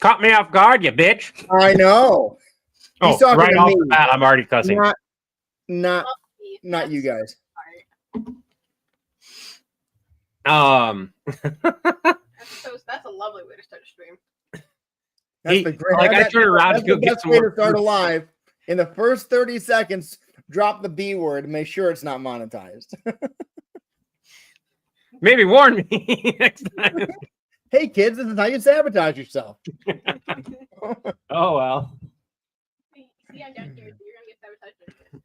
Caught me off guard, you bitch. I know. He's Oh, talking right to off me. the bat, I'm already cussing. Not you guys. That's a lovely way to start a stream. That's the great. I turn around to go get some more. Start alive in the first 30 seconds. Drop the B word. Make sure it's not monetized. Maybe warn me next time. Hey kids, this is how you sabotage yourself. Oh well. See, I'm down here, so you're gonna get sabotaged.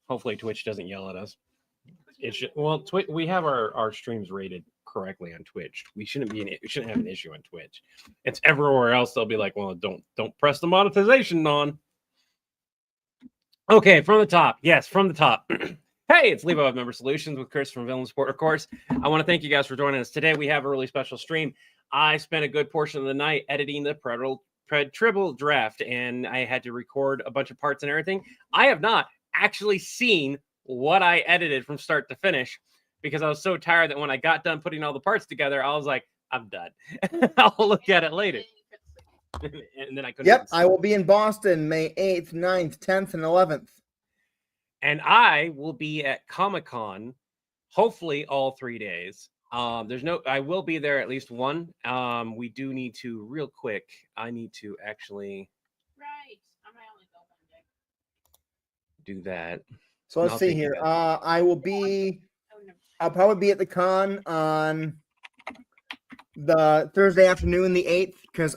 Hopefully Twitch doesn't yell at us. It should. Well, we have our streams rated correctly on Twitch. We shouldn't have an issue on Twitch. It's everywhere else. They'll be like, well, don't press the monetization on. Okay, from the top. Yes, from the top. Hey, it's Levi of Member Solutions with Chris from Villain Sport, of course. I want to thank you guys for joining us today. We have a really special stream. I spent a good portion of the night editing the Pred Tribble draft, and I had to record a bunch of parts and everything. I have not actually seen what I edited from start to finish because I was so tired that when I got done putting all the parts together, I was like, I'm done. I'll look at it later. And then I couldn't. Yep, I will be in Boston May 8th, 9th, 10th, and 11th. And I will be at Comic-Con, hopefully all 3 days. I will be there at least one. We do need to, real quick, I need to actually do that. So let's see here. I'll probably be at the con on the Thursday afternoon, the 8th, because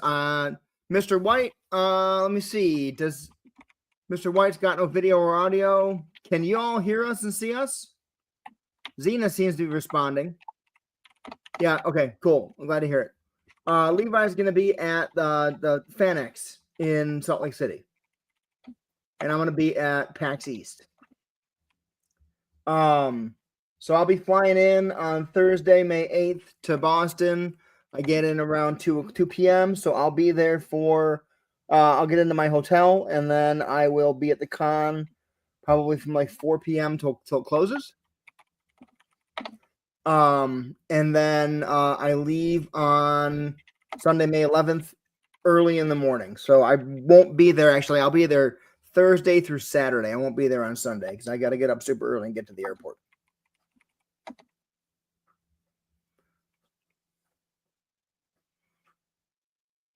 Mr. White, let me see. Does Mr. White's got no video or audio? Can you all hear us and see us? Xena seems to be responding. Yeah, okay, cool. I'm glad to hear it. Levi's going to be at the FanX in Salt Lake City. And I'm going to be at PAX East. So I'll be flying in on Thursday, May 8th to Boston. I get in around 2 p.m., so I'll be there for I'll get into my hotel, and then I will be at the con probably from like 4 p.m. till it closes. And then I leave on Sunday, May 11th, early in the morning. So I won't be there, actually. I'll be there Thursday through Saturday. I won't be there on Sunday because I got to get up super early and get to the airport.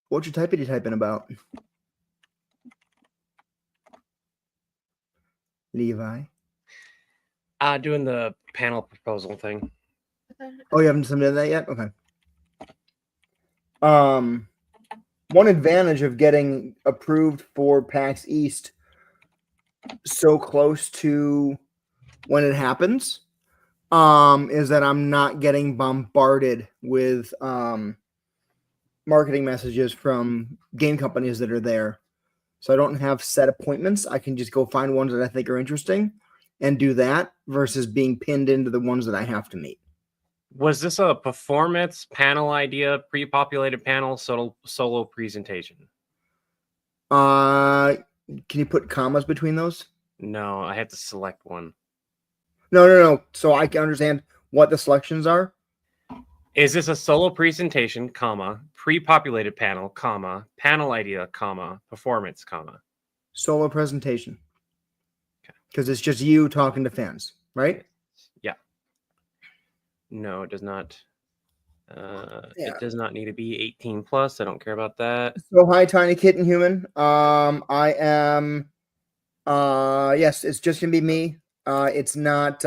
What you typing about? Levi? Doing the panel proposal thing. Oh, you haven't submitted that yet? Okay. One advantage of getting approved for PAX East so close to when it happens is that I'm not getting bombarded with marketing messages from game companies that are there. So I don't have set appointments. I can just go find ones that I think are interesting and do that versus being pinned into the ones that I have to meet. Was this a performance panel idea, pre-populated panel, solo presentation? Can you put commas between those? No, I have to select one. No. So I can understand what the selections are. Is this a solo presentation, comma, pre-populated panel, comma, panel idea, comma, performance, comma? Solo presentation. Because it's just you talking to fans, right? Yeah. No, it does not. Yeah. It does not need to be 18 plus. I don't care about that. So hi, Tiny Kitten Human. I am. Yes, it's just gonna be me. It's not.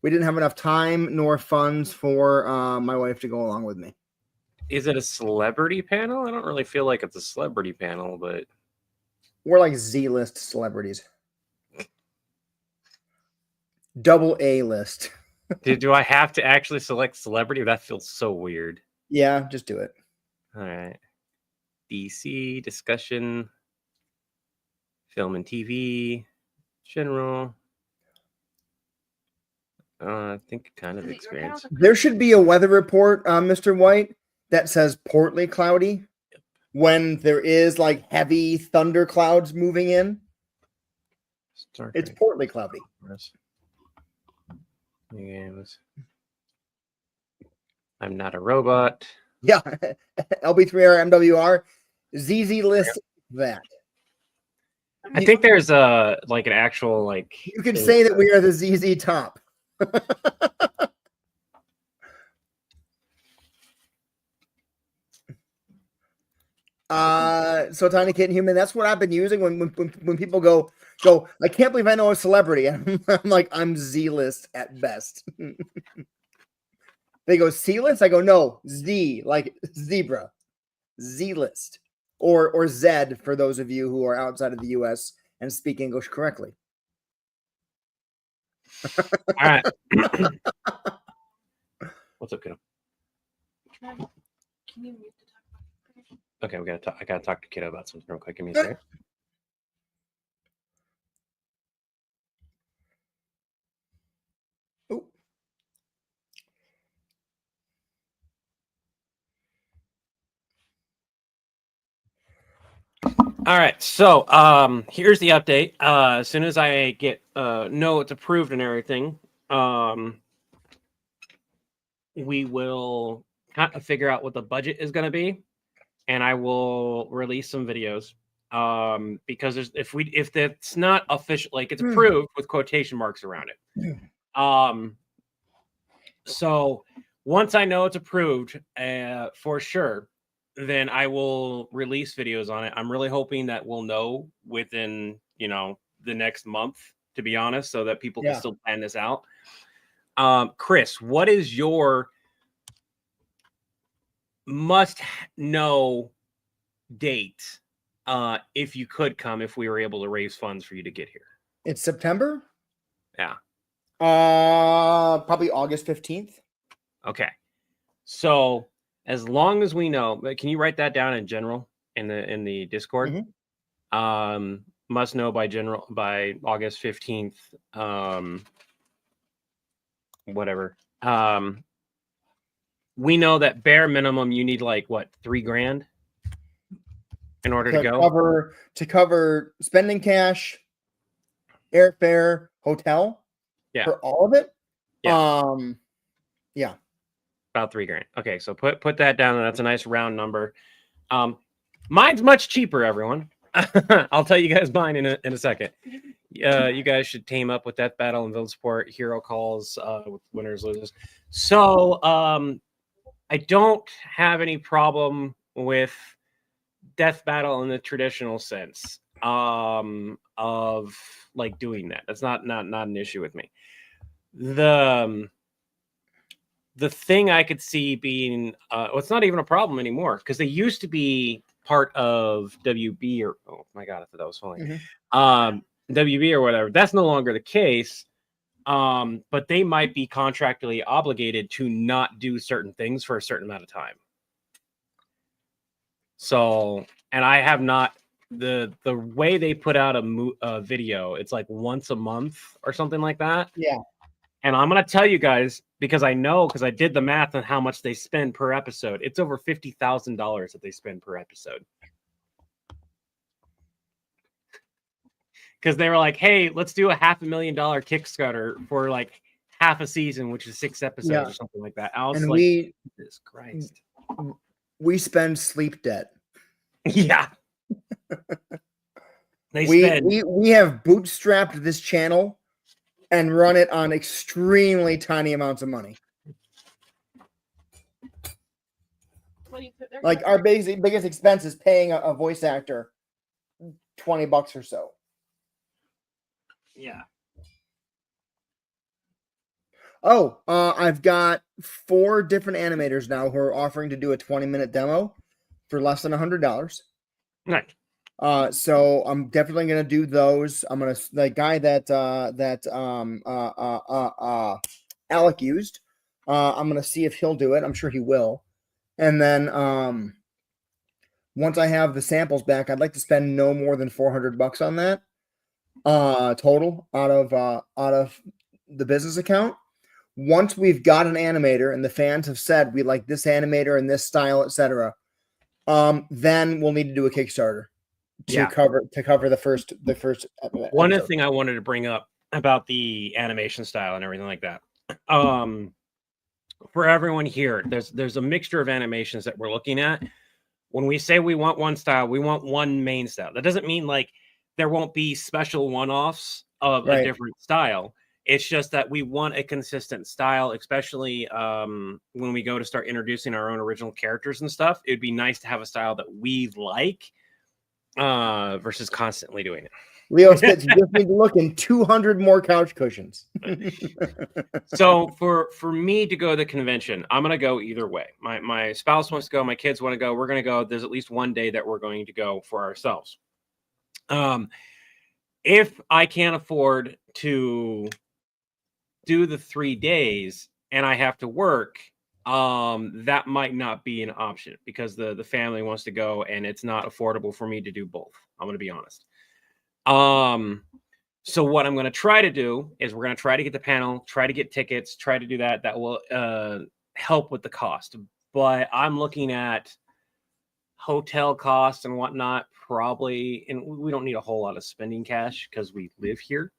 We didn't have enough time nor funds for my wife to go along with me. Is it a celebrity panel? I don't really feel like it's a celebrity panel, but we're like Z-list celebrities. Double A list. Do I have to actually select celebrity? That feels so weird. Yeah, just do it. All right. DC, discussion, film and TV, general. I think kind of experience. There should be a weather report, Mr. White, that says partly cloudy when there is like heavy thunder clouds moving in. It's partly cloudy. Games. I'm not a robot. Yeah, LB3R MWR, ZZ list that. I think there's like an actual like. You can say that we are the ZZ top. So Tiny Kid Human, that's what I've been using when people go, I can't believe I know a celebrity. I'm like, I'm Z-list at best. They go C-list, I go, no, Z, like zebra, Z-list, or Z for those of you who are outside of the US and speak English correctly. All right. What's up, kiddo? Can you mute the talk about? Okay, I gotta talk to kiddo about something real quick. Give me a second. Oh. All right, so here's the update. As soon as I get know it's approved and everything, we will kind of figure out what the budget is going to be, and I will release some videos. Because if that's not official, like it's approved with quotation marks around it. So once I know it's approved, for sure, then I will release videos on it. I'm really hoping that we'll know within, the next month, to be honest, so that people can still plan this out. Chris, what is your must know date if you could come, if we were able to raise funds for you to get here? It's September? Yeah. Probably August 15th. Okay. So as long as we know, can you write that down in general in the Discord? Mm-hmm. Must know by August 15th. Whatever. We know that bare minimum you need like what, $3,000 in order to go to cover spending cash, airfare, hotel. Yeah. For all of it. Yeah. Yeah. About $3,000. Okay, so put that down, and that's a nice round number. Mine's much cheaper, everyone. I'll tell you guys mine in a second. You guys should team up with Death Battle and Villain Support, Hero Calls, with winners, losers. So I don't have any problem with Death Battle in the traditional sense of like doing that. That's not an issue with me. The thing I could see being it's not even a problem anymore, because they used to be part of WB, or oh my god, I thought that was falling. WB or whatever. That's no longer the case. But they might be contractually obligated to not do certain things for a certain amount of time. So, and I have not, the way they put out a video, it's like once a month or something like that. Yeah. And I'm going to tell you guys, because I did the math on how much they spend per episode. It's over $50,000 that they spend per episode. Because they were like, hey, let's do a $500,000 Kickstarter for like half a season, which is 6 episodes or something like that. I was and like, Jesus Christ. We spend sleep debt. Yeah. We have bootstrapped this channel and run it on extremely tiny amounts of money. Like our biggest expense is paying a voice actor $20 or so. Yeah. Oh, I've got 4 different animators now who are offering to do a 20-minute demo for less than $100. Nice. So I'm definitely gonna do those. I'm gonna, the guy that Alec used. I'm gonna see if he'll do it. I'm sure he will. And then once I have the samples back, I'd like to spend no more than $400 on that total out of the business account. Once we've got an animator and the fans have said we like this animator and this style, etc., then we'll need to do a Kickstarter to cover the first One episode. thing I wanted to bring up about the animation style and everything like that. for everyone here, there's a mixture of animations that we're looking at. When we say we want one style, we want one main style. That doesn't mean like there won't be special one-offs of a different style. It's just that we want a consistent style, especially when we go to start introducing our own original characters and stuff. It'd be nice to have a style that we like versus constantly doing it. Leo Skits, you just need to look in 200 more couch cushions. So for me to go to the convention, I'm gonna go either way. My spouse wants to go, my kids want to go. We're gonna go. There's at least one day that we're going to go for ourselves. If I can't afford to do the 3 days and I have to work, that might not be an option because the family wants to go and it's not affordable for me to do both. I'm gonna be honest. So what I'm going to try to do is we're going to try to get the panel, try to get tickets, try to do that. That will help with the cost. But I'm looking at hotel costs and whatnot, probably, and we don't need a whole lot of spending cash because we live here.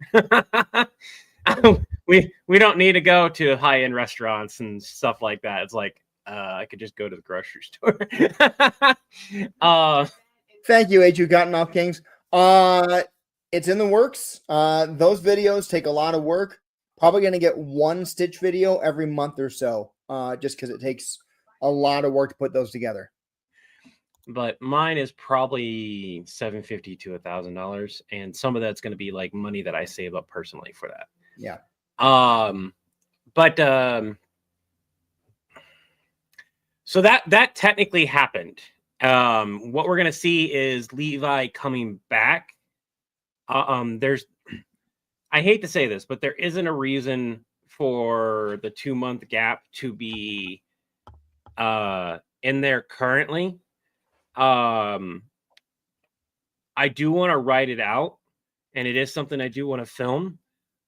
we don't need to go to high-end restaurants and stuff like that. It's like I could just go to the grocery store. Thank you, H.U. Cottonmouth Kings. It's in the works. Those videos take a lot of work. Probably going to get one Stitch video every month or so, just because it takes a lot of work to put those together. But mine is probably $750 to $1,000, and some of that's going to be like money that I save up personally for that. Yeah. So that technically happened. What we're going to see is Levi coming back. I hate to say this, but there isn't a reason for the 2-month gap to be in there currently. I do want to write it out, and it is something I do want to film,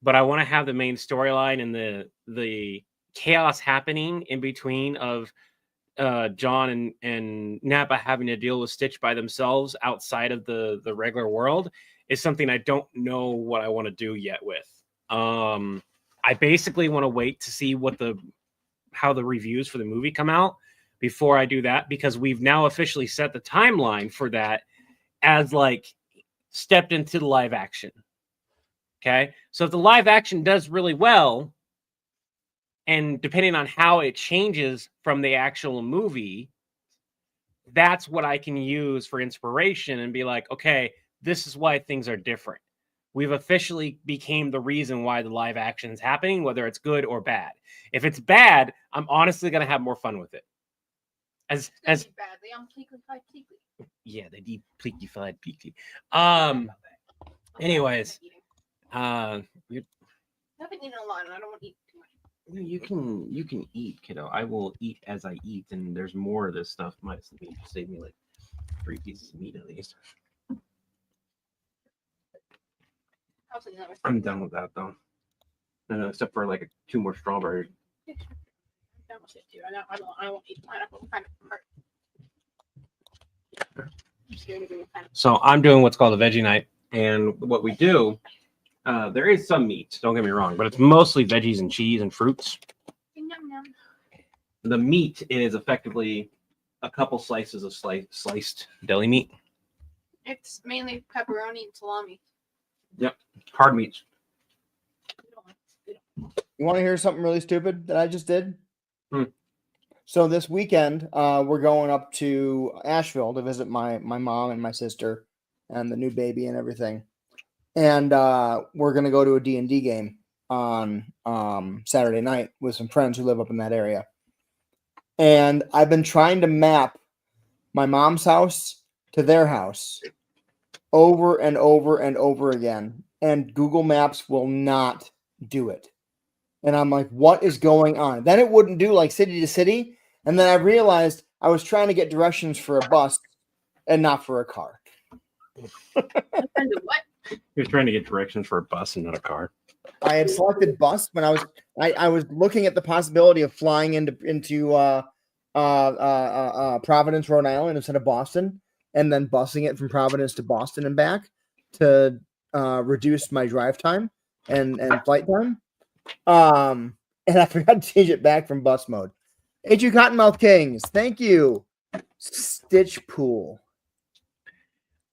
but I want to have the main storyline and the chaos happening in between of John and Nappa having to deal with Stitch by themselves outside of the regular world is something I don't know what I want to do yet with. I basically want to wait to see how the reviews for the movie come out before I do that, because we've now officially set the timeline for that as like stepped into the live action. Okay. So if the live action does really well, and depending on how it changes from the actual movie, that's what I can use for inspiration and be like, okay, this is why things are different. We've officially became the reason why the live action is happening, whether it's good or bad. If it's bad, I'm honestly going to have more fun with it. As bad. They pleaky. Yeah, they pleaky. Anyways, I've been eating a lot, and I don't want to eat too much. You can eat, kiddo. I will eat as I eat, and there's more of this stuff. Might save me like 3 pieces of meat at least. I'm done with that though. No, except for like 2 more strawberries. I'm done with it too. I won't eat pineapple. I'm scared of eating pineapple. So I'm doing what's called a veggie night, and what we do, there is some meat. Don't get me wrong, but it's mostly veggies and cheese and fruits. Yum, yum. The meat is effectively a couple slices of sliced deli meat. It's mainly pepperoni and salami. Yep, hard meats. You want to hear something really stupid that I just did? Hmm. So this weekend, we're going up to Asheville to visit my mom and my sister and the new baby and everything. And we're going to go to a D&D game on Saturday night with some friends who live up in that area. And I've been trying to map my mom's house to their house over and over and over again. And Google Maps will not do it. And I'm like, what is going on? Then it wouldn't do like city to city. And then I realized I was trying to get directions for a bus and not for a car. What? You're trying to get directions for a bus and not a car. I had selected bus when I was looking at the possibility of flying into Providence, Rhode Island instead of Boston, and then busing it from Providence to Boston and back to reduce my drive time and flight time. And I forgot to change it back from bus mode. HU Cottonmouth Kings, thank you. Stitch Pool.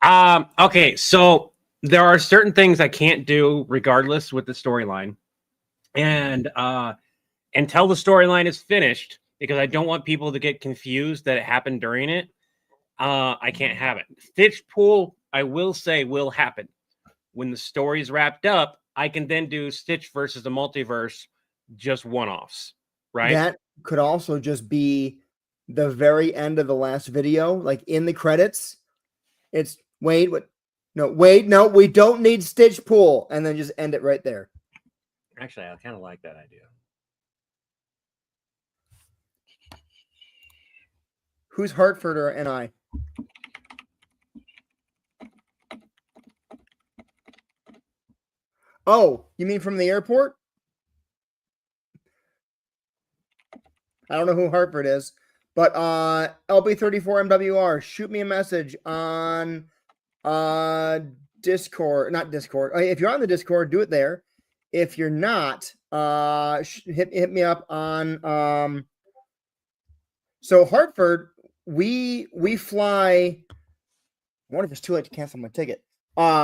Okay, so there are certain things I can't do regardless with the storyline. And until the storyline is finished, because I don't want people to get confused that it happened during it, I can't have it. Stitch Pool, I will say, will happen. When the story's wrapped up, I can then do Stitch versus the multiverse, just one-offs, right? That could also just be the very end of the last video, like in the credits. It's wait, what? No, wait, no, we don't need Stitch Pool, and then just end it right there. Actually, I kind of like that idea. Who's Hartford or NI? Oh, you mean from the airport? I don't know who Hartford is, but LB34MWR, shoot me a message on Discord, not Discord. If you're on the Discord, do it there. If you're not, hit me up on so Hartford, we fly. I wonder if it's too late to cancel my ticket.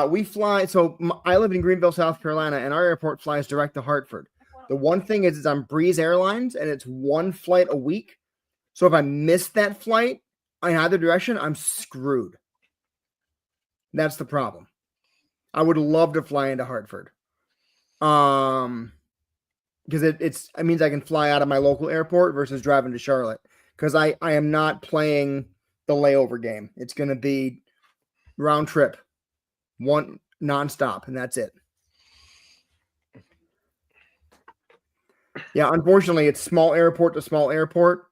We fly. So I live in Greenville, South Carolina, and our airport flies direct to Hartford. The one thing is it's on Breeze Airlines, and it's one flight a week. So if I miss that flight in either direction, I'm screwed. That's the problem. I would love to fly into Hartford. Because it means I can fly out of my local airport versus driving to Charlotte. Because I am not playing the layover game. It's going to be round trip, one nonstop, and that's it. Yeah, unfortunately, it's small airport to small airport.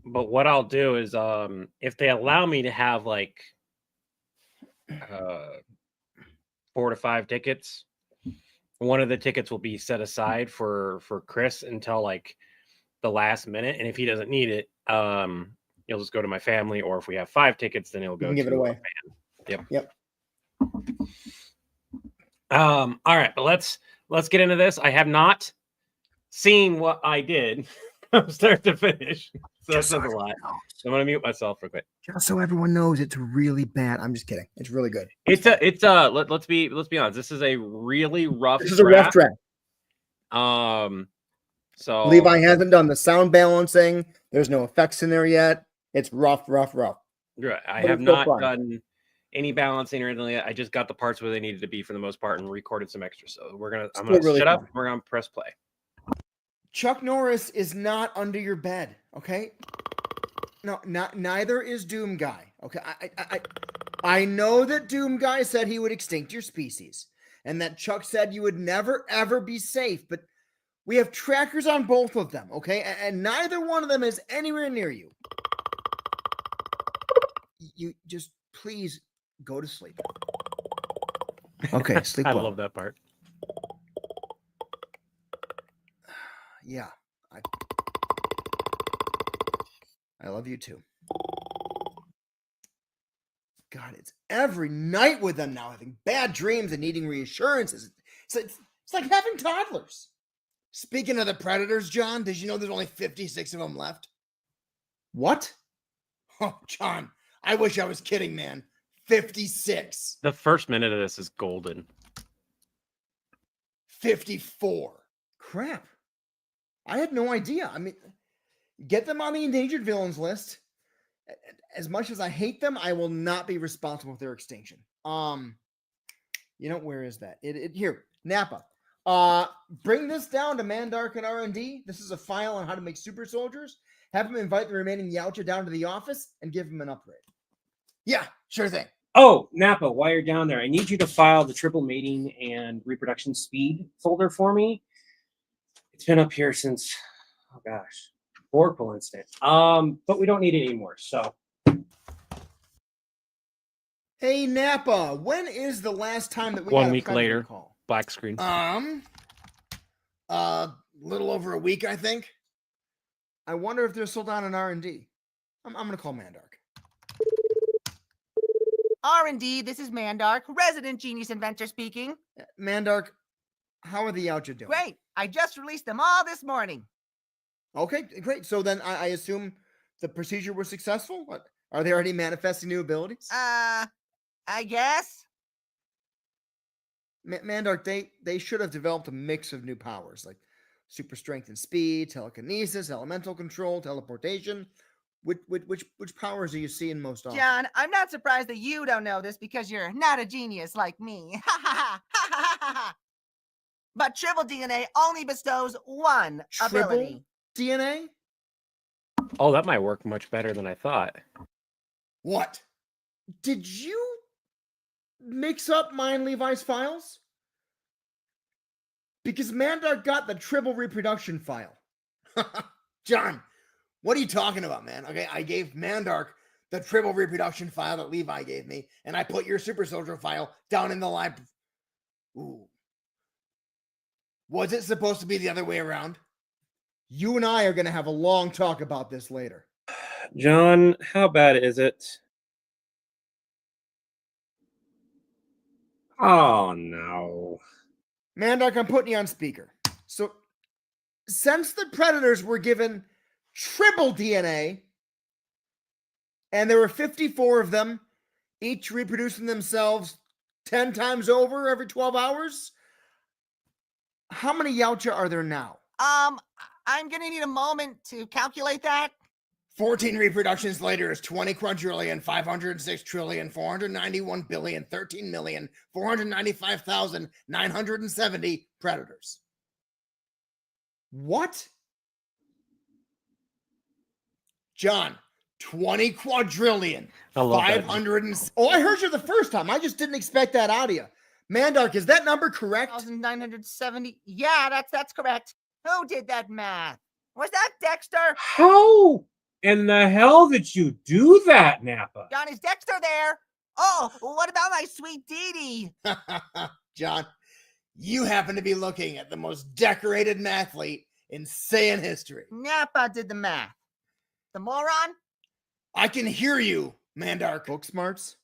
But what I'll do is, if they allow me to have like 4 to 5 tickets, one of the tickets will be set aside for Chris until like the last minute, and if he doesn't need it, he'll just go to my family, or if we have 5 tickets, then he'll go give it away. Yep. All right, but let's get into this. I have not seen what I did from start to finish, so that says a lot. So I'm gonna mute myself real quick. Just so everyone knows, it's really bad. I'm just kidding. It's really good. Let's be honest. This is a really rough. This is a rough draft. So Levi hasn't done the sound balancing. There's no effects in there yet. It's rough. Right. I have not done any balancing or anything yet. I just got the parts where they needed to be for the most part and recorded some extra. So I'm gonna really shut up. We're gonna press play. Chuck Norris is not under your bed, okay? No, neither is Doom Guy. Okay. I know that Doom Guy said he would extinct your species, and that Chuck said you would never ever be safe, but we have trackers on both of them, okay? And neither one of them is anywhere near you. You just please go to sleep. Okay, sleep well. I love that part. Yeah. I love you too. God, it's every night with them now, having bad dreams and needing reassurances. It's like having toddlers. Speaking of the predators, John, did you know there's only 56 of them left? What? Oh, John, I wish I was kidding, man. 56. The first minute of this is golden. 54. Crap. I had no idea. I mean, get them on the endangered villains list. As much as I hate them, I will not be responsible for their extinction. Where is that? Here, Napa. Bring this down to Mandark and R&D. This is a file on how to make super soldiers. Have them invite the remaining Yautja down to the office and give them an upgrade. Yeah, sure thing. Oh, Napa, while you're down there, I need you to file the triple mating and reproduction speed folder for me. It's been up here since, oh gosh, Oracle incident. But we don't need it anymore, so. Hey, Napa, when is the last time that we 1 got a week Predator later, call? black screen. Little over a week, I think. I wonder if they're still down in R&D. I'm going to call Mandark. R&D, this is Mandark, resident genius inventor speaking. Mandark, How are the Yautja doing? Great. I just released them all this morning. Okay, great. So then I assume the procedure was successful? What, are they already manifesting new abilities? I guess. Mandark, they should have developed a mix of new powers, like super strength and speed, telekinesis, elemental control, teleportation. Which powers are you seeing most often? John, I'm not surprised that you don't know this because you're not a genius like me. Ha ha ha. But triple DNA only bestows one ability. DNA? Oh, that might work much better than I thought. What? Did you mix up mine Levi's files? Because Mandark got the triple reproduction file. John, what are you talking about, man? Okay, I gave Mandark the triple reproduction file that Levi gave me, and I put your super soldier file down in the library. Ooh. Was it supposed to be the other way around? You and I are going to have a long talk about this later. John, how bad is it? Oh, no. Mandark, I'm putting you on speaker. So, since the Predators were given triple DNA, and there were 54 of them, each reproducing themselves 10 times over every 12 hours, how many Yautja are there now? I'm gonna need a moment to calculate that. 14 reproductions later is 20 quadrillion, 506 trillion, 491 billion, 13 million, 495,970 predators. What? John, 20 quadrillion, I love that. 500 and... Oh, I heard you the first time. I just didn't expect that out of you. Mandark, is that number correct? 1,970. Yeah, that's correct. Who did that math? Was that Dexter? How in the hell did you do that, Nappa? John, is Dexter there? Oh, what about my sweet Dee Dee? John, you happen to be looking at the most decorated mathlete in Saiyan history. Nappa did the math. The moron? I can hear you, Mandark. Book smarts?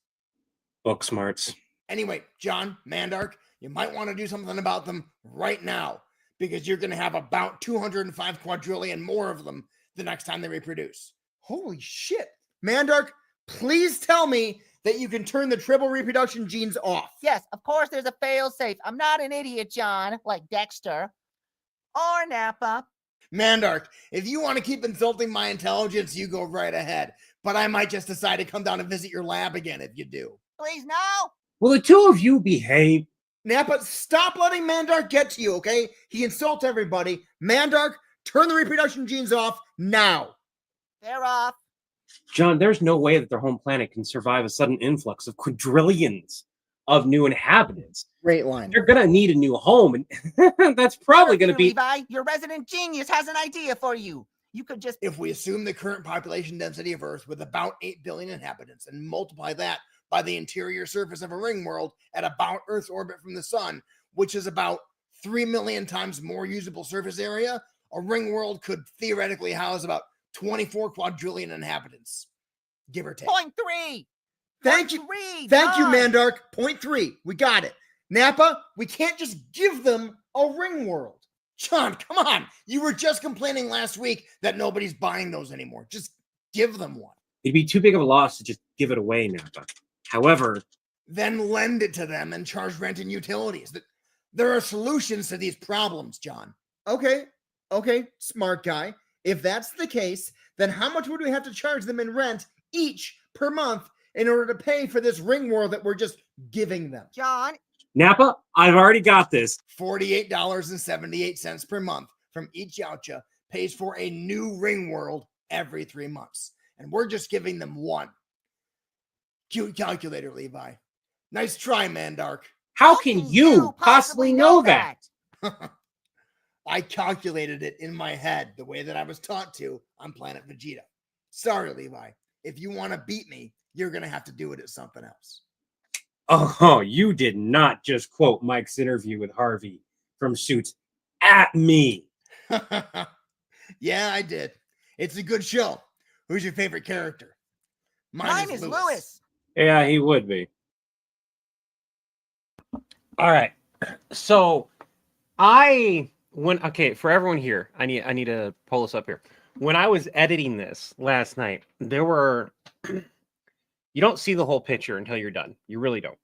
Book smarts. Anyway, John, Mandark, you might want to do something about them right now, because you're going to have about 205 quadrillion more of them the next time they reproduce. Holy shit. Mandark, please tell me that you can turn the triple reproduction genes off. Yes, of course there's a fail-safe. I'm not an idiot, John, like Dexter. Or Nappa. Mandark, if you want to keep insulting my intelligence, you go right ahead. But I might just decide to come down and visit your lab again if you do. Please, no. Will the two of you behave? Nappa, stop letting Mandark get to you, okay? He insults everybody. Mandark, turn the reproduction genes off now. They're off. John, there's no way that their home planet can survive a sudden influx of quadrillions of new inhabitants. Great line. They're gonna need a new home, and that's probably gonna be... Levi, your resident genius has an idea for you. You could just... If we assume the current population density of Earth with about 8 billion inhabitants and multiply that by the interior surface of a ring world at about Earth's orbit from the sun, which is about 3 million times more usable surface area, a ring world could theoretically house about 24 quadrillion inhabitants, give or take. Point 3. Thank you. Thank you, Mandark. Point 3. We got it. Nappa, we can't just give them a ring world. John, come on. You were just complaining last week that nobody's buying those anymore. Just give them one. It'd be too big of a loss to just give it away, Nappa. However... Then lend it to them and charge rent and utilities. There are solutions to these problems, John. Okay, smart guy. If that's the case, then how much would we have to charge them in rent each per month in order to pay for this ring world that we're just giving them? John. Nappa, I've already got this. $48.78 per month from each Yautja pays for a new ring world every 3 months. And we're just giving them one. Cute calculator, Levi. Nice try, Mandark. How can you possibly know that? I calculated it in my head the way that I was taught to on Planet Vegeta. Sorry, Levi. If you want to beat me, you're going to have to do it at something else. Oh, you did not just quote Mike's interview with Harvey from Suits at me. Yeah, I did. It's a good show. Who's your favorite character? Mine is Lewis. Yeah, he would be. All right. So Okay, for everyone here, I need to pull this up here. When I was editing this last night, there were you don't see the whole picture until you're done. You really don't.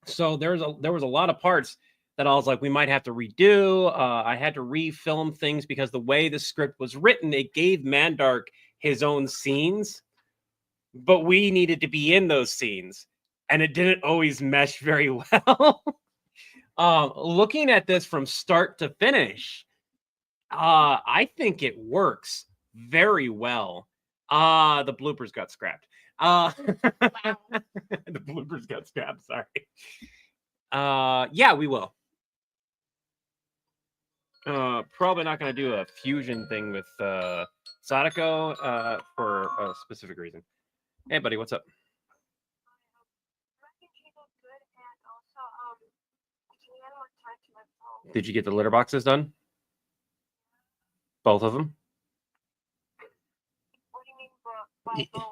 So there was a lot of parts that I was like, we might have to redo. I had to refilm things because the way the script was written, it gave Mandark his own scenes, but we needed to be in those scenes, and it didn't always mesh very well. Looking at this from start to finish, I think it works very well. The bloopers got scrapped. The bloopers got scrapped. Sorry. Yeah, we will. Probably not going to do a fusion thing with Sadako for a specific reason. Hey, buddy, what's up? Did you get the litter boxes done? Both of them? What do you mean by both?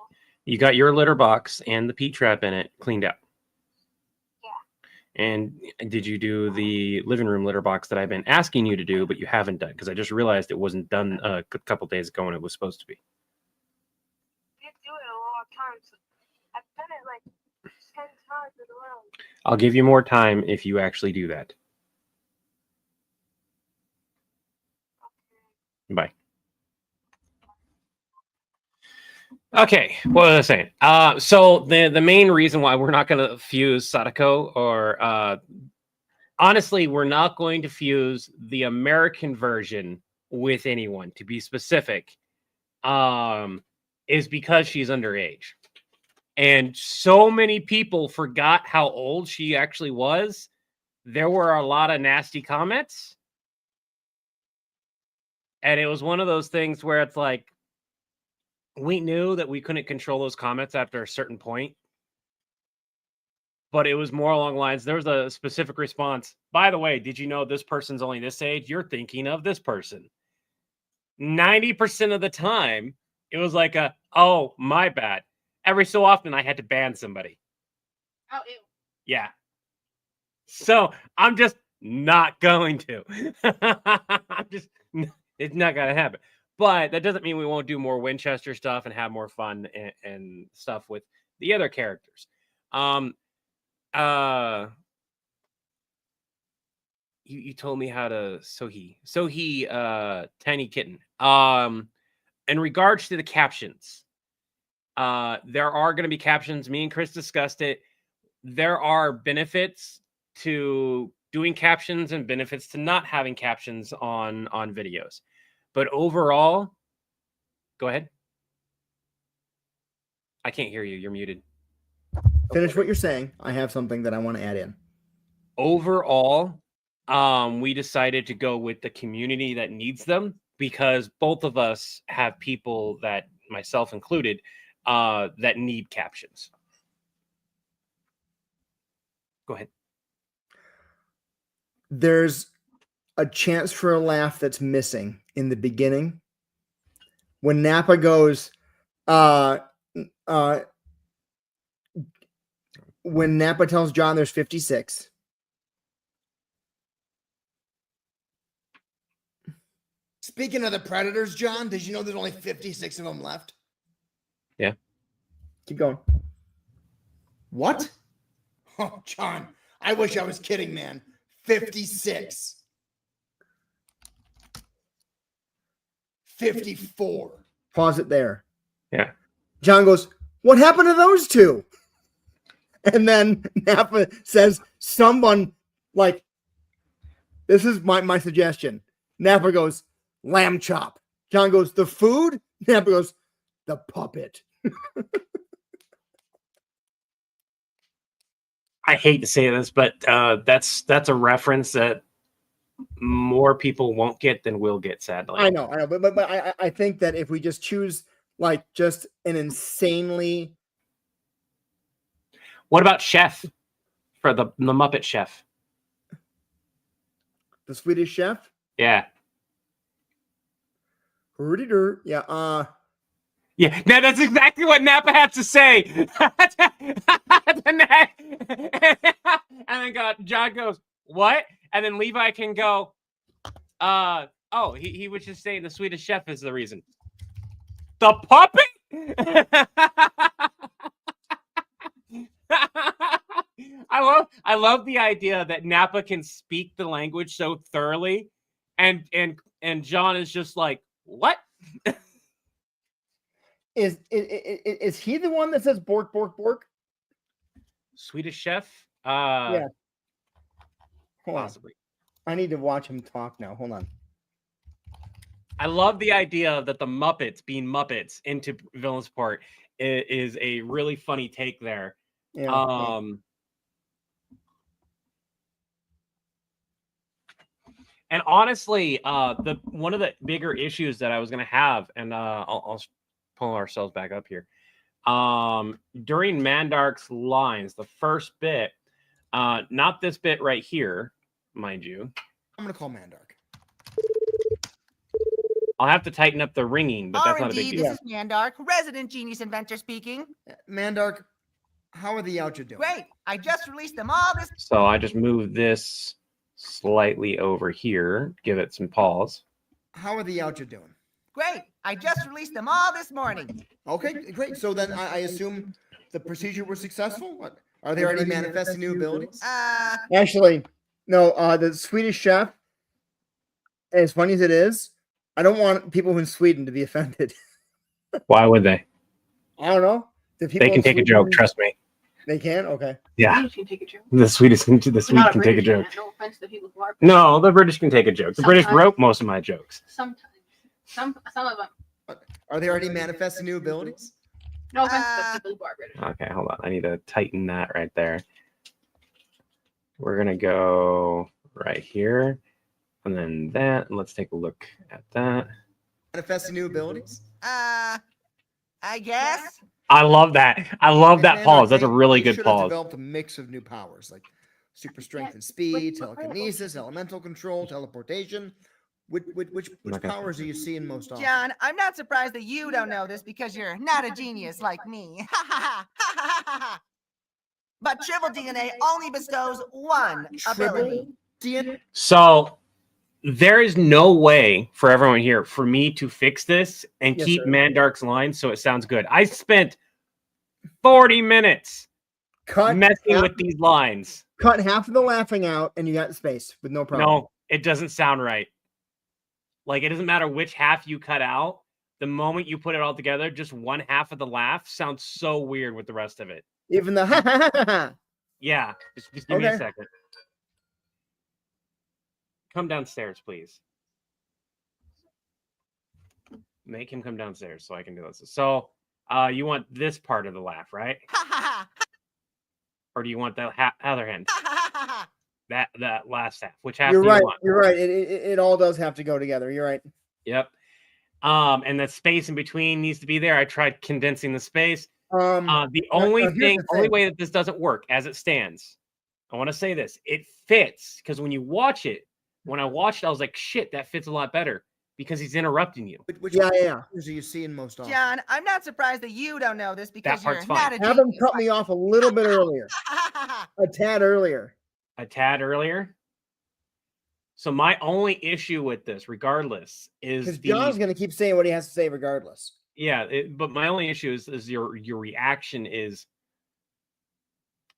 You got your litter box and the pea trap in it cleaned out. Yeah. And did you do the living room litter box that I've been asking you to do, but you haven't done? Because I just realized it wasn't done a couple days ago when it was supposed to be. I did do it a lot of times. I've done it like 10 times in a row. I'll give you more time if you actually do that. Bye. Okay, what was I saying? So the main reason why we're not going to fuse Sadako, or honestly, we're not going to fuse the American version with anyone, to be specific, is because she's underage. And so many people forgot how old she actually was. There were a lot of nasty comments. And it was one of those things where it's like, we knew that we couldn't control those comments after a certain point. But it was more along the lines, there was a specific response. By the way, did you know this person's only this age? You're thinking of this person. 90% of the time, it was like oh, my bad. Every so often, I had to ban somebody. Oh, ew. Yeah. So I'm just not going to. It's not going to happen. But that doesn't mean we won't do more Winchester stuff and have more fun and stuff with the other characters. You told me how to Sohi Tiny Kitten. In regards to the captions, there are going to be captions. Me and Chris discussed it. There are benefits to doing captions and benefits to not having captions on videos. But overall, go ahead. I can't hear you. You're muted. Finish what you're saying. I have something that I want to add in. Overall, we decided to go with the community that needs them, because both of us have people, that myself included, that need captions. Go ahead. There's a chance for a laugh that's missing in the beginning when Nappa goes, when Nappa tells John there's 56. Speaking of the Predators, John, did you know there's only 56 of them left? Yeah. Keep going. What? Oh, John, I wish I was kidding, man. 56. 54. Pause it there. Yeah. John goes, what happened to those two? And then Nappa says, someone, like, this is my suggestion. Nappa goes, lamb chop. John goes, the food? Nappa goes, the puppet. I hate to say this, but that's a reference that more people won't get than will get, sadly. I know, but I think that if we just choose like just an insanely. What about Chef for the Muppet Chef? The Swedish Chef? Yeah. Yeah. Yeah, now that's exactly what Nappa had to say. And then John goes, what? and then Levi can go, oh, he was just saying the Swedish chef is the reason. The puppet? I love the idea that Napa can speak the language so thoroughly, and John is just like, what? Is he the one that says bork bork bork? Swedish chef? Yeah. Hold on. Possibly. I need to watch him talk now. Hold on. I love the idea that the Muppets being Muppets into Villainsport is a really funny take there. Yeah. And honestly, one of the bigger issues that I was going to have, and I'll pull ourselves back up here. During Mandark's lines, the first bit, not this bit right here, mind you. I'm going to call Mandark. I'll have to tighten up the ringing, but that's not a big deal. This is Mandark, resident genius inventor speaking. Mandark, how are the outro doing? Great. I just released them all this. So I just moved this slightly over here, give it some pause. How are the outro doing? Great. I just released them all this morning. Okay, great. So then I assume the procedure was successful? What? Are they already manifesting new abilities? Actually, no. The Swedish chef, as funny as it is, I don't want people in Sweden to be offended. Why would they? I don't know. They can take a joke. Trust me. They can? Okay. Yeah. Can take a joke. The Swede can take a joke. No offense to people who are. No, the British can take a joke. The British wrote most of my jokes. Sometimes. Some of them. Are they already manifesting new abilities? No offense to people who are British. Okay, hold on. I need to tighten that right there. We're going to go right here. And then that. And let's take a look at that. Manifesting new abilities? I guess. I love that. I love that And pause. That's a they really good should have pause. developed a mix of new powers like super strength and speed, telekinesis, elemental control, teleportation. Which Okay. powers are you seeing most often? John, I'm not surprised that you don't know this because you're not a genius like me. But triple DNA only bestows one ability. DNA? So there is no way for everyone here for me to fix this and Yes, keep sir. Mandark's line so it sounds good. I spent 40 minutes messing with these lines. Cut half of the laughing out, and you got space with no problem. No, it doesn't sound right. Like, it doesn't matter which half you cut out. The moment you put it all together, just one half of the laugh sounds so weird with the rest of it. Even the ha ha ha ha. Yeah, just give me a Okay. second. Come downstairs, please. Make him come downstairs so I can do this. So, you want this part of the laugh, right? Or do you want the other hand? That last half. Which half You're do you right. want? You're right. It all does have to go together. You're right. Yep. And the space in between needs to be there. I tried condensing the space. The only here's the only thing. way that this doesn't work as it stands, I want to say this, it fits because when you watch it, when I watched it, I was like, shit, that fits a lot better because he's interrupting you. Which powers are you seeing most often? John, I'm not surprised that you don't know this because you're part's not fine. a Have him genius. cut me off a little bit earlier. A tad earlier. A tad earlier. So my only issue with this, regardless, is Because John's going to keep saying what he has to say regardless. yeah. But my only issue is your reaction is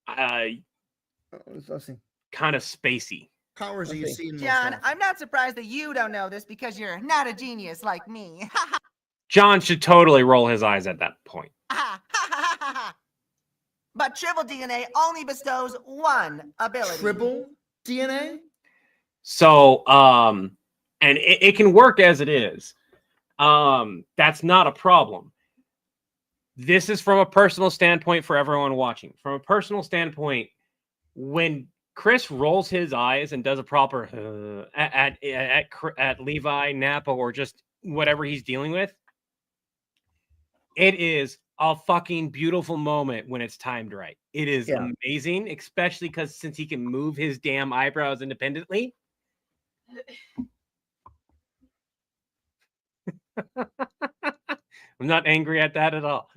Let's see. kind of spacey. Powers are you Okay. seeing most John, often? I'm not surprised that you don't know this because you're not a genius like me. John should totally roll his eyes at that point. But triple DNA only bestows one ability. Triple DNA? So, and it can work as it is. That's not a problem. This is from a personal standpoint for everyone watching. From a personal standpoint, when Chris rolls his eyes and does a proper at Levi, Napa, or just whatever he's dealing with, it is a fucking beautiful moment when it's timed right. It is amazing, especially because since he can move his damn eyebrows independently. I'm not angry at that at all.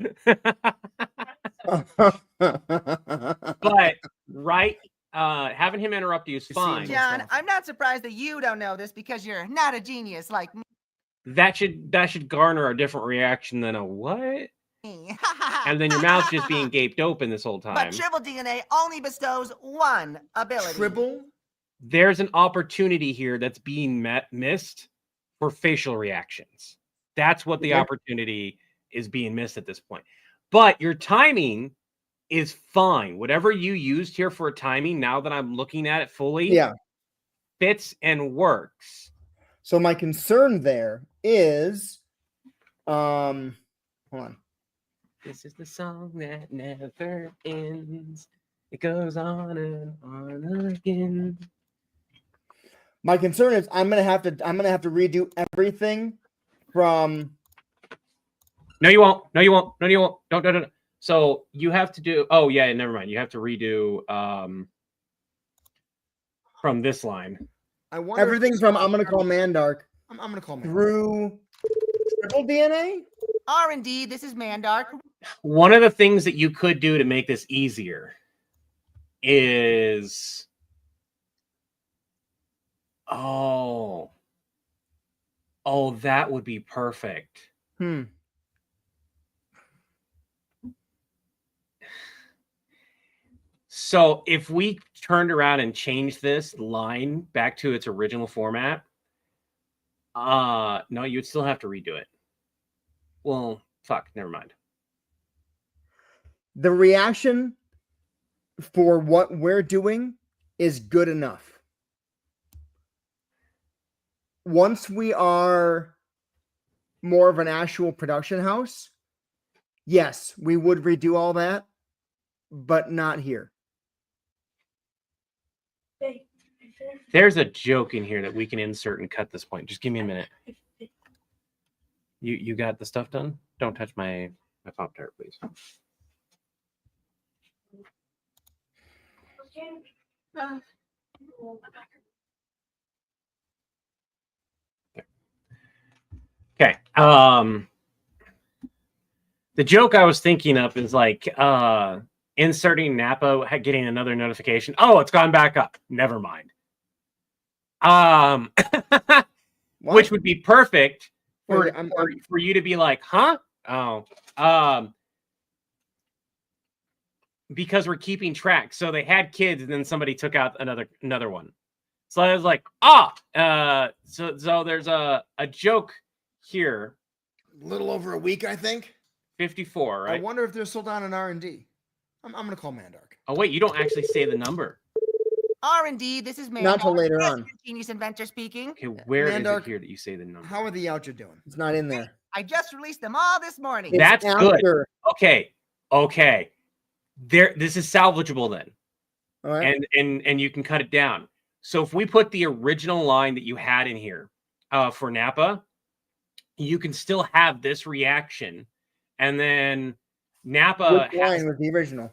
But right having him interrupt you is You see fine. him John, often. I'm not surprised that you don't know this because you're not a genius like me. That should garner a different reaction than a what? And then your mouth's just being gaped open this whole But time. triple DNA only bestows one ability. Tribble? There's an opportunity here that's being missed for facial reactions. That's what the Okay. opportunity is being missed at this point. But your timing is fine. Whatever you used here for timing, now that I'm looking at it fully, Yeah. fits and works. So my concern there is, hold on. This is the song that never ends. It goes on and on again. My concern is I'm gonna have to redo everything from. No, you won't. No, you won't. No, you won't. Don't. So you have to do. Oh yeah, never mind. You have to redo from this line. I wonder everything from I'm gonna call Mandark. I'm gonna call Mandark. Through triple DNA. R&D, this is Mandark. One of the things that you could do to make this easier is oh, that would be perfect. So if we turned around and changed this line back to its original format, no, you'd still have to redo it. Well, fuck, never mind. The reaction for what we're doing is good enough. Once we are more of an actual production house, yes, we would redo all that, but not here. There's a joke in here that we can insert and cut this point. Just give me a minute. You got the stuff done? Don't touch my Pop-Tart, please. Okay. The joke I was thinking of is like inserting Napa, getting another notification. Oh, it's gone back up. Never mind. Which would be perfect for you to be like, huh? Oh, because we're keeping track. So they had kids, and then somebody took out another one. So I was like, so there's a joke here. A little over a week, I think. 54, right? I wonder if they're still down in R&D. I'm gonna call Mandark. Oh wait, you don't actually say the number. R&D, this is Mandark. Not till later on. Genius Inventor speaking. Okay, where is Mandark, it here that you say the number? How are the outs you're doing? It's not in there. I just released them all this morning. It's That's good. after. Okay. This is salvageable then. All right. And you can cut it down. So if we put the original line that you had in here for Napa, you can still have this reaction, and then Napa Which line was the original?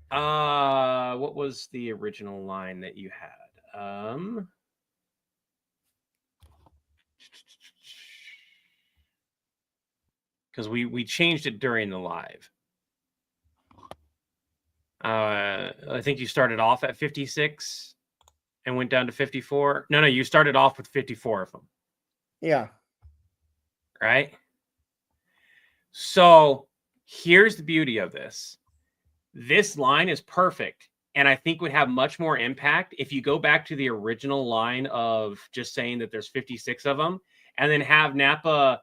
What was the original line that you had? Because we changed it during the live. I think you started off at 56 and went down to 54. No, you started off with 54 of them. Yeah. Right? So here's the beauty of this. This line is perfect, and I think would have much more impact if you go back to the original line of just saying that there's 56 of them, and then have Napa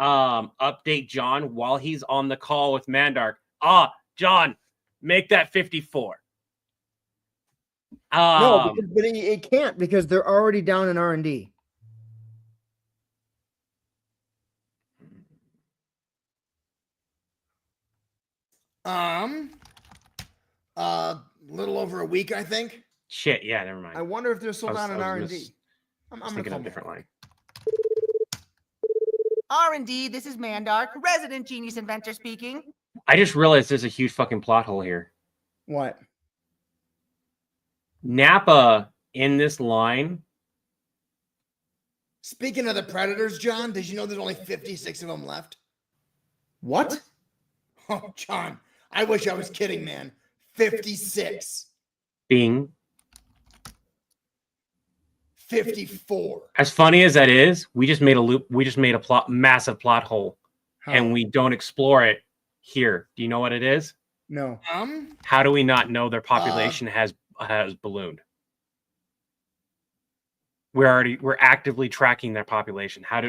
update John while he's on the call with Mandark. John, make that 54. No, but it can't because they're already down in R&D. Little over a week, I think. Shit, yeah, never mind. I wonder if they're still down in R&D. I'm thinking of a different line. R&D, this is Mandark, resident genius inventor speaking. I just realized there's a huge fucking plot hole here. What? Napa in this line. Speaking of the Predators, John, did you know there's only 56 of them left? What? Oh, John, I wish I was kidding, man. 56. Bing, 54. As funny as that is, we just made a loop. We just made a massive plot hole, and we don't explore it here. Do you know what it is? No. How do we not know their population has ballooned? We're actively tracking their population. How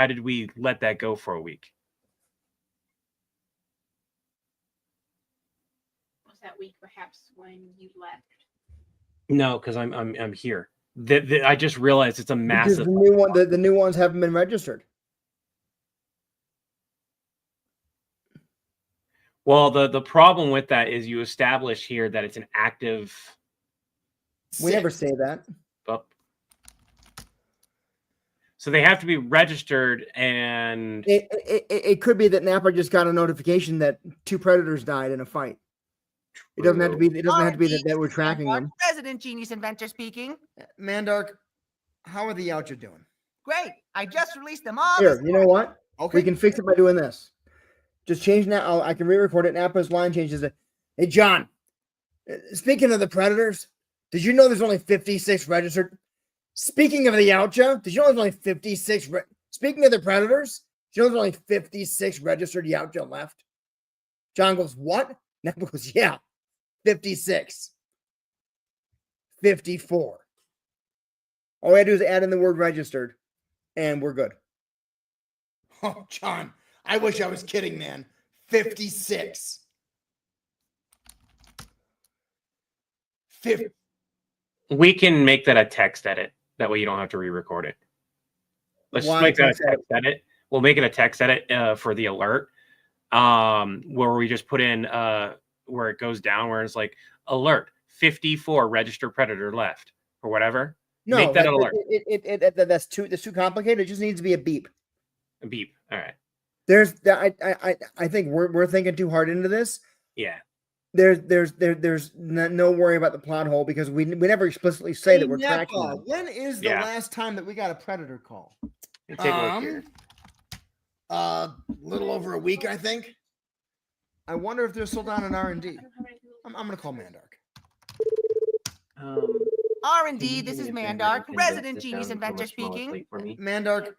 did we let that go for a week? Was that week perhaps when you left? No, because I'm here. I just realized it's a Because massive. the new ones haven't been registered. Well, the problem with that is you establish here that it's an active. We never say that. Oh. So they have to be registered, and It could be that Napa just got a notification that 2 predators died in a fight. It doesn't have to be. It doesn't have to be that we're tracking them. Resident Genius Inventor speaking. Mandark, how are the Yautja doing? Great. I just released them all. Here, you know what? Okay. We can fix it by doing this. Just change now. I can re-record it. Napa's line changes it. Hey, John. Speaking of the predators, did you know there's only 56 registered? Speaking of the Yautja, did you know there's only 56? Speaking of the predators, did you know there's only 56 registered Yautja left? John goes, what? Napa goes, yeah, 56. 54. All we had to do is add in the word registered, and we're good. Oh, John, I wish I was kidding, man. 56. 50. we can make that a text edit. That way you don't have to re-record it. Let's just Why make that a text text edit. We'll make it a text edit for the alert, where we just put in where it goes down, where it's like alert 54 registered predator left or whatever. No, make that an alert. That's too complicated. It just needs to be a beep. A beep. All right. I think we're thinking too hard into this. Yeah. There's no worry about the plot hole because we never explicitly say that we're tracking them. When is the last time that we got a predator call? Take a look here. Little over a week, I think. I wonder if they're still down in R&D. I'm gonna call Mandark. R&D, this is Mandark, Resident Genius Inventor speaking. Mandark,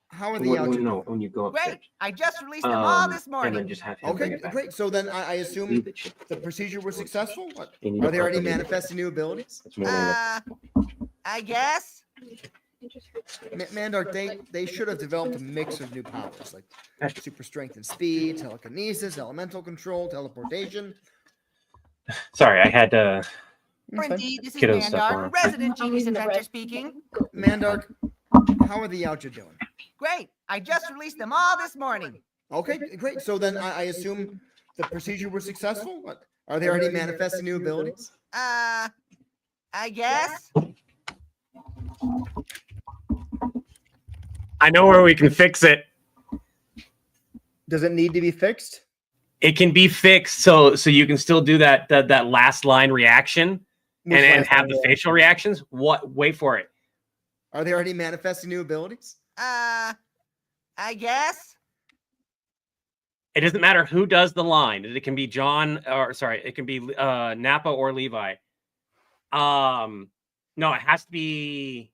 how are the Yautja? No, when you go up. Great. I just released them all this And morning. then just have him Okay, bring it back. great. So then I assume Leave the chip. the procedure was successful. What? You need Are to they already properly- manifesting new abilities? It's more than I guess. Mandark, they should have developed a mix of new powers like super strength and speed, telekinesis, elemental control, teleportation. Sorry, I had to. R&D, this is Kiddo stuff Mandark, on. Resident Genius Inventor speaking. Mandark, how are the Yautja doing? Great. I just released them all this morning. Okay, great. So then I assume the procedure was successful. What? Are they already manifesting new abilities? I guess. I know where we can fix it. Does it need to be fixed? It can be fixed so you can still do that last line reaction Which and last have line the reaction? facial reactions. What? Wait for it. Are they already manifesting new abilities? I guess. It doesn't matter who does the line. It can be John, or sorry, it can be Napa or Levi. No, it has to be.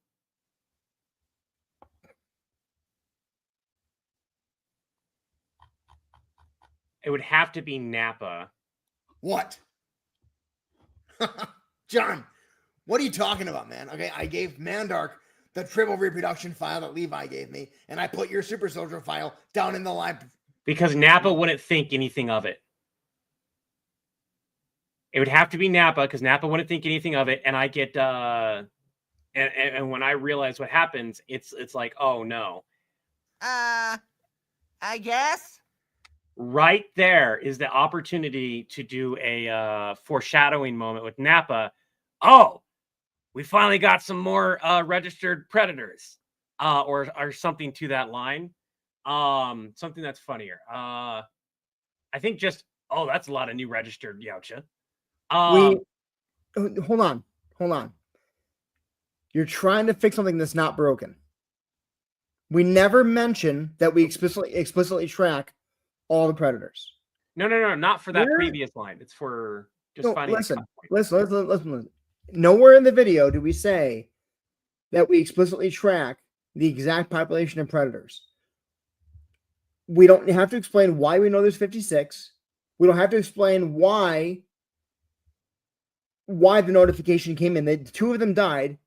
It would have to be Napa. What? John, what are you talking about, man? Okay, I gave Mandark the triple reproduction file that Levi gave me, and I put your super soldier file down in the library. Because Napa wouldn't think anything of it. It would have to be Napa because Napa wouldn't think anything of it, and I get and when I realize what happens, it's like, oh no. I guess. Right there is the opportunity to do a foreshadowing moment with Napa. Oh, we finally got some more registered predators, or something to that line. Something that's funnier. I think just that's a lot of new registered Yautja. Hold on. You're trying to fix something that's not broken. We never mention that we explicitly track all the predators. No, not for that Where? previous line. It's for just No, finding. listen. Nowhere in the video do we say that we explicitly track the exact population of predators. We don't have to explain why we know there's 56. We don't have to explain why the notification came in. Two of them died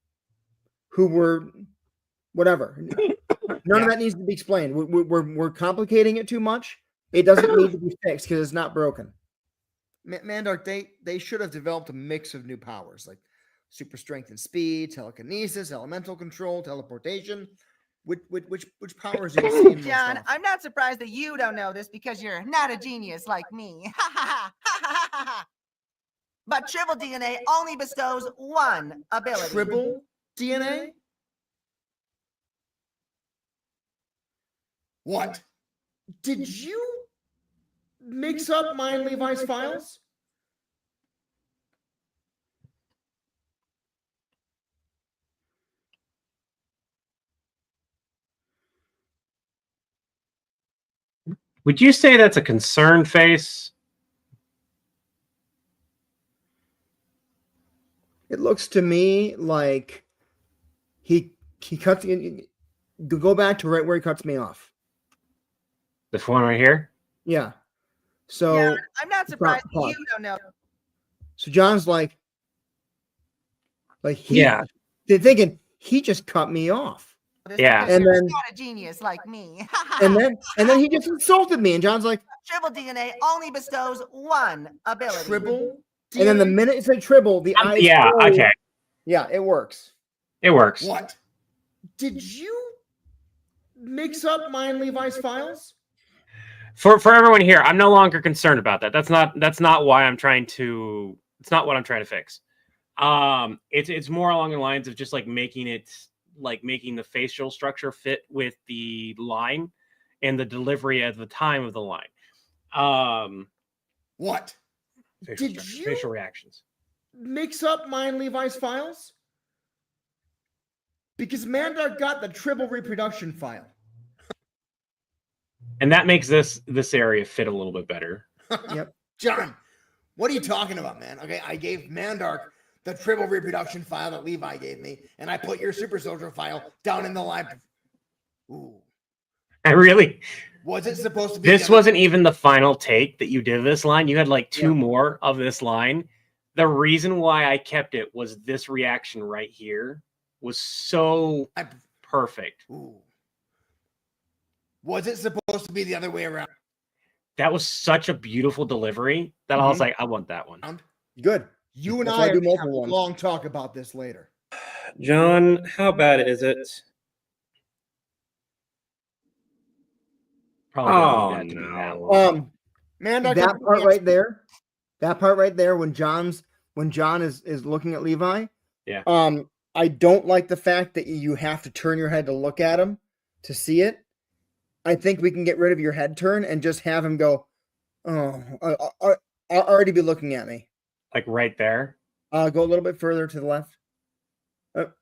who were whatever. None of that needs to be explained. We're complicating it too much. It doesn't need to be fixed because it's not broken. Mandark, they should have developed a mix of new powers like super strength and speed, telekinesis, elemental control, teleportation. Which powers are you seeing? John, I'm not surprised that you don't know this because you're not a genius like me. But triple DNA only bestows one ability. Triple DNA? What? Did you mix up mine Levi's files? Would you say that's a concerned face? It looks to me like he cuts. Go back to right where he cuts me off. This one right here? Yeah. So Yeah, I'm not surprised that pause. you don't know. So John's like he, Yeah. they're thinking he just cut me off. This Yeah. because And you're then- not a genius like me. And then he just insulted me, and John's like, Triple DNA only bestows one ability. Triple DNA? and then the minute it said tribble, the eyes. Yeah, closed. okay. Yeah, it works. It works. What? Did you mix up mine Levi's files? For everyone here, I'm no longer concerned about that. That's not why I'm trying to. It's not what I'm trying to fix. It's more along the lines of just like making the facial structure fit with the line and the delivery at the time of the line. What? Facial Did structure, you- facial reactions. Mix up mine Levi's files? Because Mandark got the triple reproduction file. And that makes this area fit a little bit better. Yep. John, what are you talking about, man? Okay, I gave Mandark the triple reproduction file that Levi gave me, and I put your super soldier file down in the library. Ooh. I really. Was it supposed to be? This the other- wasn't even the final take that you did this line. You had like two Yeah. more of this line. The reason why I kept it was this reaction right here was so I- perfect. Ooh. Was it supposed to be the other way around? That was such a beautiful delivery that I was Mhm. like, I want that one. Good. You and That's why I I do are gonna have multiple a ones. long talk about this later. John, how bad is it? Probably don't need that to be that long. Mandark, That part right there, when John is looking at Levi. Yeah. I don't like the fact that you have to turn your head to look at him to see it. I think we can get rid of your head turn and just have him go, I'll already be looking at me. Like right there. Go a little bit further to the left.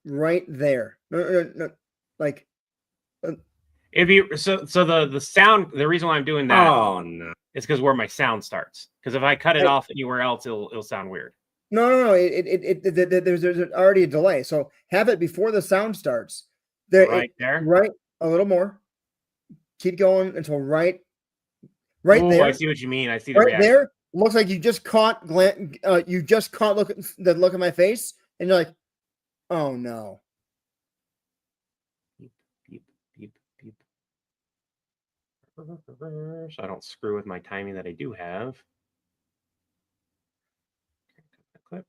Right there. No. Like, It'd be so the sound. The reason why I'm doing that Oh no. is because where my sound starts. Because if I cut it off anywhere else, it'll sound weird. no. There's already a delay. So have it before the sound starts. There, Right there. Right. A little more. Keep going until right Ooh, there. I see what you mean. I see the Right reaction. there. Looks like you just caught the look at my face, and you're like, oh no. Beep, beep, beep. So I don't screw with my timing that I do have. Cut the clip.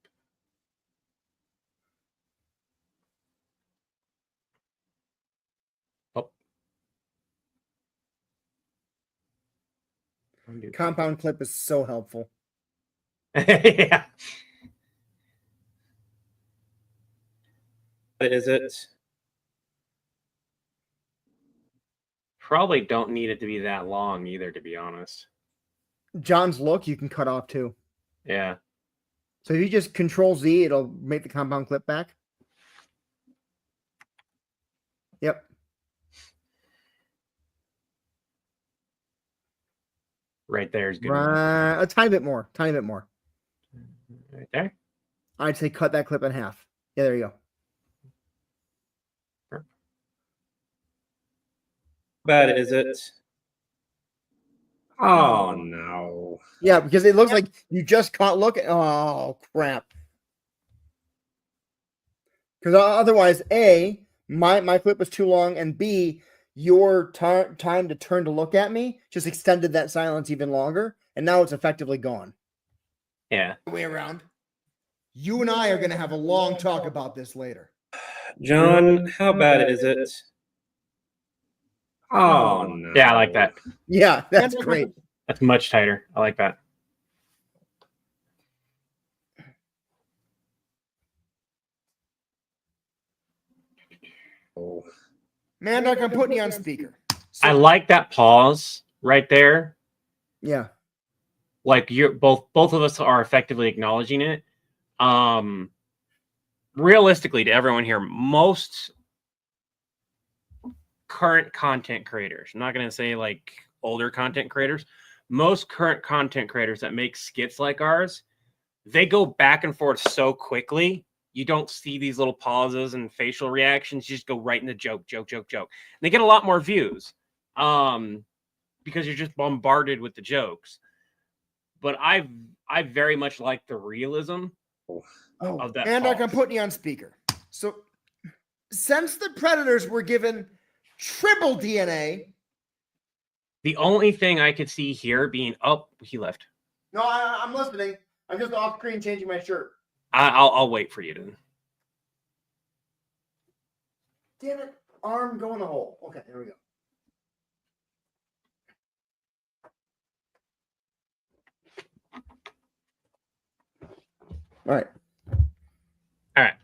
Oh. Undo. Compound clip is so helpful. Yeah. Is it? Probably don't need it to be that long either, to be honest. John's look you can cut off too. Yeah. So if you just Control Z, it'll make the compound clip back. Yep. Right there is good. Right, a tiny bit more. Right there. I'd say cut that clip in half. Yeah, there you go. bad is it? Oh no. Yeah, because it looks like you just caught look at. Oh crap! Because otherwise, A, my clip was too long, and B, your time to turn to look at me just extended that silence even longer, and now it's effectively gone. Yeah. Way around. You and I are going to have a long talk about this later. John, how bad is it? Oh no. Yeah, I like that. Yeah, that's great. That's much tighter. I like that. Oh. Mandark, I'm putting you on speaker. I like that pause right there. Yeah. Like you're both of us are effectively acknowledging it. Realistically, to everyone here, most current content creators, I'm not going to say like older content creators, most current content creators that make skits like ours, they go back and forth so quickly. You don't see these little pauses and facial reactions. You just go right into joke. And they get a lot more views because you're just bombarded with the jokes. But I very much like the realism of that. Mandark, I'm pause. putting you on speaker. So, since the Predators were given triple DNA. The only thing I could see here being, oh, he left. No, I'm listening. I'm just off screen changing my shirt. I'll wait for you to. Damn it. Arm go in the hole. Okay, there we go. All right. All right.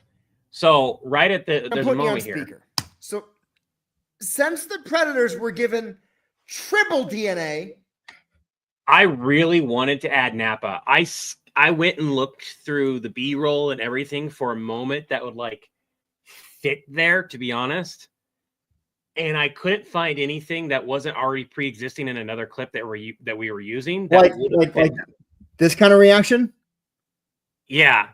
So right at the I'm there's a putting you on moment here. speaker. So, since the Predators were given triple DNA. I really wanted to add Napa. I went and looked through the B-roll and everything for a moment that would like fit there, to be honest. And I couldn't find anything that wasn't already pre-existing in another clip that we were using. That Like this kind of reaction? Yeah.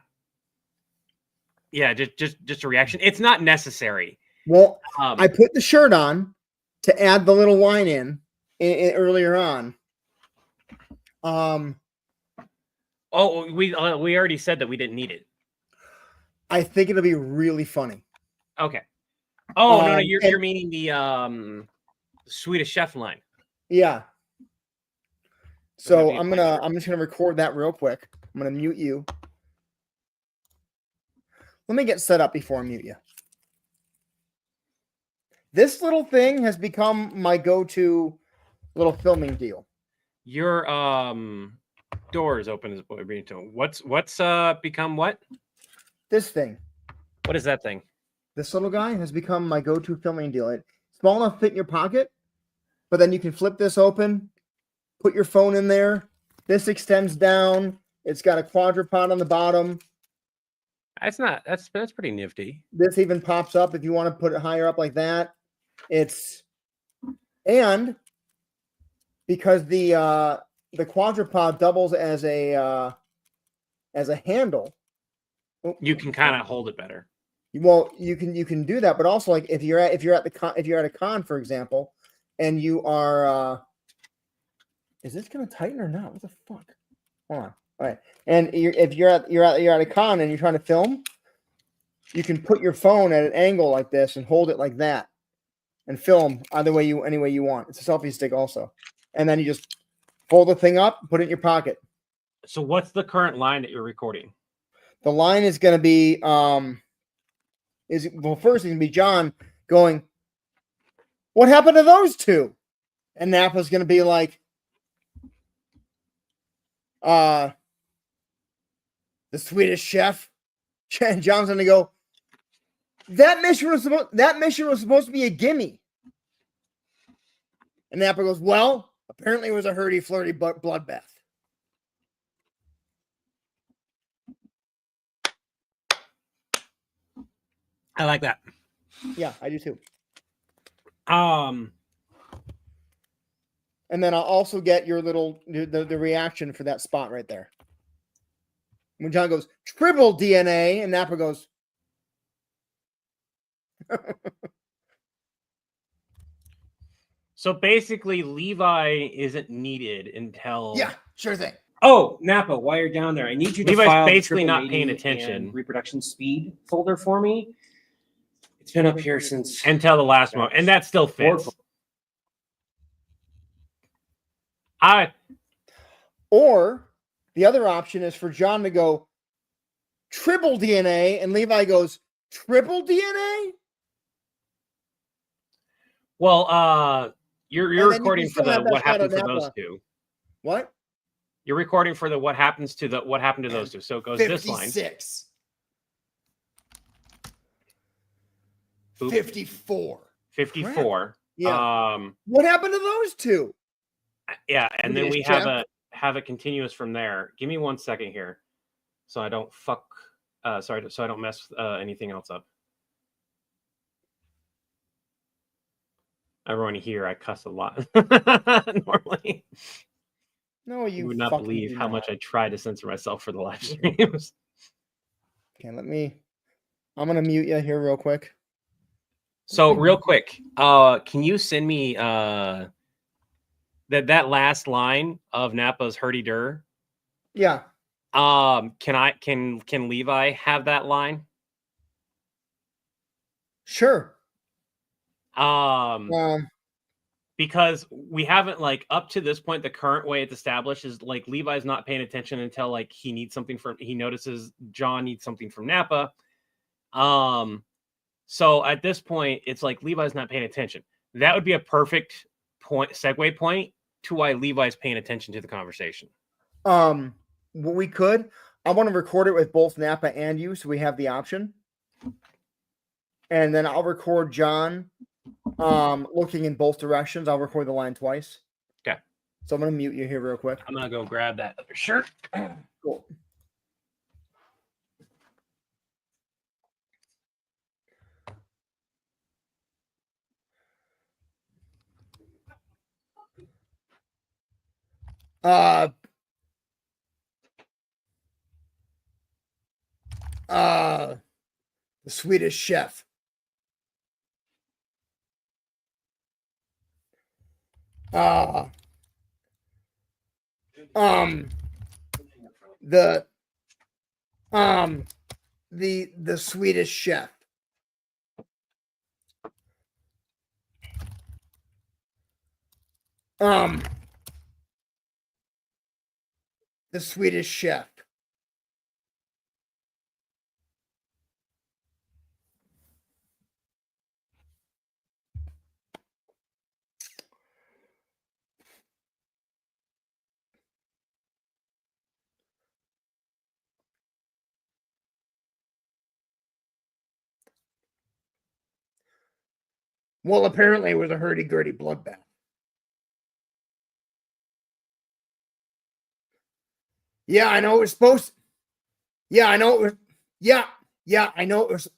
Yeah, just a reaction. It's not necessary. Well, I put the shirt on to add the little line in earlier on. Oh, we already said that we didn't need it. I think it'll be really funny. Okay. Oh no, and- you're meaning the Swedish Chef line. Yeah. So that'd So be a I'm just gonna record that real quick. I'm gonna mute you. Let me get set up before I mute you. This little thing has become my go-to little filming deal. Your door is open as what we're being told. What's become what? This thing. What is that thing? This little guy has become my go-to filming deal. It's small enough to fit in your pocket, but then you can flip this open, put your phone in there. This extends down. It's got a quadrupod on the bottom. That's pretty nifty. This even pops up if you want to put it higher up like that. And because the quadrupod doubles as a handle, You can kind of hold it better. well, you can do that, but also like if you're at a con, for example, and you are is this gonna tighten or not? What the fuck? Hold on. All right. And if you're at a con and you're trying to film, you can put your phone at an angle like this and hold it like that and film any way you want. It's a selfie stick also. And then you just fold the thing up, put it in your pocket. So what's the current line that you're recording? The line is going to be first it's going to be John going, "What happened to those two?" And Napa's going to be like, the Swedish Chef. And John's going to go, that mission was supposed to be a gimme. And Napa goes, "Well, apparently it was a hurdy-flirty bloodbath." I like that. Yeah, I do too. Um, And then I'll also get your little the reaction for that spot right there. When John goes, "Triple DNA," and Napa goes, So basically, Levi isn't needed until Yeah, sure thing. Oh, Napa, while you're down there, I need you to Levi's file the basically triple not paying mating attention. and reproduction speed folder for me. It's been up here since until the last moment, and that still fits. Or the other option is for John to go triple DNA, and Levi goes triple DNA. Well, you're And then you recording can for still the have that what shot happened of for those Napa. two. What? You're recording for the what happened to those two. So it goes this line. 56. Oop. 54. 54. Yeah. What happened to those two? Yeah, and then we Jeff. have a continuous from there. Give me 1 second here, so I don't so I don't mess anything else up. Everyone here, I cuss a lot normally. No, you would not fucking believe do how not. much I try to censor myself for the live streams. Okay, I'm gonna mute you here real quick. So real quick, can you send me that last line of Napa's hurdy dur? Yeah. Can Levi have that line? Sure. Because we haven't, like, up to this point, the current way it's established is like Levi's not paying attention until like he notices John needs something from Napa. So at this point, it's like Levi's not paying attention. That would be a perfect segue point to why Levi's paying attention to the conversation. What we could, I want to record it with both Napa and you, so we have the option. And then I'll record John looking in both directions. I'll record the line twice. Okay. So I'm gonna mute you here real quick. I'm gonna go grab that other shirt. Cool. The Swedish chef. The Swedish chef. The Swedish chef. Well, apparently it was a hurdy-gurdy bloodbath. Yeah, I know it was supposed to. Yeah, I know it was. Yeah, I know it was.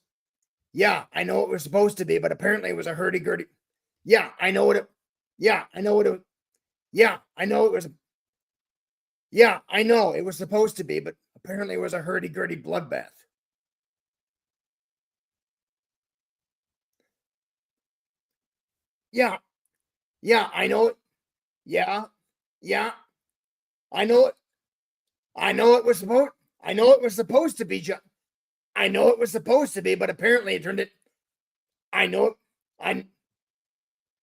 Yeah, I know it was supposed to be, but apparently it was a hurdy-gurdy. Yeah, I know what it. Yeah, I know what it. Yeah, I know it was. Yeah, I know it was supposed to be, but apparently it was a hurdy-gurdy bloodbath. Yeah, I know it. Yeah, I know it. I know it was supposed. I know it was supposed to be. I know it was supposed to be, but apparently it turned it. I know it.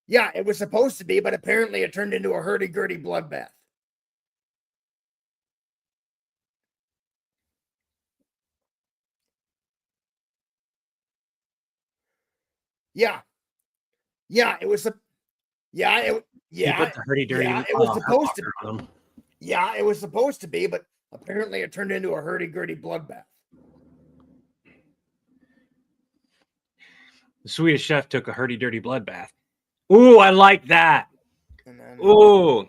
Yeah, it was supposed to be, but apparently it turned into a hurdy-gurdy bloodbath. Yeah, it was. Yeah, He put the hurdy-durdy. Yeah, it was supposed to. On him. Yeah, it was supposed to be, but apparently it turned into a hurdy-gurdy bloodbath. The Swedish chef took a hurdy-durdy bloodbath. Ooh, I like that. And then Ooh,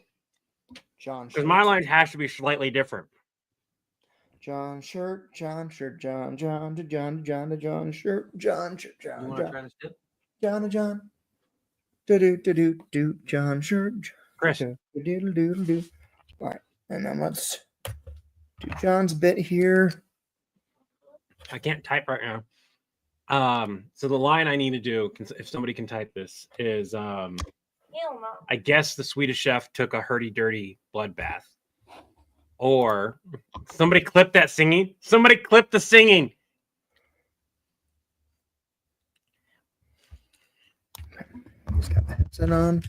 John because my line has to be slightly different. John shirt, John shirt, John to John to John shirt, John shirt, John. You want to try this tip? John. Do John shirt. Chris. Do. All right, and then let's do John's bit here. I can't type right now. So the line I need to do, if somebody can type this, is Hell no. I guess the Swedish chef took a hurdy-dirty bloodbath. Or somebody clip that singing. Somebody clip the singing. Just got the headset on.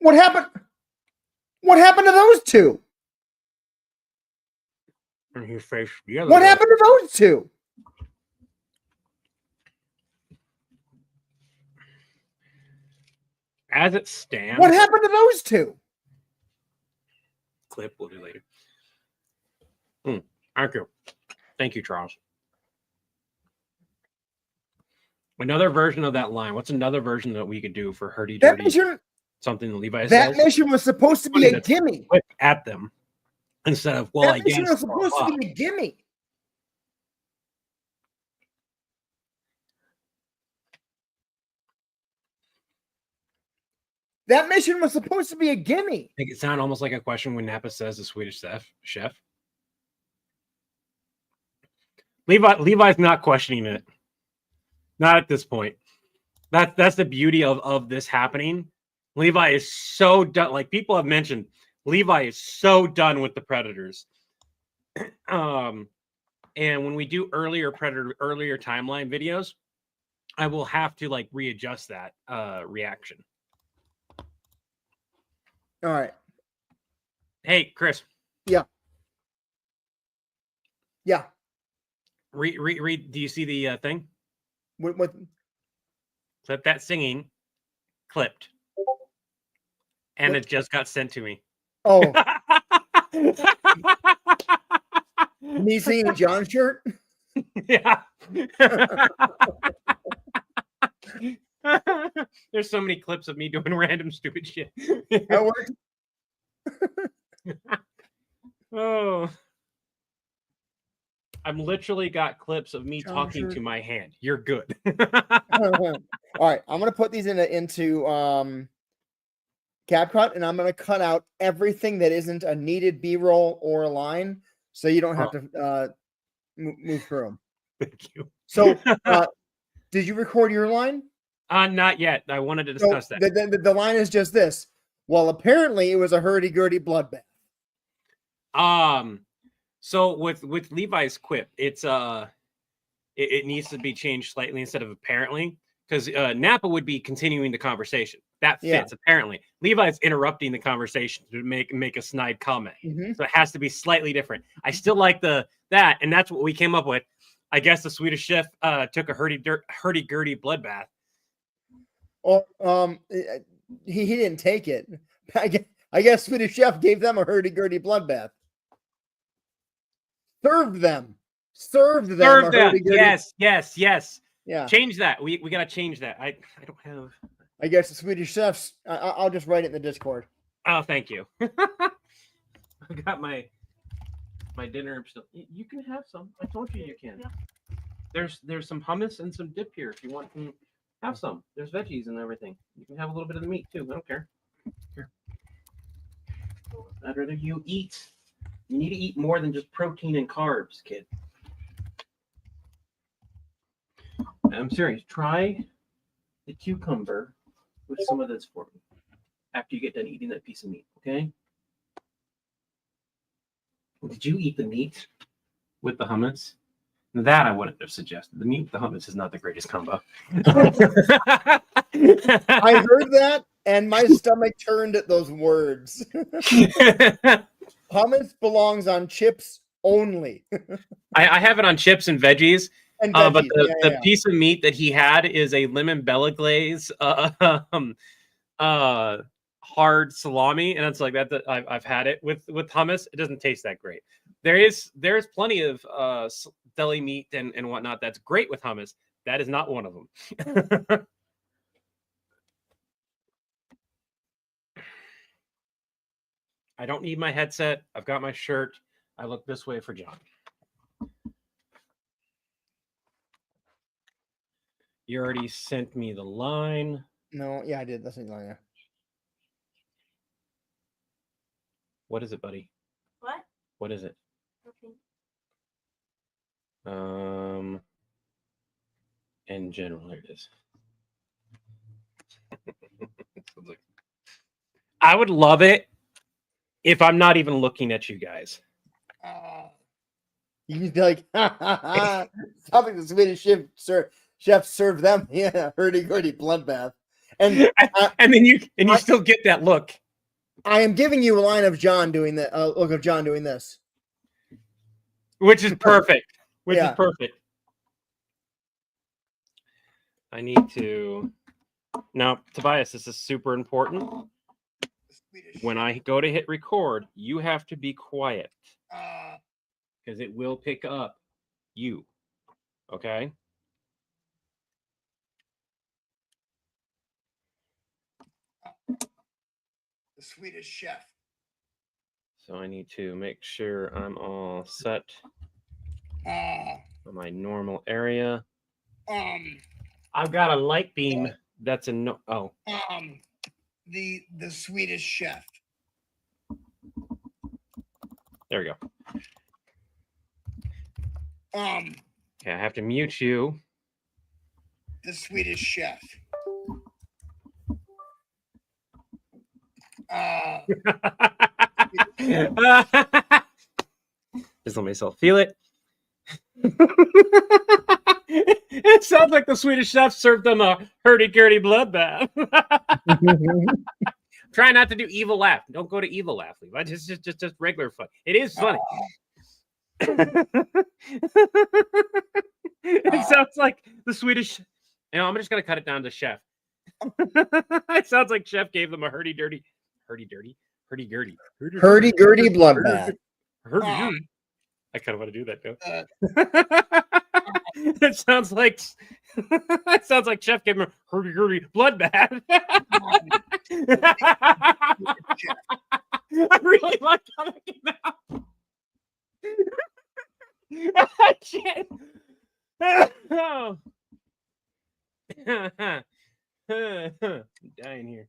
What happened? What happened to those two? And his face the other What way. happened to those two? As it stands, What happened to those two? clip we'll do later. Thank you. Thank you, Charles. Another version of that line. What's another version that we could do for hurdy That dirty? mission, Something that Levi that says. mission was supposed to be Funny a that's gimme. Whip at them instead of well, I That mission guess. was supposed to be a gimme. That mission was supposed to be a gimme. Make it sound almost like a question when Napa says the Swedish chef. Levi's not questioning it. Not at this point. That's the beauty of this happening. Levi is so done. Like people have mentioned, Levi is so done with the Predators. And when we do earlier timeline videos, I will have to like readjust that reaction. All right. Hey, Chris. Yeah. Yeah. Read. Do you see the thing? What Clip that singing. Clipped. And it just got sent to me. Oh, me singing John shirt? Yeah. There's so many clips of me doing random stupid shit. That worked. Oh. I'm literally got clips of me John talking shirt. to my hand. You're good. All right, I'm gonna put these into CapCut, and I'm gonna cut out everything that isn't a needed B-roll or a line, so you don't have to move through them. Thank you. So, did you record your line? Not yet. I wanted to discuss that. The line is just this. Well, apparently it was a hurdy-gurdy bloodbath. So with Levi's quip, it's it needs to be changed slightly instead of apparently, because Napa would be continuing the conversation. That fits. Yeah. Apparently, Levi's interrupting the conversation to make a snide comment, so it has to be slightly different. I still like that, and that's what we came up with. I guess the Swedish chef took a hurdy-gurdy bloodbath. Oh, he didn't take it. I guess Swedish chef gave them a hurdy-gurdy bloodbath. Served them. Serve them. Yes. Yeah. Change that. We gotta change that. I don't have. I guess the Swedish chefs. I'll just write it in the Discord. Oh, thank you. I got my dinner still. You can have some. I told you can. Yeah. There's some hummus and some dip here if you want to have some. There's veggies and everything. You can have a little bit of the meat too. I don't care. Here. I'd rather you eat. You need to eat more than just protein and carbs, kid. I'm serious. Try the cucumber with some of this for me after you get done eating that piece of meat, okay? Did you eat the meat with the hummus? That I wouldn't have suggested. The meat with the hummus is not the greatest combo. I heard that, and my stomach turned at those words. Hummus belongs on chips only. I have it on chips and veggies. And But veggies. the piece of meat that he had is a lemon Bella glaze hard salami, and it's like that. I've had it with hummus. It doesn't taste that great. There's plenty of deli meat and whatnot that's great with hummus. That is not one of them. I don't need my headset. I've got my shirt. I look this way for John. You already sent me the line. No, yeah, I did. That's not line. What is it, buddy? What? What is it? Okay. In general, here it is. I would love it if I'm not even looking at you guys. You can be like, ha ha ha. Something the Swedish chef served them. Yeah, hurdy-gurdy bloodbath. And And then you still get that look. I am giving you a line of John doing that. Look of John doing this. Which is perfect. Which Yeah. is perfect. I need to now, Tobias, this is super important. When I go to hit record, you have to be quiet. Because it will pick up you. Okay? The Swedish chef. So I need to make sure I'm all set on my normal area. I've got a light beam that's a no. Oh, The Swedish chef. there we go. Okay, I have to mute you. the Swedish chef. Just let myself feel it. It sounds like the Swedish chef served them a hurdy-gurdy bloodbath. Try not to do evil laugh. Don't go to evil laugh, Levi. Just regular fun. It is funny. It sounds like the Swedish. I'm just gonna cut it down to chef. It sounds like chef gave them a hurdy-gurdy Hurdy-gurdy hurdy-gurdy. bloodbath. I kind of want to do that, though. It sounds like chef gave him a hurdy-gurdy bloodbath. I really like how that came out. Shit. Oh. I'm dying here.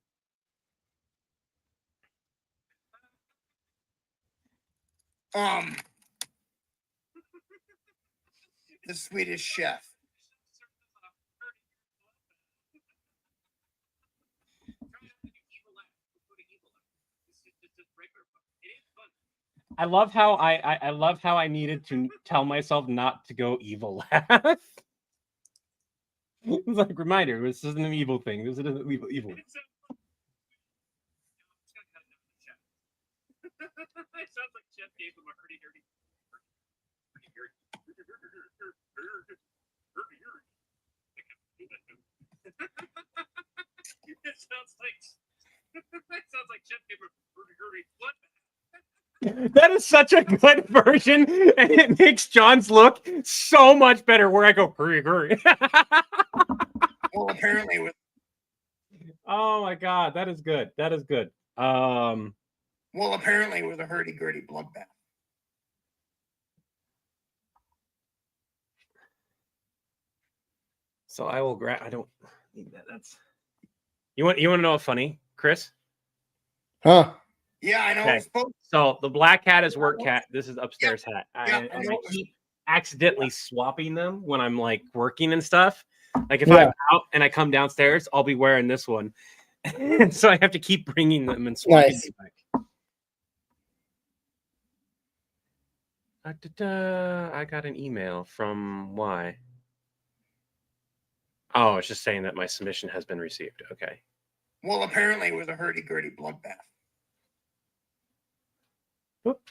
The Swedish chef. I love how I needed to tell myself not to go evil laugh. It's like reminder, this isn't an evil thing. This isn't evil. It sounds like Chef gave him a hurdy-gurdy. It sounds like Chef gave him a hurdy-gurdy bloodbath. That is such a good version, and it makes John's look so much better. Where I go, hurry. Well, apparently with. Oh my god, that is good. That is good. Well, apparently with a hurdy-gurdy bloodbath. So I will grab. I don't need that. That's. You want to know what's funny, Chris? Huh? Yeah, I know. Okay. So the black hat is work hat. This is upstairs hat. I keep accidentally swapping them when I'm like working and stuff. Like if I'm out and I come downstairs, I'll be wearing this one, and so I have to keep bringing them and swapping them back. I got an email from why. Oh, it's just saying that my submission has been received. Okay. Well, apparently with a hurdy-gurdy bloodbath. Whoop.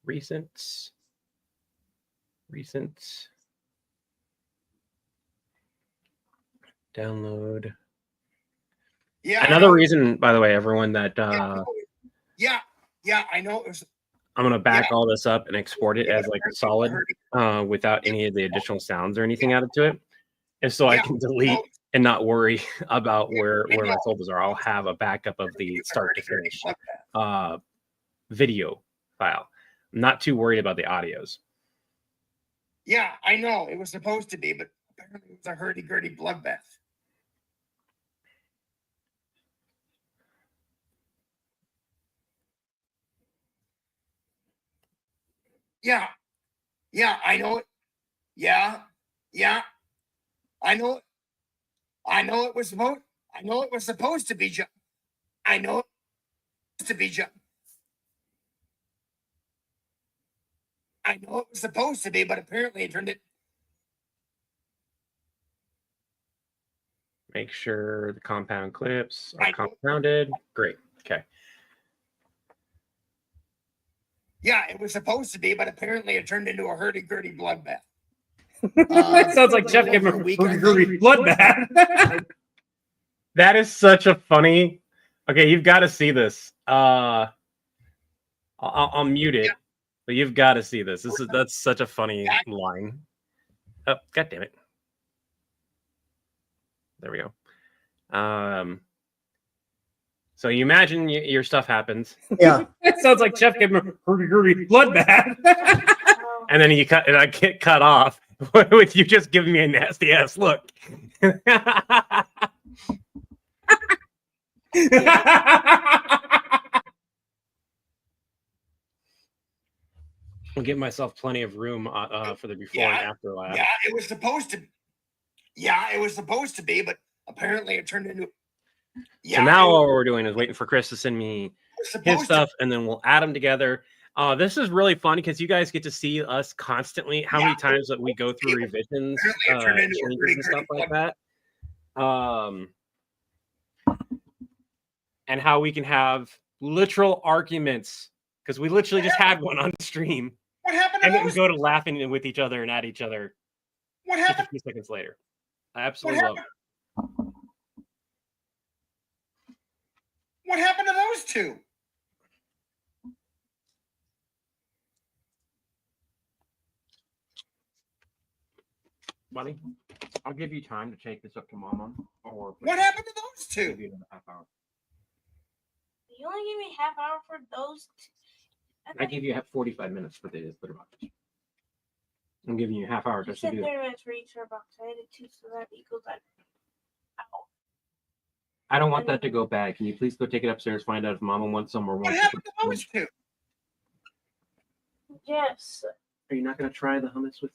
Recent. Download. Yeah. Another reason, by the way, everyone, that yeah, I know it was. I'm gonna back all this up and export it as like a solid, without any of the additional sounds or anything added to it, and so I can delete and not worry about where my folders are. I'll have a backup of the start to finish video file. I'm not too worried about the audios. Yeah, I know it was supposed to be, but apparently it was a hurdy-gurdy bloodbath. Yeah. Yeah, I know it. Yeah. Yeah. I know it. I know it was supposed to be just. I know it was to be just. I know it was supposed to be, but apparently it turned it. Make sure the compound clips I are know. compounded. Great. Okay. Yeah, it was supposed to be, but apparently it turned into a hurdy-gurdy bloodbath. Sounds like Jeff giving over a a week, I hurdy-gurdy think. bloodbath. That is such a funny. Okay, you've got to see this. I'll mute it, but you've got to see this. That's such a funny line. Oh, God damn it! There we go. So you imagine your stuff happens. Yeah. It sounds like Jeff giving a hurdy-gurdy bloodbath, and then you cut, and I get cut off with you just giving me a nasty ass look. I'll give myself plenty of room for the before and after laugh. Yeah, it was supposed to. Yeah, it was supposed to be, but apparently it turned into. Yeah, So now all we're doing is waiting for Chris to send me his supposed stuff, and then we'll add them together. This is really fun because you guys get to see us constantly. How many times that we go through revisions, changes, and stuff like that. And how we can have literal arguments because we literally just had one on stream. What happened to And then those? go to laughing with each other and at each other What just a happened? few seconds later. I absolutely love it. What happened to those two? Buddy, I'll give you time to take this up to Mama. Or What happened to those give two? you another half hour. You only give me half hour for those. I give you 45 minutes for the litter box. I'm giving you a half hour You just to said do 30 it. minutes for each litter box. I added 2, so that equals that. Ow. I don't want that to go bad. Can you please go take it upstairs, find out if Mama wants some or What wants happened to some? those two? Yes. Are you not going to try the hummus with?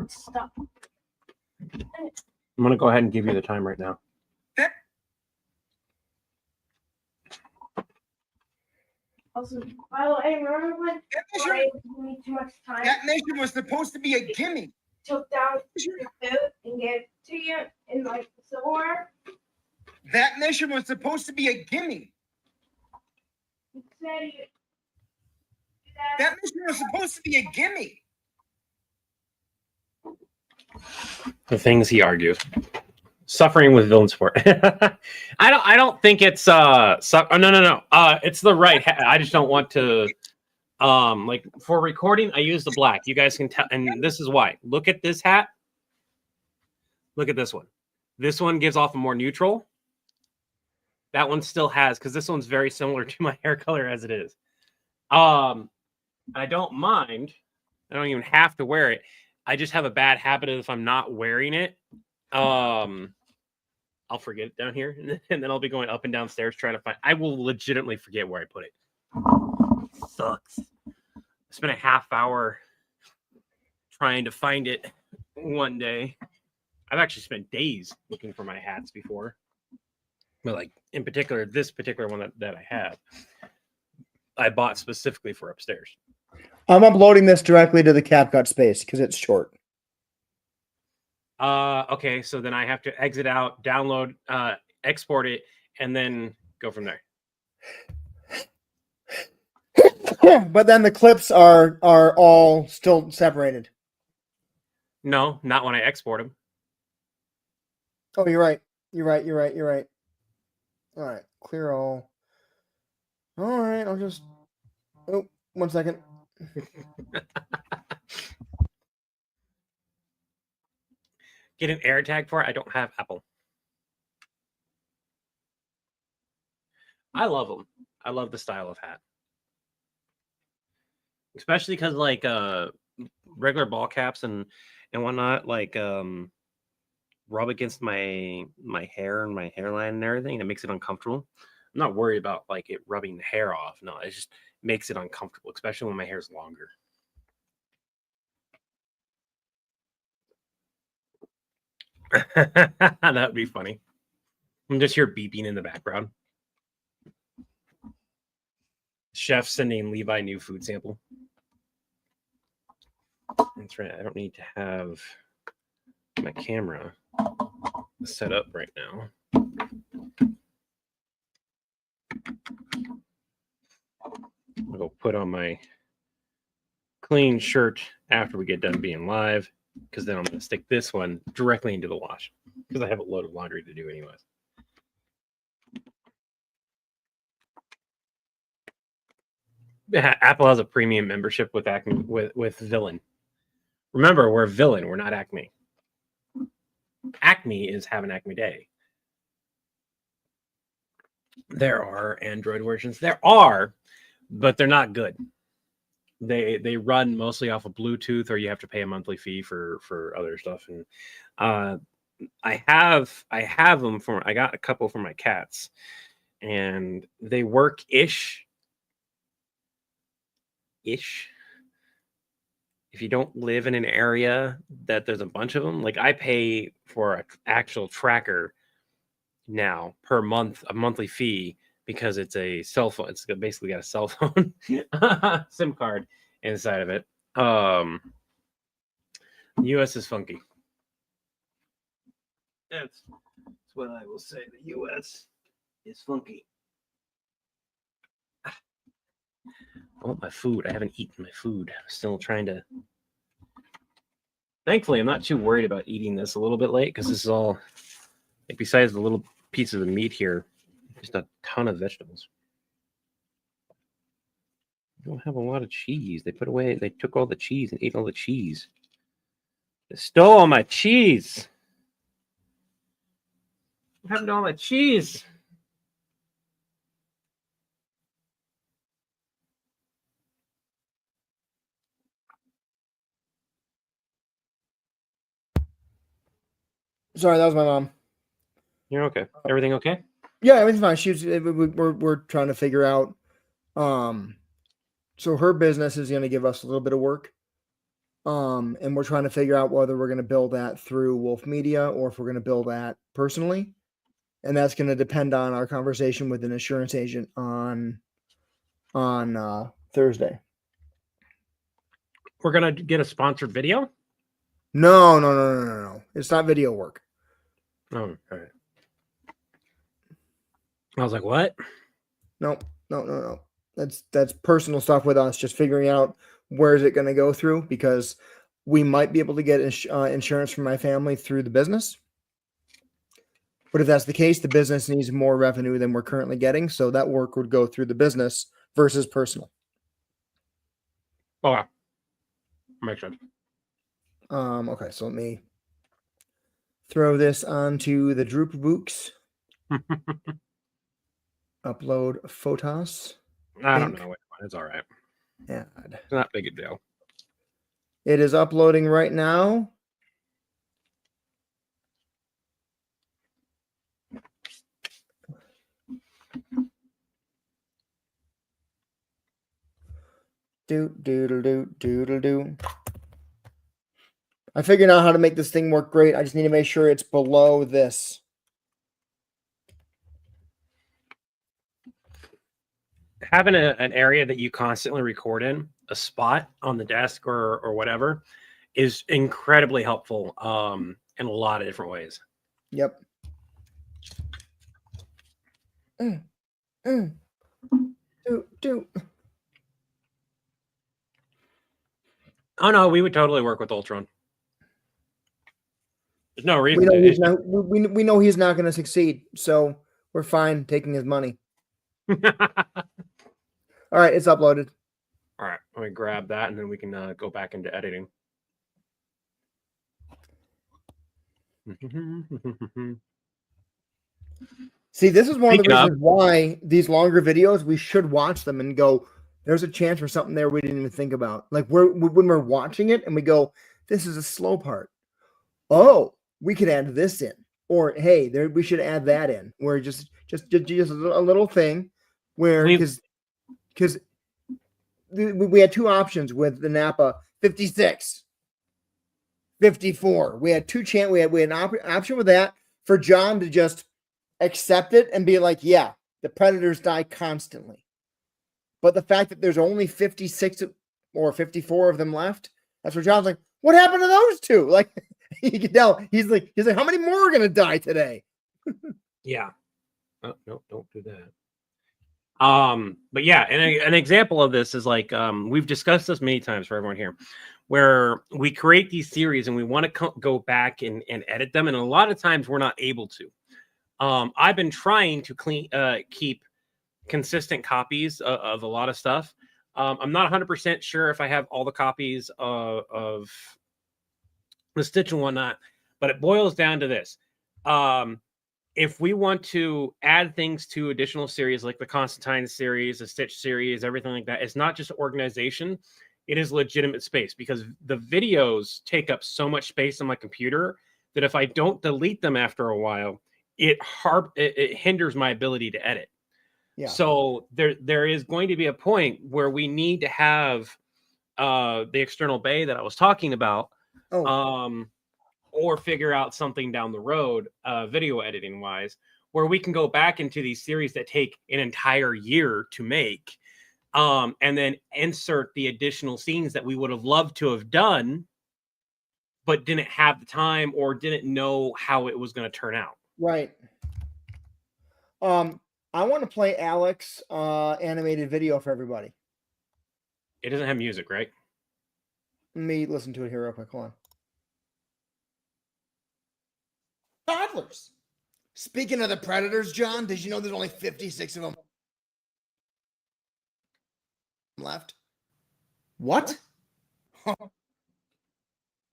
Stop. I'm going to go ahead and give you the time right now. Also, by the way, remember when That I mission, gave me too much time? that mission was supposed to be a gimme. Took down your food and gave it to you in like silverware. That mission was supposed to be a gimme. You said you. That mission was supposed to be a gimme. The things he argues. Suffering with villain support. I don't think it's no. It's the right I just don't want to like for recording I use the black. You guys can tell, and this is why. Look at this hat. Look at this one. This one gives off a more neutral. That one still has, because this one's very similar to my hair color as it is. I don't mind. I don't even have to wear it. I just have a bad habit of if I'm not wearing it, I'll forget it down here, and then I'll be going up and downstairs trying to find. I will legitimately forget where I put it. Sucks. I spent a half hour trying to find it one day. I've actually spent days looking for my hats before, but like in particular, this particular one that I have, I bought specifically for upstairs. I'm uploading this directly to the CapCut space because it's short. Okay, so then I have to exit out, download, export it, and then go from there. But then the clips are all still separated. No, not when I export them. Oh, you're right. You're right. All right, clear all. All right, I'll just. Oh, 1 second. Get an air tag for it. I don't have Apple. I love them. I love the style of hat, especially because like regular ball caps and whatnot, like rub against my hair and my hairline and everything, and it makes it uncomfortable. I'm not worried about like it rubbing the hair off. No, it just makes it uncomfortable, especially when my hair's longer. That would be funny. I'm just here beeping in the background. Chef sending Levi new food sample. That's right. I don't need to have my camera set up right now. I'll go put on my clean shirt after we get done being live, because then I'm going to stick this one directly into the wash because I have a load of laundry to do anyways. Apple has a premium membership with Acme with Villain. Remember, we're Villain. We're not Acme. Acme is Have an Acme Day. There are Android versions. There are, but they're not good. They run mostly off of Bluetooth, or you have to pay a monthly fee for other stuff. And I have them for. I got a couple for my cats, and they work ish. If you don't live in an area that there's a bunch of them, like I pay for an actual tracker now per month, a monthly fee, because it's a cell phone. It's basically got a cell phone SIM card inside of it. The US is funky. That's what I will say. The US is funky. I want my food. I haven't eaten my food. Still trying to. Thankfully, I'm not too worried about eating this a little bit late, because this is all, like, besides the little piece of the meat here, just a ton of vegetables. I don't have a lot of cheese. They took all the cheese and ate all the cheese. They stole all my cheese. What happened to all my cheese? Sorry, that was my mom. You're okay. Everything okay? Yeah, everything's fine. We're trying to figure out. So her business is going to give us a little bit of work. And we're trying to figure out whether we're going to build that through Wolf Media or if we're going to build that personally. And that's going to depend on our conversation with an insurance agent on Thursday. We're gonna get a sponsored video. No. It's not video work. Oh, all right. I was like, what? No. That's personal stuff with us. Just figuring out where is it going to go through, because we might be able to get insurance for my family through the business. But if that's the case, the business needs more revenue than we're currently getting, so that work would go through the business versus personal. Okay. Makes sense. Okay, so let me throw this onto the Droop Books. Upload photos. I don't know which one. It's all right. Add. It's not big a deal. It is uploading right now. Do. I figured out how to make this thing work great. I just need to make sure it's below this. Having an area that you constantly record in, a spot on the desk or whatever, is incredibly helpful in a lot of different ways. Yep. Do. Oh no, we would totally work with Ultron. There's no reason. We know he's not going to succeed, so we're fine taking his money. All right, it's uploaded. All right, let me grab that, and then we can go back into editing. See, this is one of the Speaking of- reasons why these longer videos, we should watch them and go, there's a chance for something there we didn't even think about. Like when we're watching it and we go, this is a slow part. Oh, we could add this in. Or, hey, we should add that in. Where just a little thing where, because we had two options with the Napa 56, 54. We had we had an option with that for John to just accept it and be like, yeah, the predators die constantly. But the fact that there's only 56 or 54 of them left, that's where John's like, what happened to those two? Like, you can tell he's like, how many more are gonna die today? Yeah. Oh, no, don't do that. But yeah, and an example of this is like we've discussed this many times for everyone here, where we create these series and we want to go back and edit them, and a lot of times we're not able to. I've been trying to keep consistent copies of a lot of stuff. I'm not 100% sure if I have all the copies of the Stitch and whatnot, but it boils down to this. If we want to add things to additional series like the Constantine series, the Stitch series, everything like that, it's not just organization, it is legitimate space, because the videos take up so much space on my computer that if I don't delete them after a while, it hinders my ability to edit. Yeah. So there is going to be a point where we need to have the external bay that I was talking about. Or figure out something down the road, video editing wise, where we can go back into these series that take an entire year to make, and then insert the additional scenes that we would have loved to have done, but didn't have the time or didn't know how it was going to turn out. Right. I want to play Alex animated video for everybody. It doesn't have music, right? Let me listen to it here real quick. Hold on. Toddlers. Speaking of the predators, John, did you know there's only 56 of them left? What?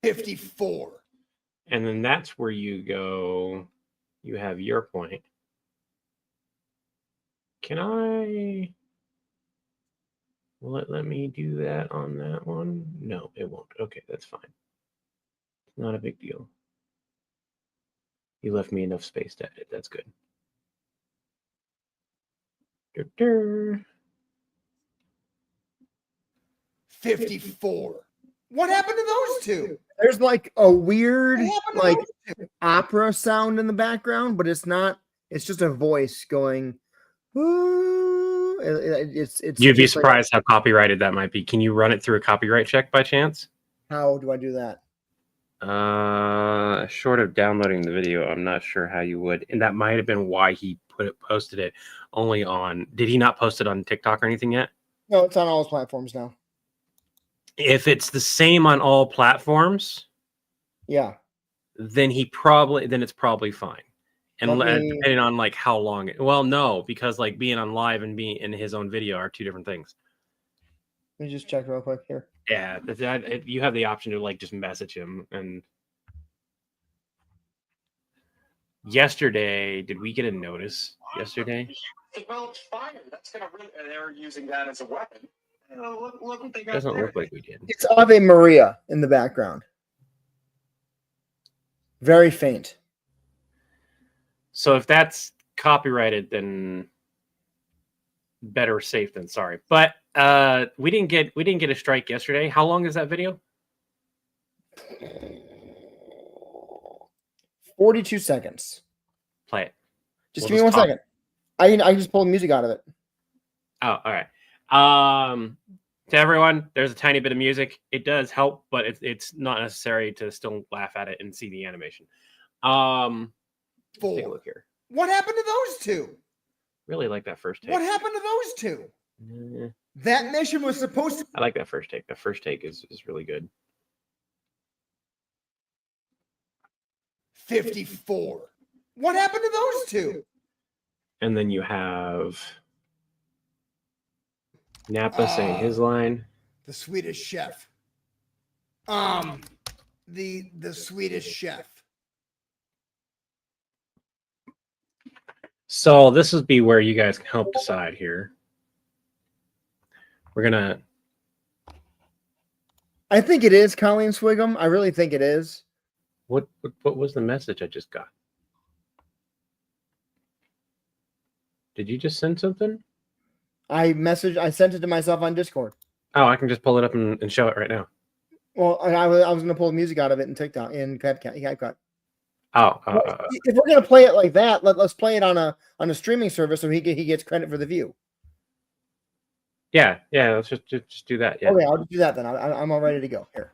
54. And then that's where you go. You have your point. Can I? Will it let me do that on that one? No, it won't. Okay, that's fine. Not a big deal. You left me enough space to edit. That's good. 54. What happened to those two? There's like a weird like opera sound in the background, but it's not. It's just a voice going. Ooh. It's. You'd be just like, surprised how copyrighted that might be. Can you run it through a copyright check by chance? how do I do that? Short of downloading the video, I'm not sure how you would. And that might have been why he posted it only on. Did he not post it on TikTok or anything yet? No, it's on all his platforms now. If it's the same on all platforms, Yeah. then it's probably fine. And Let me- depending on like how long well, no, because like being on live and being in his own video are two different things. Let me just check real quick here. Yeah, you have the option to like just message him. And yesterday, did we get a notice yesterday? Developed fire. That's gonna really. And they were using that as a weapon. Look what they got. Doesn't there. look like we did. It's Ave Maria in the background. Very faint. So if that's copyrighted, then better safe than sorry. But we didn't get a strike yesterday. How long is that video? 42 seconds. Play it. Just We'll give me just 1 talk. second. I just pulled music out of it. Oh, all right. To everyone, there's a tiny bit of music. It does help, but it's not necessary to still laugh at it and see the animation. Take a look here. What happened to those two? Really like that first take. What happened to those two? Eh, That mission was supposed to. I like that first take. The first take is really good. 54. What happened to those two? And then you have Napa saying his line. The Swedish chef. The Swedish chef. So this would be where you guys can help decide here. We're gonna. I think it is Colleen Swigum. I really think it is. What was the message I just got? Did you just send something? I sent it to myself on Discord. Oh, I can just pull it up and show it right now. Well, I was going to pull the music out of it in TikTok in CapCut. Oh, If we're going to play it like that, let's play it on a streaming service so he gets credit for the view. yeah. Let's just do that. Yeah. Okay, I'll just do that then. I'm all ready to go here.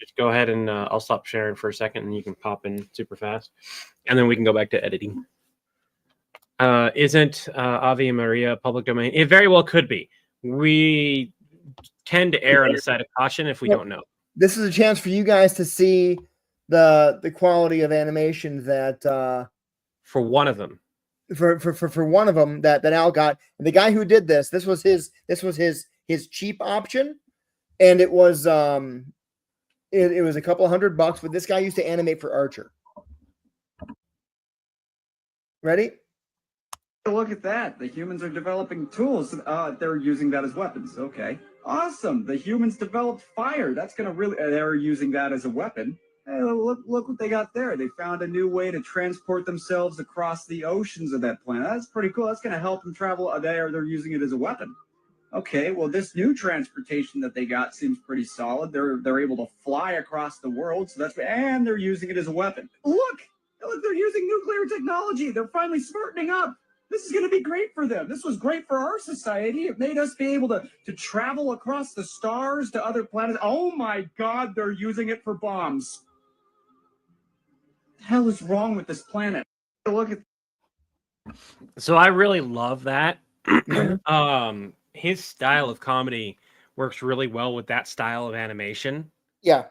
Just go ahead and I'll stop sharing for a second, and you can pop in super fast, and then we can go back to editing. Isn't Ave Maria public domain? It very well could be. We tend to err on the side of caution if we don't know. This is a chance for you guys to see the quality of animation that For one of them. For one of them that Al got. And the guy who did this was his cheap option, and it was it was a couple $100, but this guy used to animate for Archer. Ready? Look at that. The humans are developing tools. They're using that as weapons. Okay. Awesome. The humans developed fire. That's going to really... they're using that as a weapon. Hey, look what they got there. They found a new way to transport themselves across the oceans of that planet. That's pretty cool. That's going to help them travel. They're using it as a weapon. Okay, well, this new transportation that they got seems pretty solid. They're able to fly across the world, so and they're using it as a weapon. Look, they're using nuclear technology. They're finally smartening up. This is going to be great for them. This was great for our society. It made us be able to travel across the stars to other planets. Oh my God, they're using it for bombs. What the hell is wrong with this planet? Look at. So I really love that. His style of comedy works really well with that style of animation. Yeah.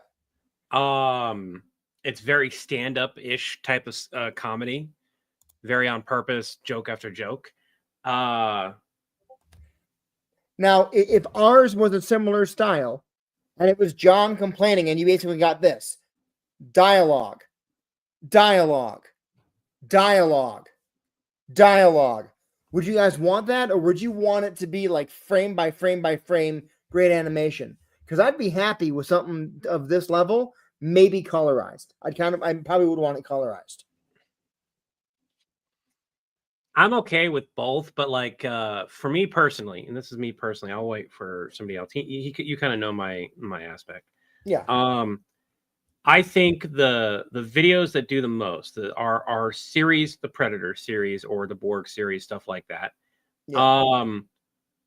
It's very stand-up-ish type of comedy. Very on purpose, joke after joke. Now, if ours was a similar style, and it was John complaining, and you basically got this: dialogue, dialogue, dialogue, dialogue. Would you guys want that, or would you want it to be like frame by frame by frame, great animation? Because I'd be happy with something of this level, maybe colorized. I probably would want it colorized. I'm okay with both, but like for me personally, and this is me personally, I'll wait for somebody else. You kind of know my aspect. Yeah. I think the videos that do the most are series, the Predator series or the Borg series, stuff like that. Yeah.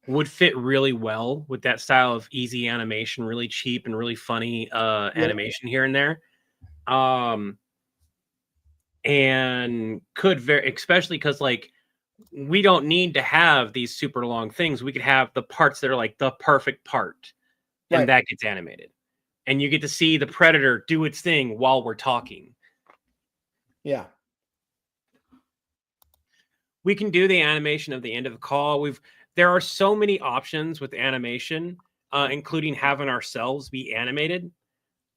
Would fit really well with that style of easy animation, really cheap and really funny animation here and there. And could especially because like we don't need to have these super long things. We could have the parts that are like the perfect part, and that gets animated. And you get to see the Predator do its thing while we're talking. Yeah. We can do the animation of the end of the call. There are so many options with animation, including having ourselves be animated,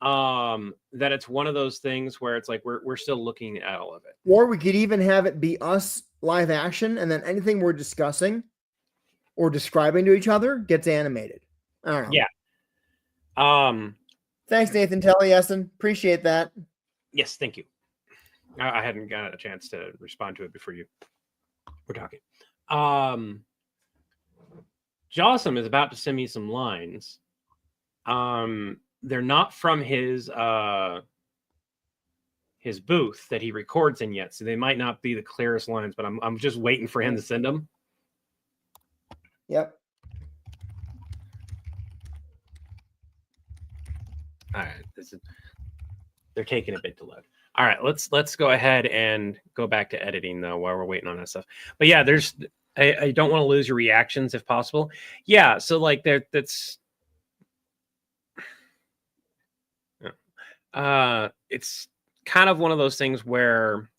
that it's one of those things where it's like we're still looking at all of it. Or we could even have it be us live action, and then anything we're discussing or describing to each other gets animated. I don't know. Yeah. Thanks, Nathan Taliesin. Appreciate that. Yes, thank you. I hadn't got a chance to respond to it before you were talking. Jossum is about to send me some lines. They're not from his booth that he records in yet, so they might not be the clearest lines, but I'm just waiting for him to send them. Yep. All right, they're taking a bit to load. All right, let's go ahead and go back to editing though while we're waiting on that stuff. But yeah, I don't want to lose your reactions if possible. Yeah, so like that's it's kind of one of those things where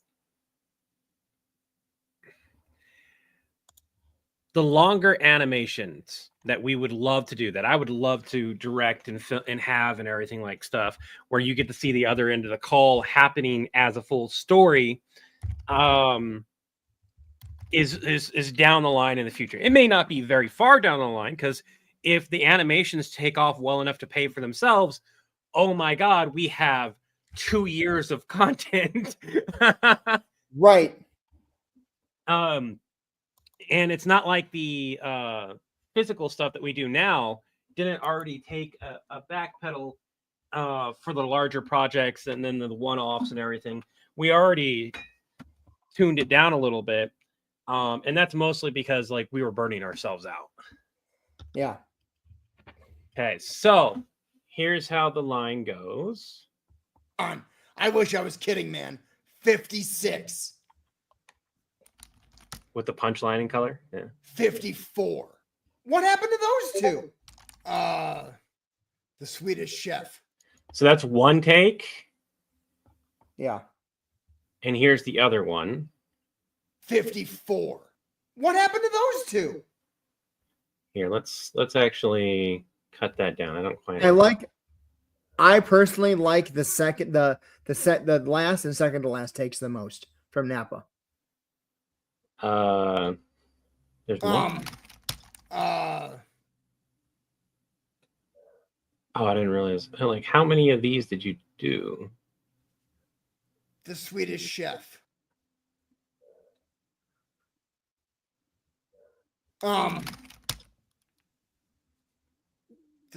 the longer animations that we would love to do, that I would love to direct and have and everything like stuff, where you get to see the other end of the call happening as a full story, is down the line in the future. It may not be very far down the line, because if the animations take off well enough to pay for themselves, oh my God, we have 2 years of content. Right. And it's not like the physical stuff that we do now. didn't already take a back pedal for the larger projects and then the one-offs and everything. We already tuned it down a little bit. And that's mostly because like we were burning ourselves out. Yeah. Okay, so here's how the line goes. I wish I was kidding, man. 56. With the punchline in color? Yeah. 54. What happened to those two? The Swedish Chef. So that's one take. Yeah. And here's the other one. 54. What happened to those two? Here, let's actually cut that down. I don't quite. I personally like the last and second to last takes the most from Napa. There's one. Oh, I didn't realize. Like, how many of these did you do? The Swedish Chef. The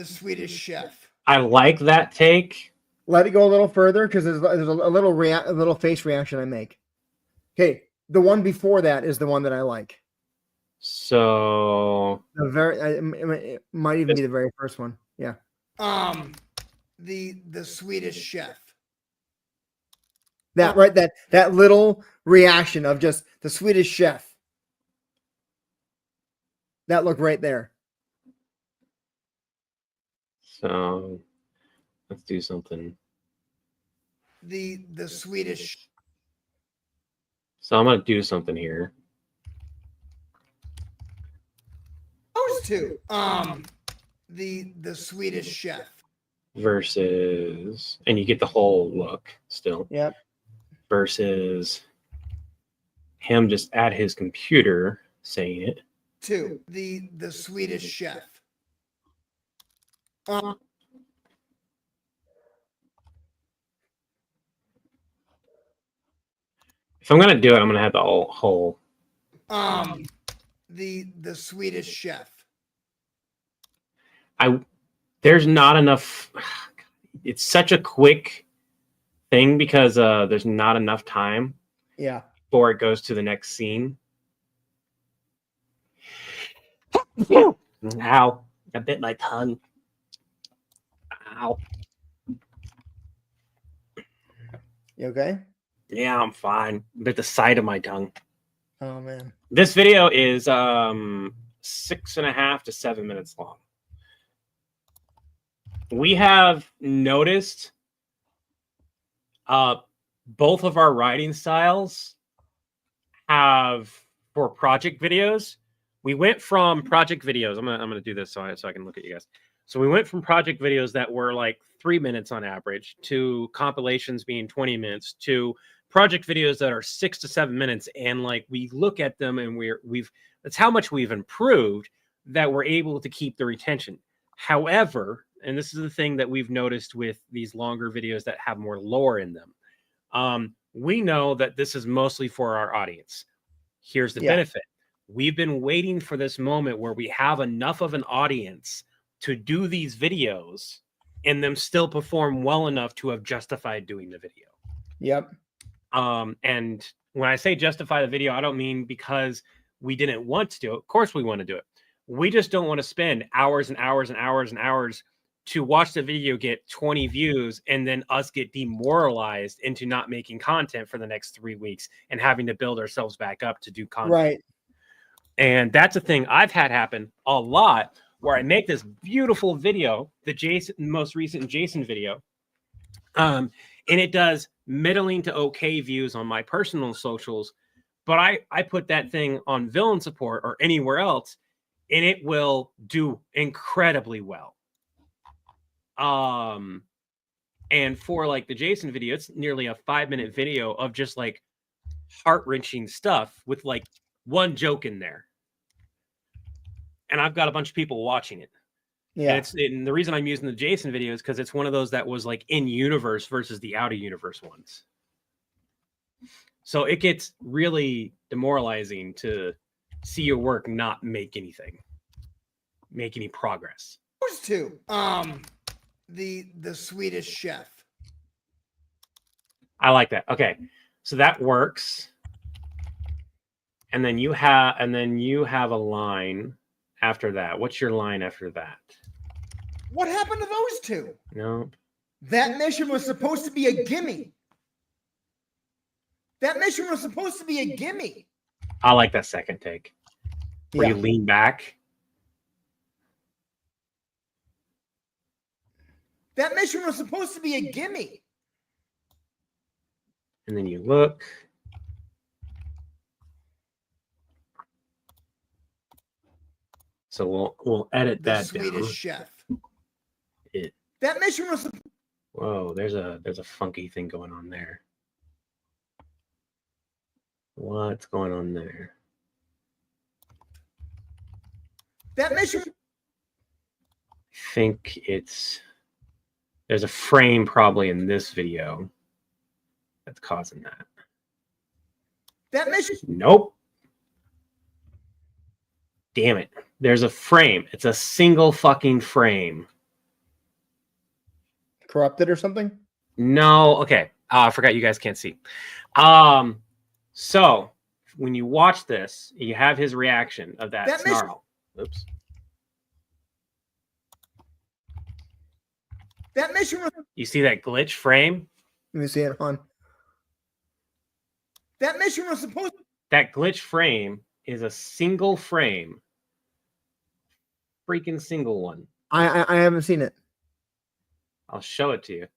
Swedish Chef. I like that take. Let it go a little further because there's a little face reaction I make. Okay, the one before that is the one that I like. So It might even be the very first one. Yeah. The Swedish Chef. That little reaction of just the Swedish Chef. That look right there. So let's do something. The Swedish. So I'm gonna do something here. Those two. The Swedish Chef. Versus, and you get the whole look still. Yep. Versus him just at his computer saying it. Two. The Swedish Chef. If I'm gonna do it, I'm gonna have the whole. The Swedish Chef. There's not enough. It's such a quick thing because there's not enough time. Yeah. Before it goes to the next scene. Ow! I bit my tongue. Ow. You okay? Yeah, I'm fine. Bit the side of my tongue. Oh man. This video is 6.5 to 7 minutes long. We have noticed both of our writing styles have, for project videos, we went from project videos. I'm gonna do this so I can look at you guys. So we went from project videos that were like 3 minutes on average to compilations being 20 minutes to project videos that are 6 to 7 minutes. And like we look at them and that's how much we've improved that we're able to keep the retention. However, and this is the thing that we've noticed with these longer videos that have more lore in them. We know that this is mostly for our audience. Here's the benefit. We've been waiting for this moment where we have enough of an audience to do these videos and them still perform well enough to have justified doing the video. Yep. And when I say justify the video, I don't mean because we didn't want to do it. Of course we want to do it. We just don't want to spend hours and hours and hours and hours to watch the video get 20 views and then us get demoralized into not making content for the next 3 weeks and having to build ourselves back up to do content. Right. And that's a thing I've had happen a lot where I make this beautiful video, the most recent Jason video, and it does middling to okay views on my personal socials, but I put that thing on Villain Support or anywhere else, and it will do incredibly well. And for like the Jason video, it's nearly a 5-minute video of just like heart-wrenching stuff with like one joke in there. And I've got a bunch of people watching it. Yeah. And the reason I'm using the Jason video is because it's one of those that was like in universe versus the out of universe ones. So it gets really demoralizing to see your work not make any progress. Those two. The Swedish chef. I like that. Okay, so that works. And then you have a line after that. What's your line after that? What happened to those two? No. That mission was supposed to be a gimme. That mission was supposed to be a gimme. I like that second take. Where Yeah. you lean back. That mission was supposed to be a gimme. And then you look. So we'll edit The that Swedish down. chef. It, That mission was. whoa, there's a funky thing going on there. What's going on there? That mission. I think there's a frame probably in this video that's causing that. That mission. Nope. Damn it. There's a frame. It's a single fucking frame. Corrupted or something? No. Okay. I forgot you guys can't see. So when you watch this, you have his reaction of that That mission- snarl. Oops. That mission was. You see that glitch frame? Let me see it on. That mission was supposed. That glitch frame is a single frame. Freaking single one. I haven't seen it. I'll show it to you.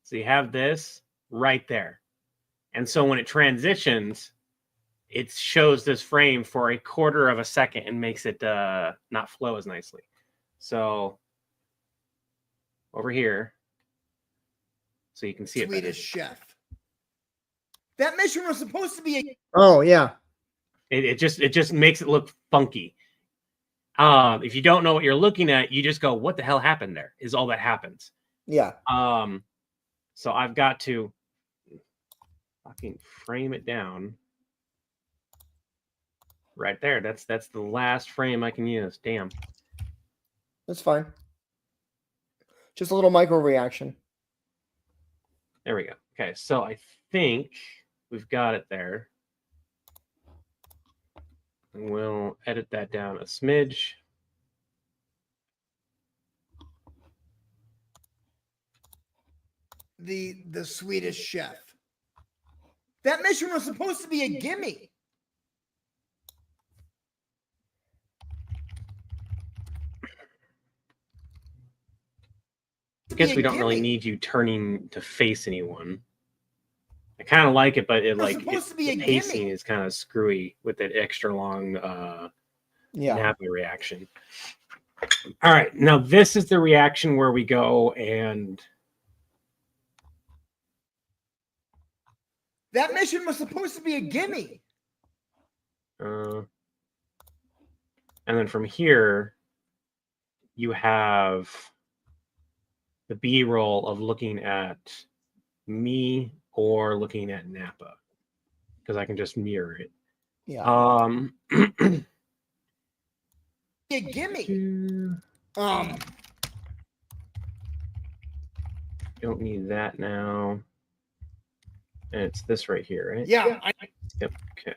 So you have this right there. And so when it transitions, it shows this frame for a quarter of a second and makes it not flow as nicely. So over here, so you can see it better. Swedish chef. That mission was supposed to be a. Oh yeah. It just makes it look funky. If you don't know what you're looking at, you just go, "What the hell happened there?" Is all that happens. Yeah. So I've got to fucking frame it down right there. That's the last frame I can use. Damn. That's fine. Just a little micro reaction. There we go. Okay, so I think we've got it there. And we'll edit that down a smidge. The Swedish chef. That mission was supposed to be a gimme. I guess we don't really need you turning to face anyone. I kind of like it, but supposed to be the a pacing gimme. is kind of screwy with that extra long Yeah. Napa reaction. All right, now this is the reaction where we go and That mission was supposed to be a gimme. and then from here you have the B-roll of looking at me or looking at Napa because I can just mirror it. Yeah. A gimme. Don't need that now. And it's this right here, right? Yeah. Yep. Okay.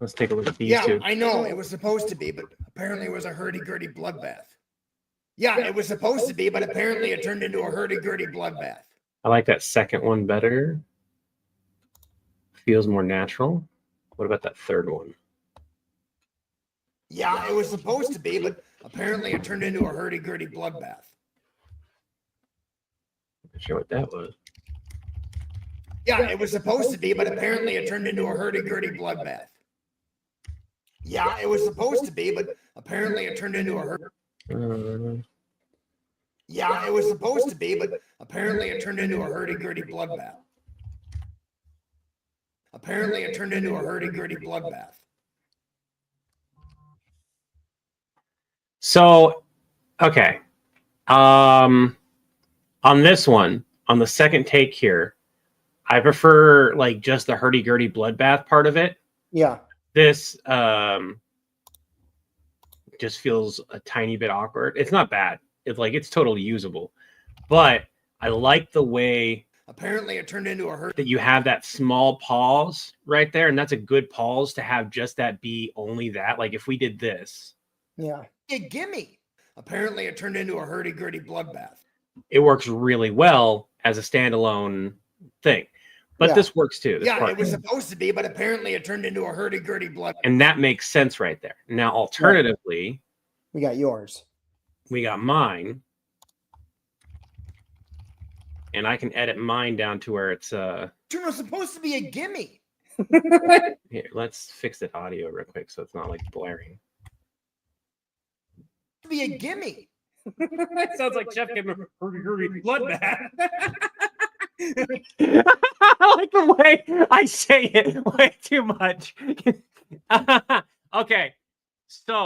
Let's take a look at these two. I know it was supposed to be, but apparently it was a hurdy-gurdy bloodbath. Yeah, it was supposed to be, but apparently it turned into a hurdy-gurdy bloodbath. I like that second one better. Feels more natural. What about that third one? Yeah, it was supposed to be, but apparently it turned into a hurdy-gurdy bloodbath. Not sure what that was. Yeah, it was supposed to be, but apparently it turned into a hurdy-gurdy bloodbath. Yeah, it was supposed to be, but apparently it turned into a Yeah, it was supposed to be, but apparently it turned into a hurdy-gurdy bloodbath. Apparently it turned into a hurdy-gurdy bloodbath. So, okay. On this one, on the second take here, I prefer like just the hurdy-gurdy bloodbath part of it. Yeah. This just feels a tiny bit awkward. It's not bad. It's totally usable, but I like the way Apparently, it turned into a hurt. that you have that small pause right there, and that's a good pause to have just that be only that. Like if we did this, Yeah. A gimme. Apparently, it turned into a hurdy-gurdy bloodbath. it works really well as a standalone thing. But Yeah. this works too. This Yeah, part. it was supposed to be, but apparently it turned into a hurdy-gurdy blood. And that makes sense right there. Now, alternatively, We got yours. we got mine. And I can edit mine down to where it's It was supposed to be a gimme. here, let's fix the audio real quick so it's not like blaring. Be a gimme. That sounds like Chef gave him a bloodbath. I like the way I say it way too much. Okay, so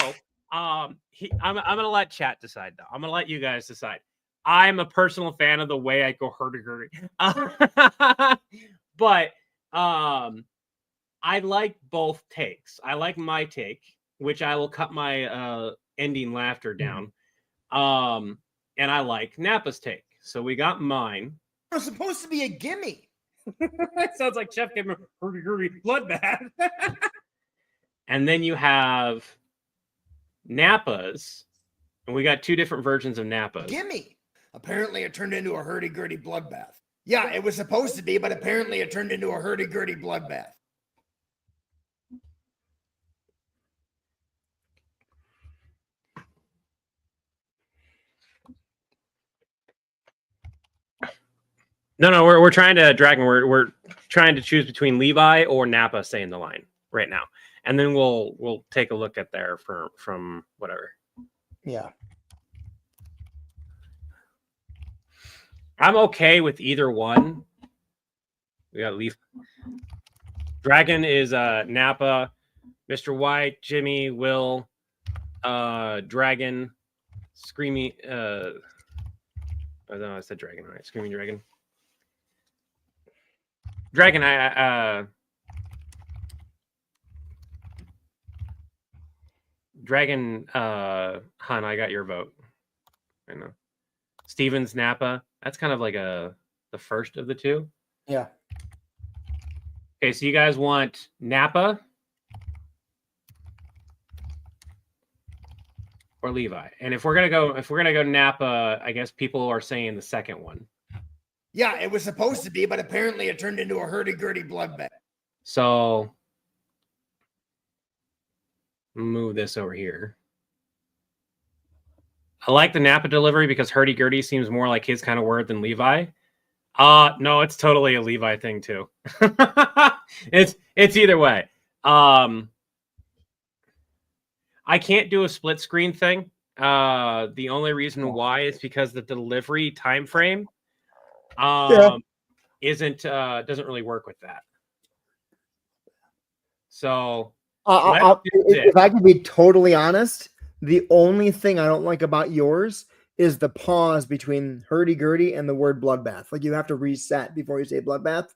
I'm gonna let chat decide though. I'm gonna let you guys decide. I'm a personal fan of the way I go hurdy-gurdy. But I like both takes. I like my take, which I will cut my ending laughter down. And I like Nappa's take. So we got mine. It was supposed to be a gimme. That sounds like Chef gave him a hurdy-gurdy bloodbath. And then you have Nappa's. And we got two different versions of Nappa's. Gimme. Apparently, it turned into a hurdy-gurdy bloodbath. Yeah, it was supposed to be, but apparently it turned into a hurdy-gurdy bloodbath. No, we're trying to Dragon. We're trying to choose between Levi or Nappa saying the line right now, and then we'll take a look at there from whatever. Yeah. I'm okay with either one. We got Leaf. Dragon is Nappa, Mr. White, Jimmy, Will, Dragon, Screamy. Oh no, I said Dragon. All right, Screaming Dragon. Dragon, Dragon, Han, I got your vote. I know. Stevens, Nappa. That's kind of like the first of the two. Yeah. Okay, so you guys want Nappa or Levi? And if we're gonna go Nappa, I guess people are saying the second one. Yeah, it was supposed to be, but apparently it turned into a hurdy-gurdy bloodbath. So move this over here. I like the Nappa delivery because hurdy-gurdy seems more like his kind of word than Levi. No, it's totally a Levi thing too. It's either way. I can't do a split screen thing. The only reason why is because the delivery time frame doesn't really work with that. So if I can be totally honest, the only thing I don't like about yours is the pause between hurdy-gurdy and the word bloodbath. Like you have to reset before you say bloodbath.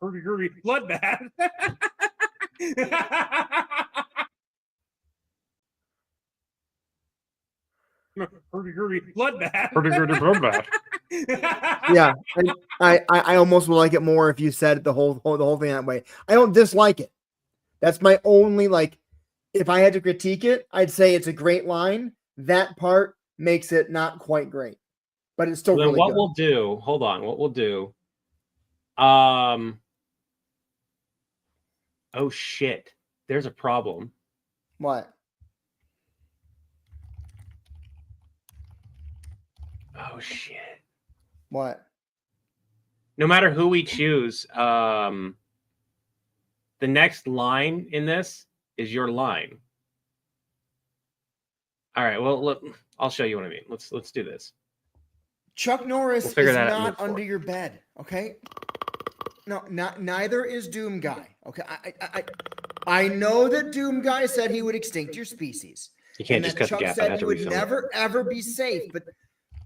Hurdy-gurdy bloodbath. Hurdy-gurdy bloodbath. Hurdy-gurdy bloodbath. Yeah, and I almost would like it more if you said the whole thing that way. I don't dislike it. That's my only like. If I had to critique it, I'd say it's a great line. That part makes it not quite great, but it's still really good. We'll do? Hold on. What we'll do? Oh shit! There's a problem. What? Oh shit! What? No matter who we choose, the next line in this is your line. All right. Well, look, I'll show you what I mean. Let's do this. Chuck Norris We'll figure is that out not in under your bed, okay? No, neither is Doom Guy. Okay, I know that Doom Guy said he would extinct your species. You can't and just that cut the Chuck gap. I said have you to would refilm it. never ever be safe, but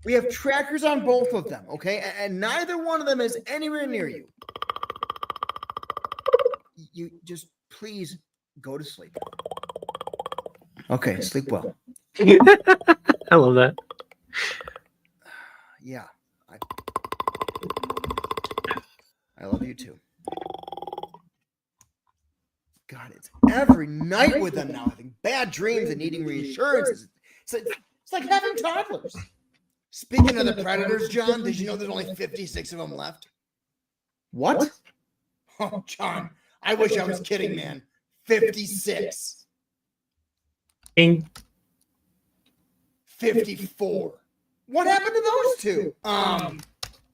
we have trackers on both of them, okay? And neither one of them is anywhere near you. You just please Go to sleep. Okay, sleep well. I love that. Yeah. I love you too. God, it's every night with them now, having bad dreams and needing reassurance. It's like having toddlers. Speaking of the predators, John, did you know there's only 56 of them left? What? Oh, John, I wish I was kidding, man. 56. Bing. 54. What happened to those two?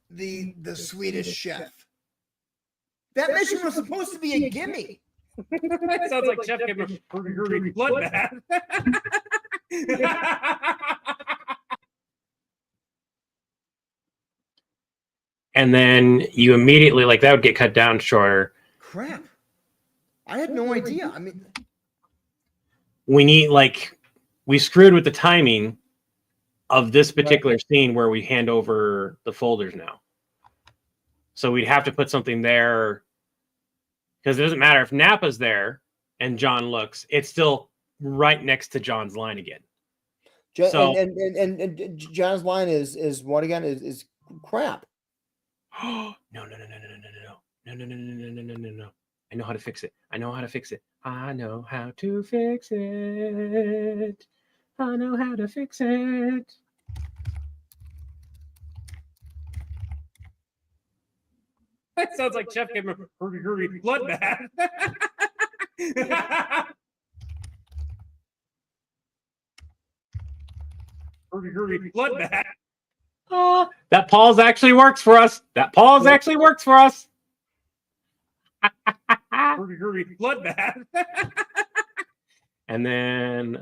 The Swedish chef. That mission was supposed to be a gimme. That sounds like Chef gave him a bloodbath. And then you immediately, like, that would get cut down shorter. Crap. I had no idea. I mean, We need, like, we screwed with the timing of this particular scene where we hand over the folders now. So we'd have to put something there, because it doesn't matter if Nappa's there and John looks, it's still right next to John's line again. So, and John's line is what again? Is crap. no. I know how to fix it. I know how to fix it. I know how to fix it. I know how to fix it. That sounds like Chef gave him a bloodbath. Bloodbath. Oh, that pause actually works for us. That pause actually works for us. Bloodbath. And then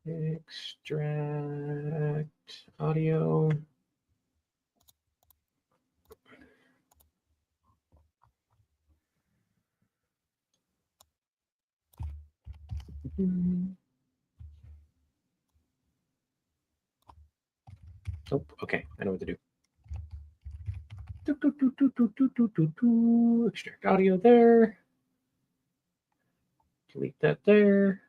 extract audio. Oh, okay. I know what to do. Extract audio there. Delete that there.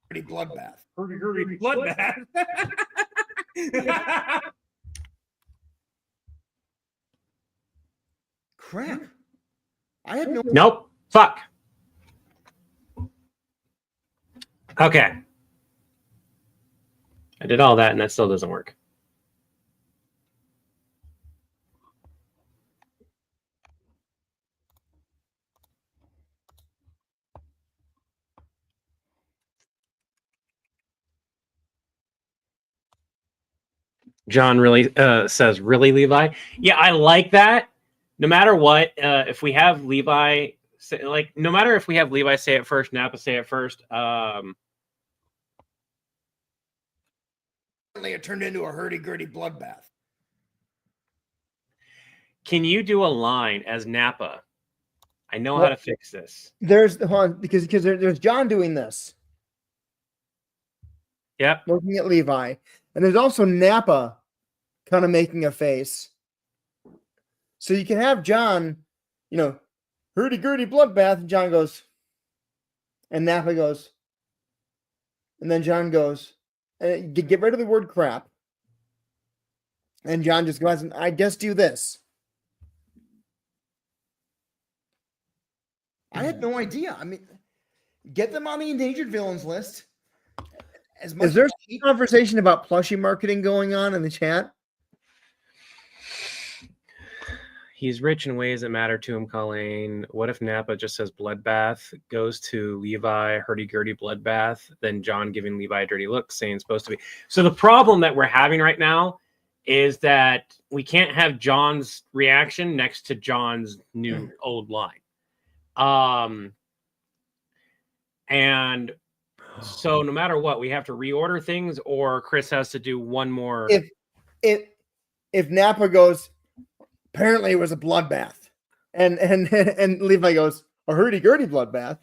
Pretty bloodbath. Bloodbath. Crap. I had no. Nope. Fuck. Okay. I did all that and that still doesn't work. John really says, really, Levi? Yeah, I like that. No matter what, if we have Levi say, like, no matter if we have Levi say it first, Nappa say it first. It turned into a hurdy-gurdy bloodbath. Can you do a line as Nappa? I know how to fix this. There's because there's John doing this. Yep. Looking at Levi. And there's also Nappa kind of making a face. So you can have John, hurdy-gurdy bloodbath, and John goes, and Nappa goes, and then John goes, and get rid of the word crap. And John just goes, and I just do this. I had no idea. I mean, get them on the endangered villains list. Is there a conversation about plushie marketing going on in the chat? He's rich in ways that matter to him, Colleen. What if Nappa just says bloodbath, goes to Levi, hurdy-gurdy bloodbath, then John giving Levi a dirty look, saying it's supposed to be. So the problem that we're having right now is that we can't have John's reaction next to John's new old line. And so no matter what, we have to reorder things, or Chris has to do one more. if Nappa goes, apparently it was a bloodbath, and Levi goes, a hurdy-gurdy bloodbath.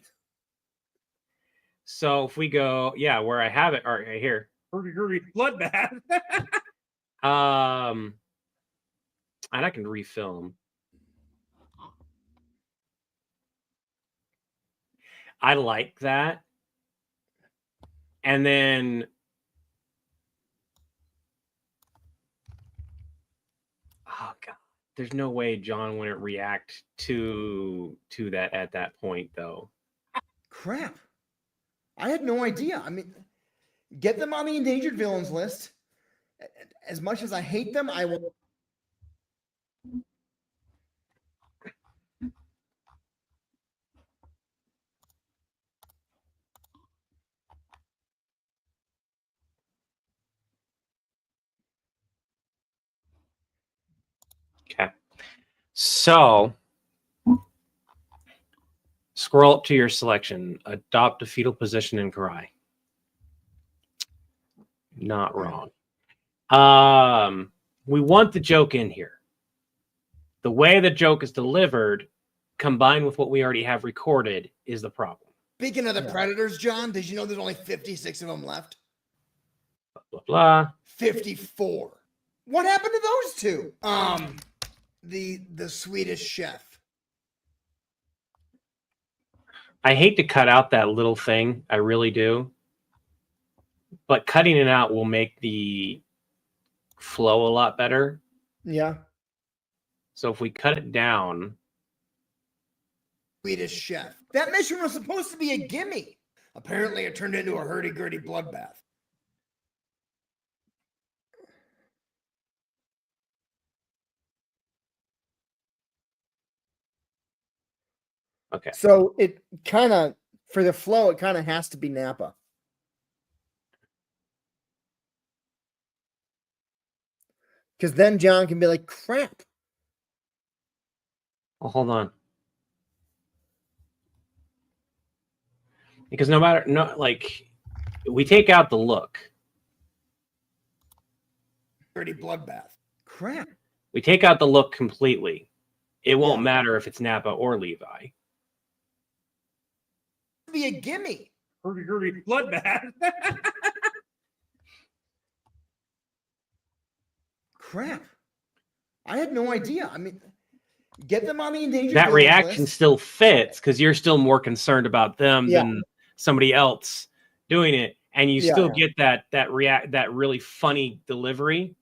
So if we go, yeah, where I have it, all right, right here. Bloodbath. And I can refilm. I like that. And then oh god, there's no way John wouldn't react to that at that point though. Crap. I had no idea. I mean, get them on the endangered villains list. As much as I hate them, I will. Okay. So scroll up to your selection. Adopt a fetal position and cry. Not wrong. We want the joke in here. The way the joke is delivered, combined with what we already have recorded, is the problem. Speaking of the Predators, John, did you know there's only 56 of them left? Blah, blah. 54. What happened to those two? The Swedish chef. I hate to cut out that little thing. I really do. But cutting it out will make the flow a lot better. Yeah. So if we cut it down. Swedish chef. That mission was supposed to be a gimme. Apparently it turned into a hurdy-gurdy bloodbath. Okay. So it kind of, for the flow, it kind of has to be Nappa. Because then John can be like, crap. Well, hold on. Because no matter, we take out the look. Dirty bloodbath. Crap. We take out the look completely. It won't matter if it's Nappa or Levi. Be a gimme. Hurdy-gurdy bloodbath. Crap. I had no idea. I mean, get them on the endangered That villains reaction list. still fits because you're still more concerned about them than somebody else doing it, and you still get that really funny delivery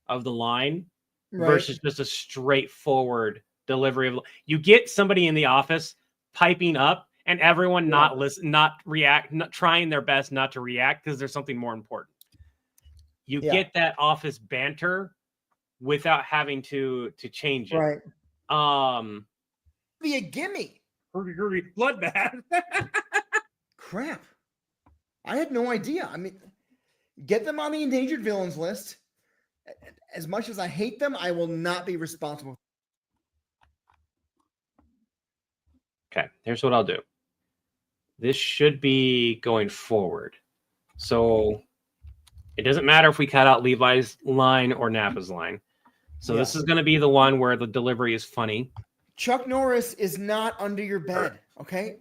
of the line versus just a straightforward delivery of. You get somebody in the office piping up, and everyone not trying their best not to react because there's something more important. You get that office banter without having to change it. Right. Be a gimme. Hurdy-gurdy bloodbath. Crap. I had no idea. I mean, get them on the endangered villains list. As much as I hate them, I will not be responsible. Okay, here's what I'll do. This should be going forward. So it doesn't matter if we cut out Levi's line or Nappa's line. So this is going to be the one where the delivery is funny. Chuck Norris is not under your bed, okay?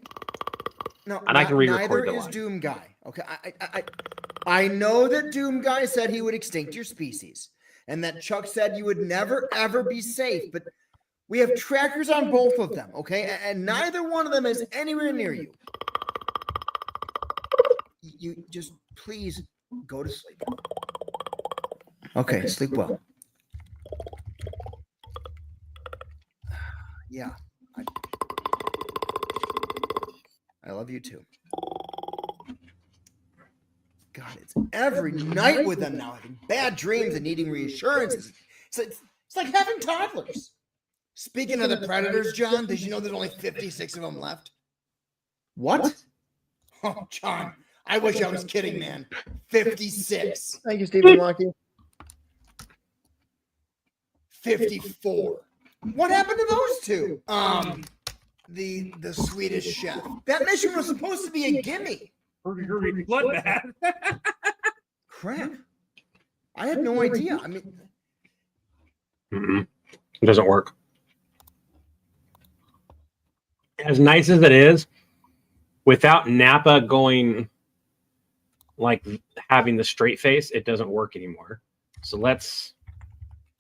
No, and I can re-record neither the is line. Doom Guy. Okay, I know that Doom Guy said he would extinct your species, and that Chuck said you would never ever be safe. But we have trackers on both of them, okay? And neither one of them is anywhere near you. You just please go to sleep. Okay, sleep well. Yeah. I love you too. God, it's every night with them now, having bad dreams and needing reassurances. It's like having toddlers. Speaking of the Predators, John, did you know there's only 56 of them left? What? Oh, John, I wish I was kidding, man. 56. Thank you, Stephen Lockie. 54. What happened to those two? The Swedish chef. That mission was supposed to be a gimme. Hurdy-gurdy bloodbath. Crap. I had no idea. I mean, Mm-mm. It doesn't work. As nice as it is, without Napa going like having the straight face, it doesn't work anymore. So let's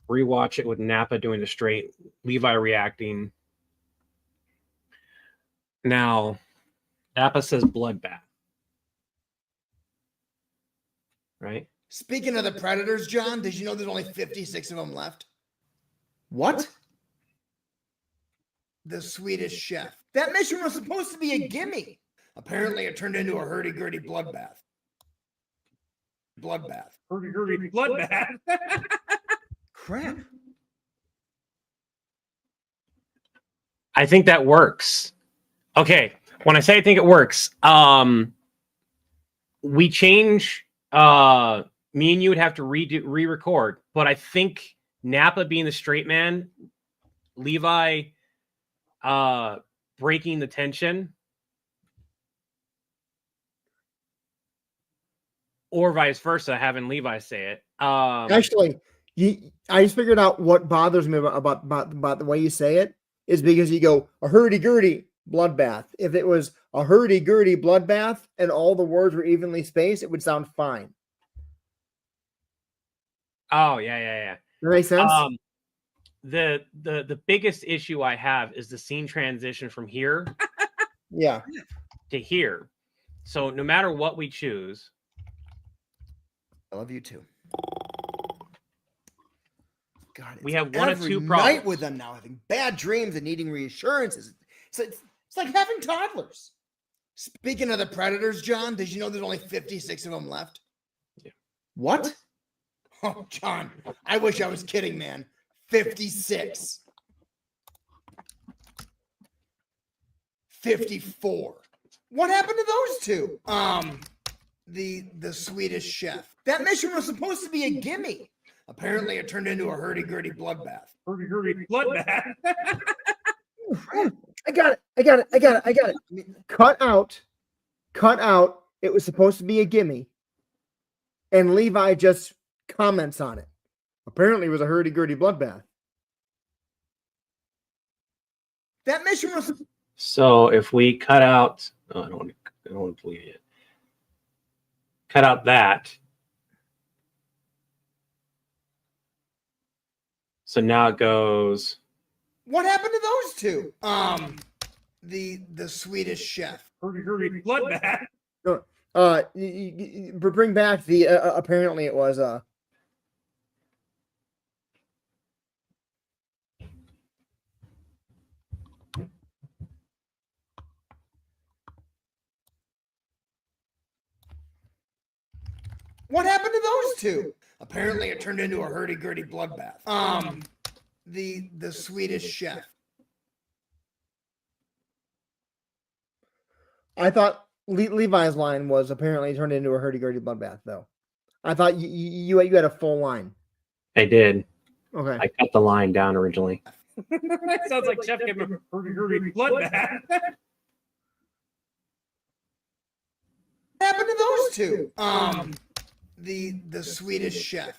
rewatch it with Napa doing the straight, Levi reacting. Now, Napa says bloodbath. Right? Speaking of the predators, John, did you know there's only 56 of them left? What? The Swedish chef. That mission was supposed to be a gimme. Apparently, it turned into a hurdy-gurdy bloodbath. Bloodbath. Hurdy-gurdy bloodbath. Crap. I think that works. Okay, when I say I think it works, we change. Me and you would have to re-record, but I think Napa being the straight man, Levi breaking the tension, or vice versa, having Levi say it. Actually, I just figured out what bothers me about the way you say it is because you go a hurdy-gurdy bloodbath. If it was a hurdy-gurdy bloodbath and all the words were evenly spaced, it would sound fine. Oh yeah. That makes sense. The biggest issue I have is the scene transition from here Yeah. to here. So no matter what we choose, I love you too. God, we have one of every two night problems. with them now, having bad dreams and needing reassurances. It's like having toddlers. Speaking of the predators, John, did you know there's only 56 of them left? Yeah. What? Oh, John, I wish I was kidding, man. 56. 54. What happened to those two? The Swedish chef. That mission was supposed to be a gimme. Apparently, it turned into a hurdy-gurdy bloodbath. Hurdy-gurdy bloodbath. I got it. Cut out. It was supposed to be a gimme. And Levi just comments on it. Apparently, it was a hurdy-gurdy bloodbath. That mission was. So if we cut out, I don't want to delete it. Cut out that. So now it goes. What happened to those two? The Swedish chef. Hurdy-gurdy bloodbath. Bring back the apparently it was What happened to those two? Apparently, it turned into a hurdy-gurdy bloodbath. The Swedish chef. I thought Levi's line was apparently turned into a hurdy-gurdy bloodbath, though. I thought you had a full line. I did. Okay. I cut the line down originally. Sounds like Chef gave him a hurdy-gurdy bloodbath. What happened to those two? The Swedish chef.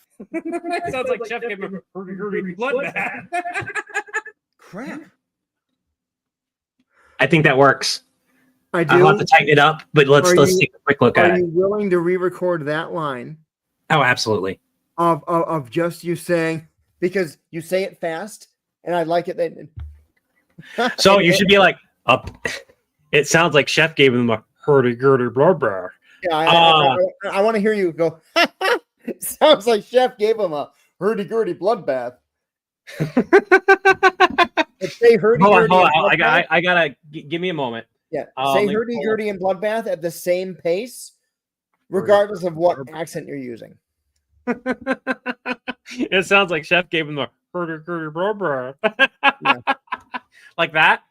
Sounds like Chef gave him a hurdy-gurdy bloodbath. Crap. I think that works. I do. I'll have to tighten it up, but let's Are you- take a quick look at Are it. you willing to re-record that line Oh, absolutely. of just you saying, because you say it fast, and I like it that. So you should be like, up. It sounds like Chef gave him a hurdy-gurdy bloodbath. Yeah, I want to hear you go. Sounds like Chef gave him a hurdy-gurdy bloodbath. Say hurdy-gurdy. Hold on. and bloodbath. I gotta give me a moment. Yeah, Let say me hurdy-gurdy and bloodbath at the same pace, regardless of what accent you're using. It sounds like Chef gave him the hurdy-gurdy bloodbath. Yeah. Like that.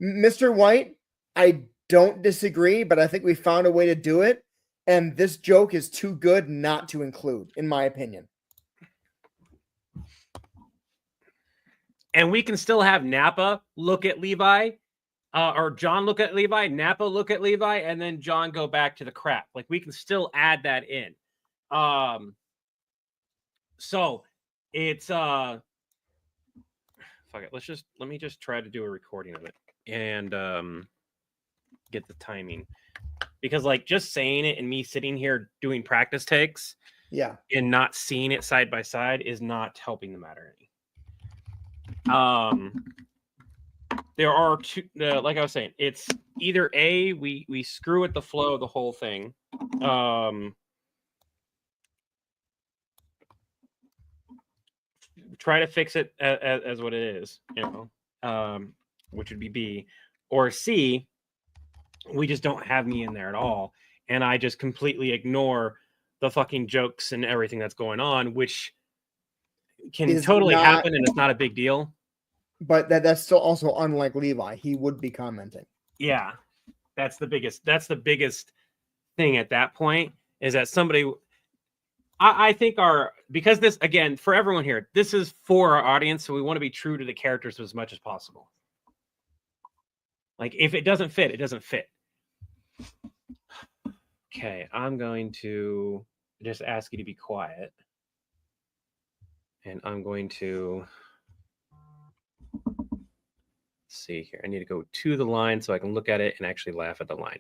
Mr. White, I don't disagree, but I think we found a way to do it, and this joke is too good not to include, in my opinion. And we can still have Napa look at Levi, or John look at Levi, Napa look at Levi, and then John go back to the crap. Like we can still add that in. So it's fuck it. Let me just try to do a recording of it and get the timing, because like just saying it and me sitting here doing practice takes Yeah. and not seeing it side by side is not helping the matter any. There are two, like I was saying, it's either A, we screw with the flow of the whole thing. Try to fix it as what it is, which would be B, or C, we just don't have me in there at all, and I just completely ignore the fucking jokes and everything that's going on, which can Is totally not- happen, and it's not a big deal. But that's still also unlike Levi. He would be commenting. Yeah, that's the biggest thing at that point, is that somebody, I think because this, again, for everyone here, this is for our audience, so we want to be true to the characters as much as possible. Like, if it doesn't fit, it doesn't fit. Okay, I'm going to just ask you to be quiet. And I'm going to see here. I need to go to the line so I can look at it and actually laugh at the line.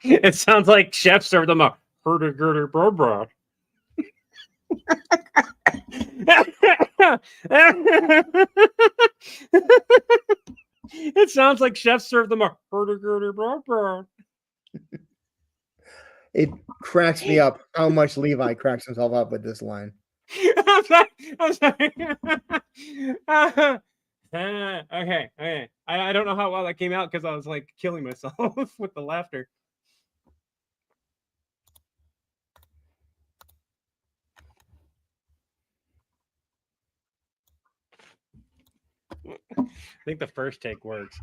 It sounds like Chef served them a hurdy-gurdy bra. It sounds like Chef served them a hurdy-gurdy bra. It cracks me up how much Levi cracks himself up with this line. I'm sorry. Okay. I don't know how well that came out because I was like killing myself with the laughter. I think the first take works.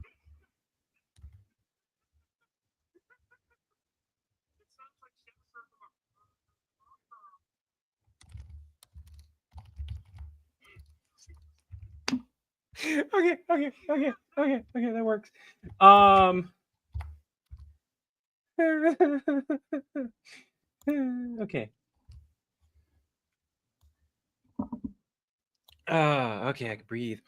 Okay, that works. Okay. Okay, I can breathe.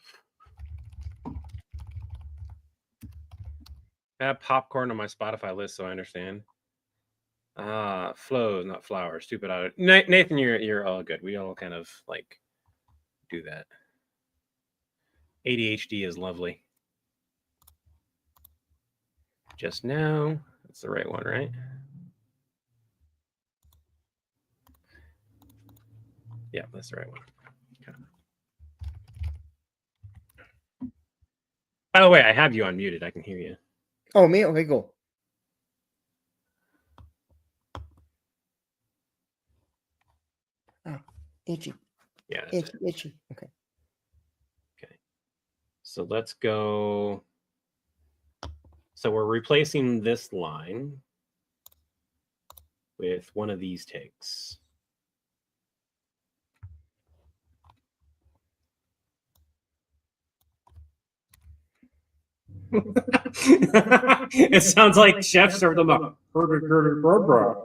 I have popcorn on my Spotify list, so I understand. Flows, not flowers. Stupid audio. Nathan, you're all good. We all kind of like do that. ADHD is lovely. Just now, that's the right one, right? Yeah, that's the right one. Okay. By the way, I have you unmuted. I can hear you. Oh, me? Okay, cool. Oh, itchy. Yeah, that's Itchy. Okay. So let's go. So we're replacing this line with one of these takes. It sounds like Chef served them a hurdy-gurdy bra.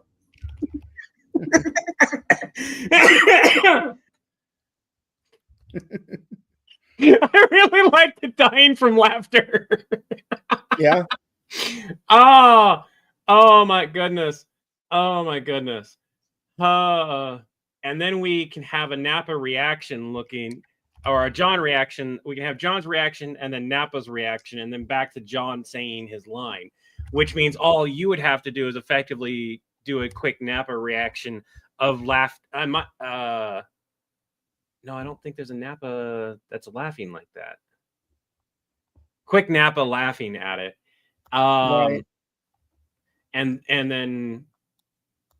I really like the dying from laughter. Yeah. Oh my goodness. And then we can have a Napa reaction looking, or a John reaction. We can have John's reaction and then Napa's reaction, and then back to John saying his line, which means all you would have to do is effectively do a quick Napa reaction of laugh. No, I don't think there's a Napa that's laughing like that. Quick Napa laughing at it. Right. And then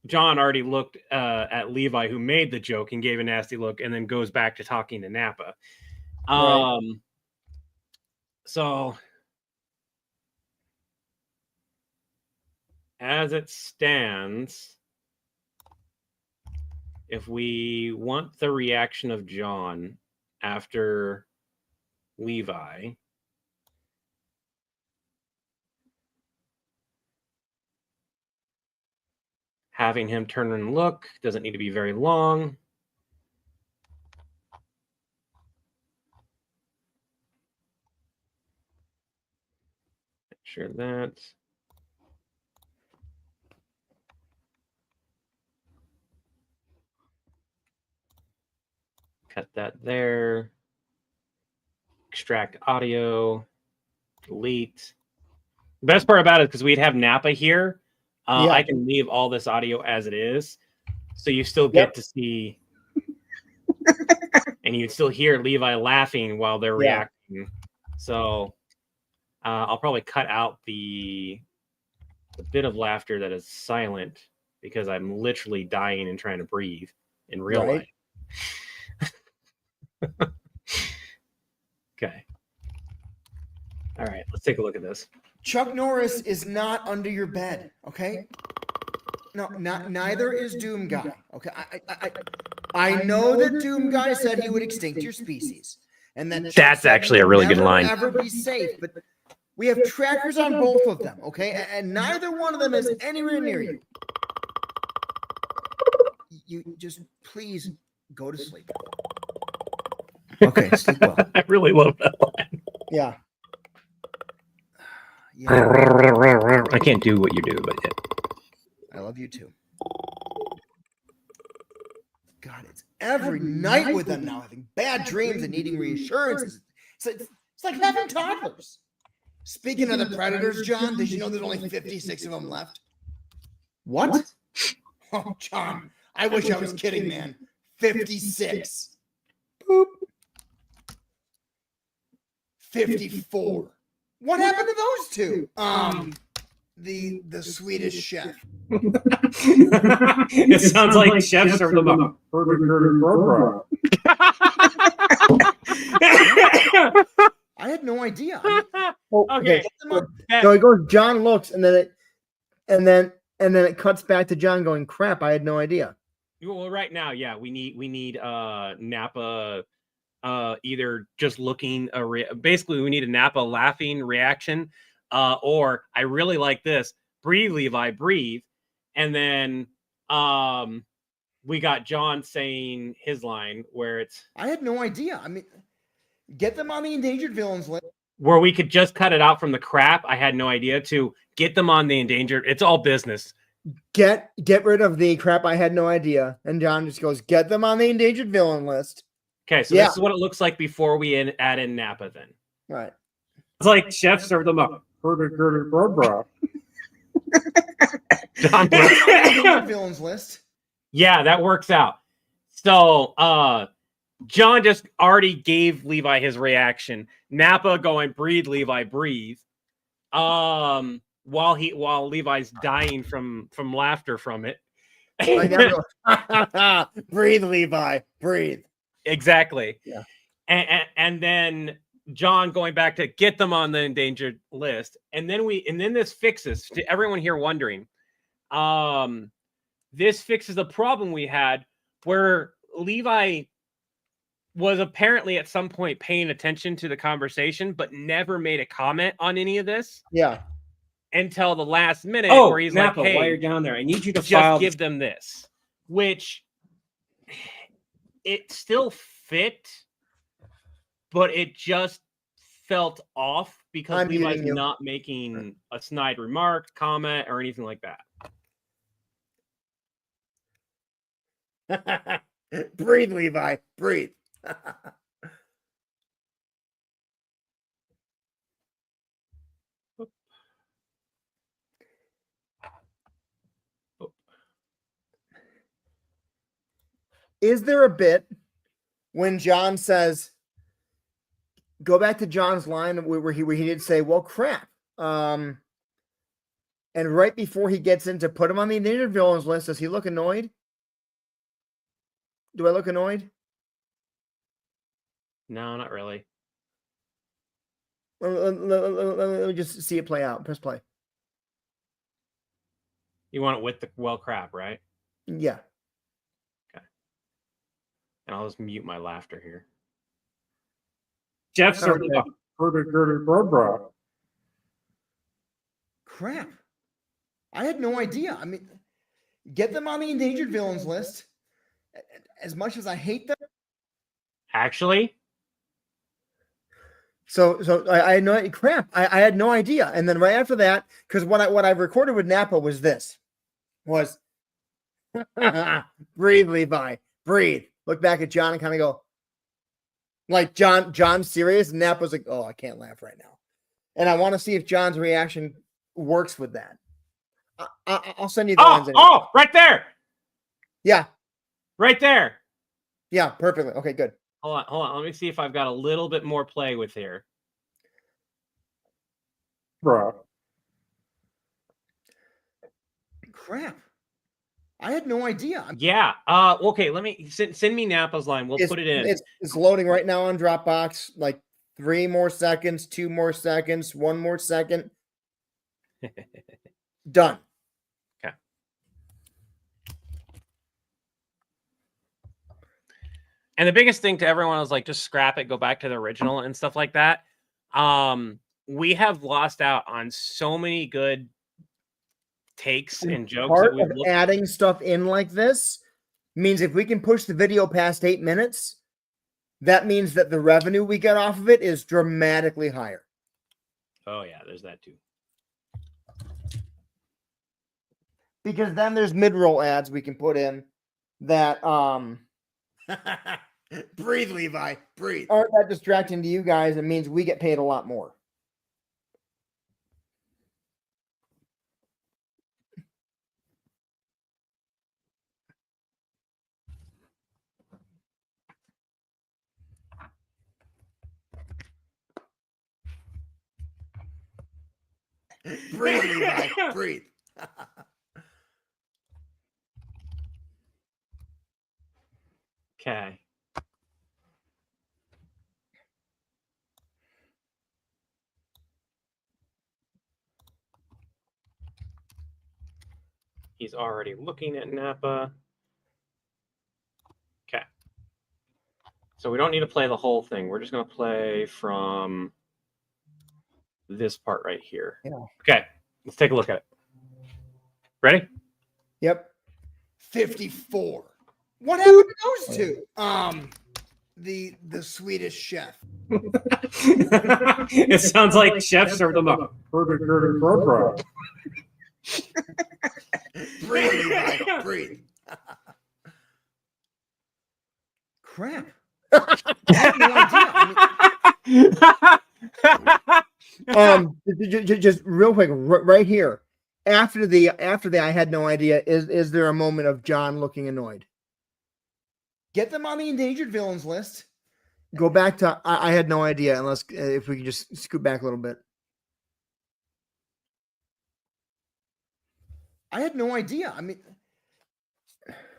John already looked at Levi, who made the joke, and gave a nasty look, and then goes back to talking to Nappa. Right. So as it stands, if we want the reaction of John after Levi, having him turn and look doesn't need to be very long. Make sure that. Cut that there. Extract audio. Delete. The best part about it is because we'd have Nappa here. Yeah. I can leave all this audio as it is, so you still get to see, and you still hear Levi laughing while they're reacting. So I'll probably cut out the bit of laughter that is silent because I'm literally dying and trying to breathe in real life. Okay. All right, let's take a look at this. Chuck Norris is not under your bed, okay? No, neither is Doom Guy. Okay, I know that Doom Guy said he would extinct your species, and that That's actually a really good line. Never be safe, but we have trackers on both of them, okay? And neither one of them is anywhere near you. You just please go to sleep. Okay, sleep well. I really love that line. Yeah. I can't do what you do, but yeah. I love you too. God, it's every night with them now, having bad dreams and needing reassurances. It's like having toddlers. Speaking of the predators, John, did you know there's only 56 of them left? What? Oh, John, I wish I was kidding, man. 56. Boop. 54. What happened to those two? The Swedish chef. It sounds like chefs serve them up. I had no idea. Okay. So it goes. John looks, and then it cuts back to John going, "Crap! I had no idea." Well, right now, yeah, we need Nappa either just looking basically we need a Nappa laughing reaction, or I really like this, breathe Levi, breathe, and then we got John saying his line where it's I had no idea. I mean, get them on the endangered villains list. Where we could just cut it out from the crap. I had no idea to get them on the endangered. It's all business. Get rid of the crap. I had no idea. And John just goes, get them on the endangered villain list. Okay, so this is what it looks like before we add in Nappa then. Right. It's like chefs serve them up. John villains list. Yeah, that works out. So John just already gave Levi his reaction. Nappa going, breathe, Levi, breathe. While Levi's dying from laughter from it. Breathe, Levi, breathe. Exactly. Yeah. And then John going back to get them on the endangered list. And then this fixes, to everyone here wondering, this fixes a problem we had where Levi was apparently at some point paying attention to the conversation, but never made a comment on any of this. Yeah. Until the last minute where he's Nappa, like, hey, while you're down there, I need you to just give them this, which it still fit, but it just felt off because Levi's not making a snide remark, comment, or anything like that. Breathe, Levi, breathe. Is there a bit when John says, go back to John's line where he did say, well, crap. And right before he gets in to put him on the endangered villains list, does he look annoyed? Do I look annoyed? No, not really. Let me just see it play out. Press play. You want it with the well crap, right? Yeah. And I'll just mute my laughter here. Jeff's Sorry, over the Crap. I had no idea. I mean, get them on the endangered villains list. As much as I hate them. Actually, So I had no crap. I had no idea. And then right after that, because what I recorded with Napa was this. Was breathe, Levi. Breathe. Look back at John and kind of go, like John's serious, and Napa's like, oh, I can't laugh right now. And I want to see if John's reaction works with that. I'll send you the lines. Oh, right there. Yeah. Right there. Yeah, perfectly. Okay, good. Hold on. Let me see if I've got a little bit more play with here. bro. Crap. I had no idea. Yeah. Okay. Let me send me Napa's line. We'll put it in. It's loading right now on Dropbox. Like 3 more seconds, 2 more seconds, 1 more second. Done. Okay. And the biggest thing to everyone was like, just scrap it, go back to the original and stuff like that. We have lost out on so many good takes and jokes. Part of adding stuff in like this means if we can push the video past 8 minutes, that means that the revenue we get off of it is dramatically higher. Oh yeah, there's that too. Because then there's mid-roll ads we can put in that Breathe, Levi. Breathe. aren't that distracting to you guys. It means we get paid a lot more. Breathe, Levi. Breathe. Okay. He's already looking at Napa. Okay. So we don't need to play the whole thing. We're just going to play from this part right here. Yeah. Okay. Let's take a look at it. Ready? Yep. 54. What happened to those two? The Swedish chef. It sounds like Chef served them up. Breathe, Levi. Breathe. Crap. I had no idea. Just real quick, right here. After the I had no idea, is there a moment of John looking annoyed? Get them on the endangered villains list. Go back to I had no idea, unless if we can just scoot back a little bit. I had no idea. I mean,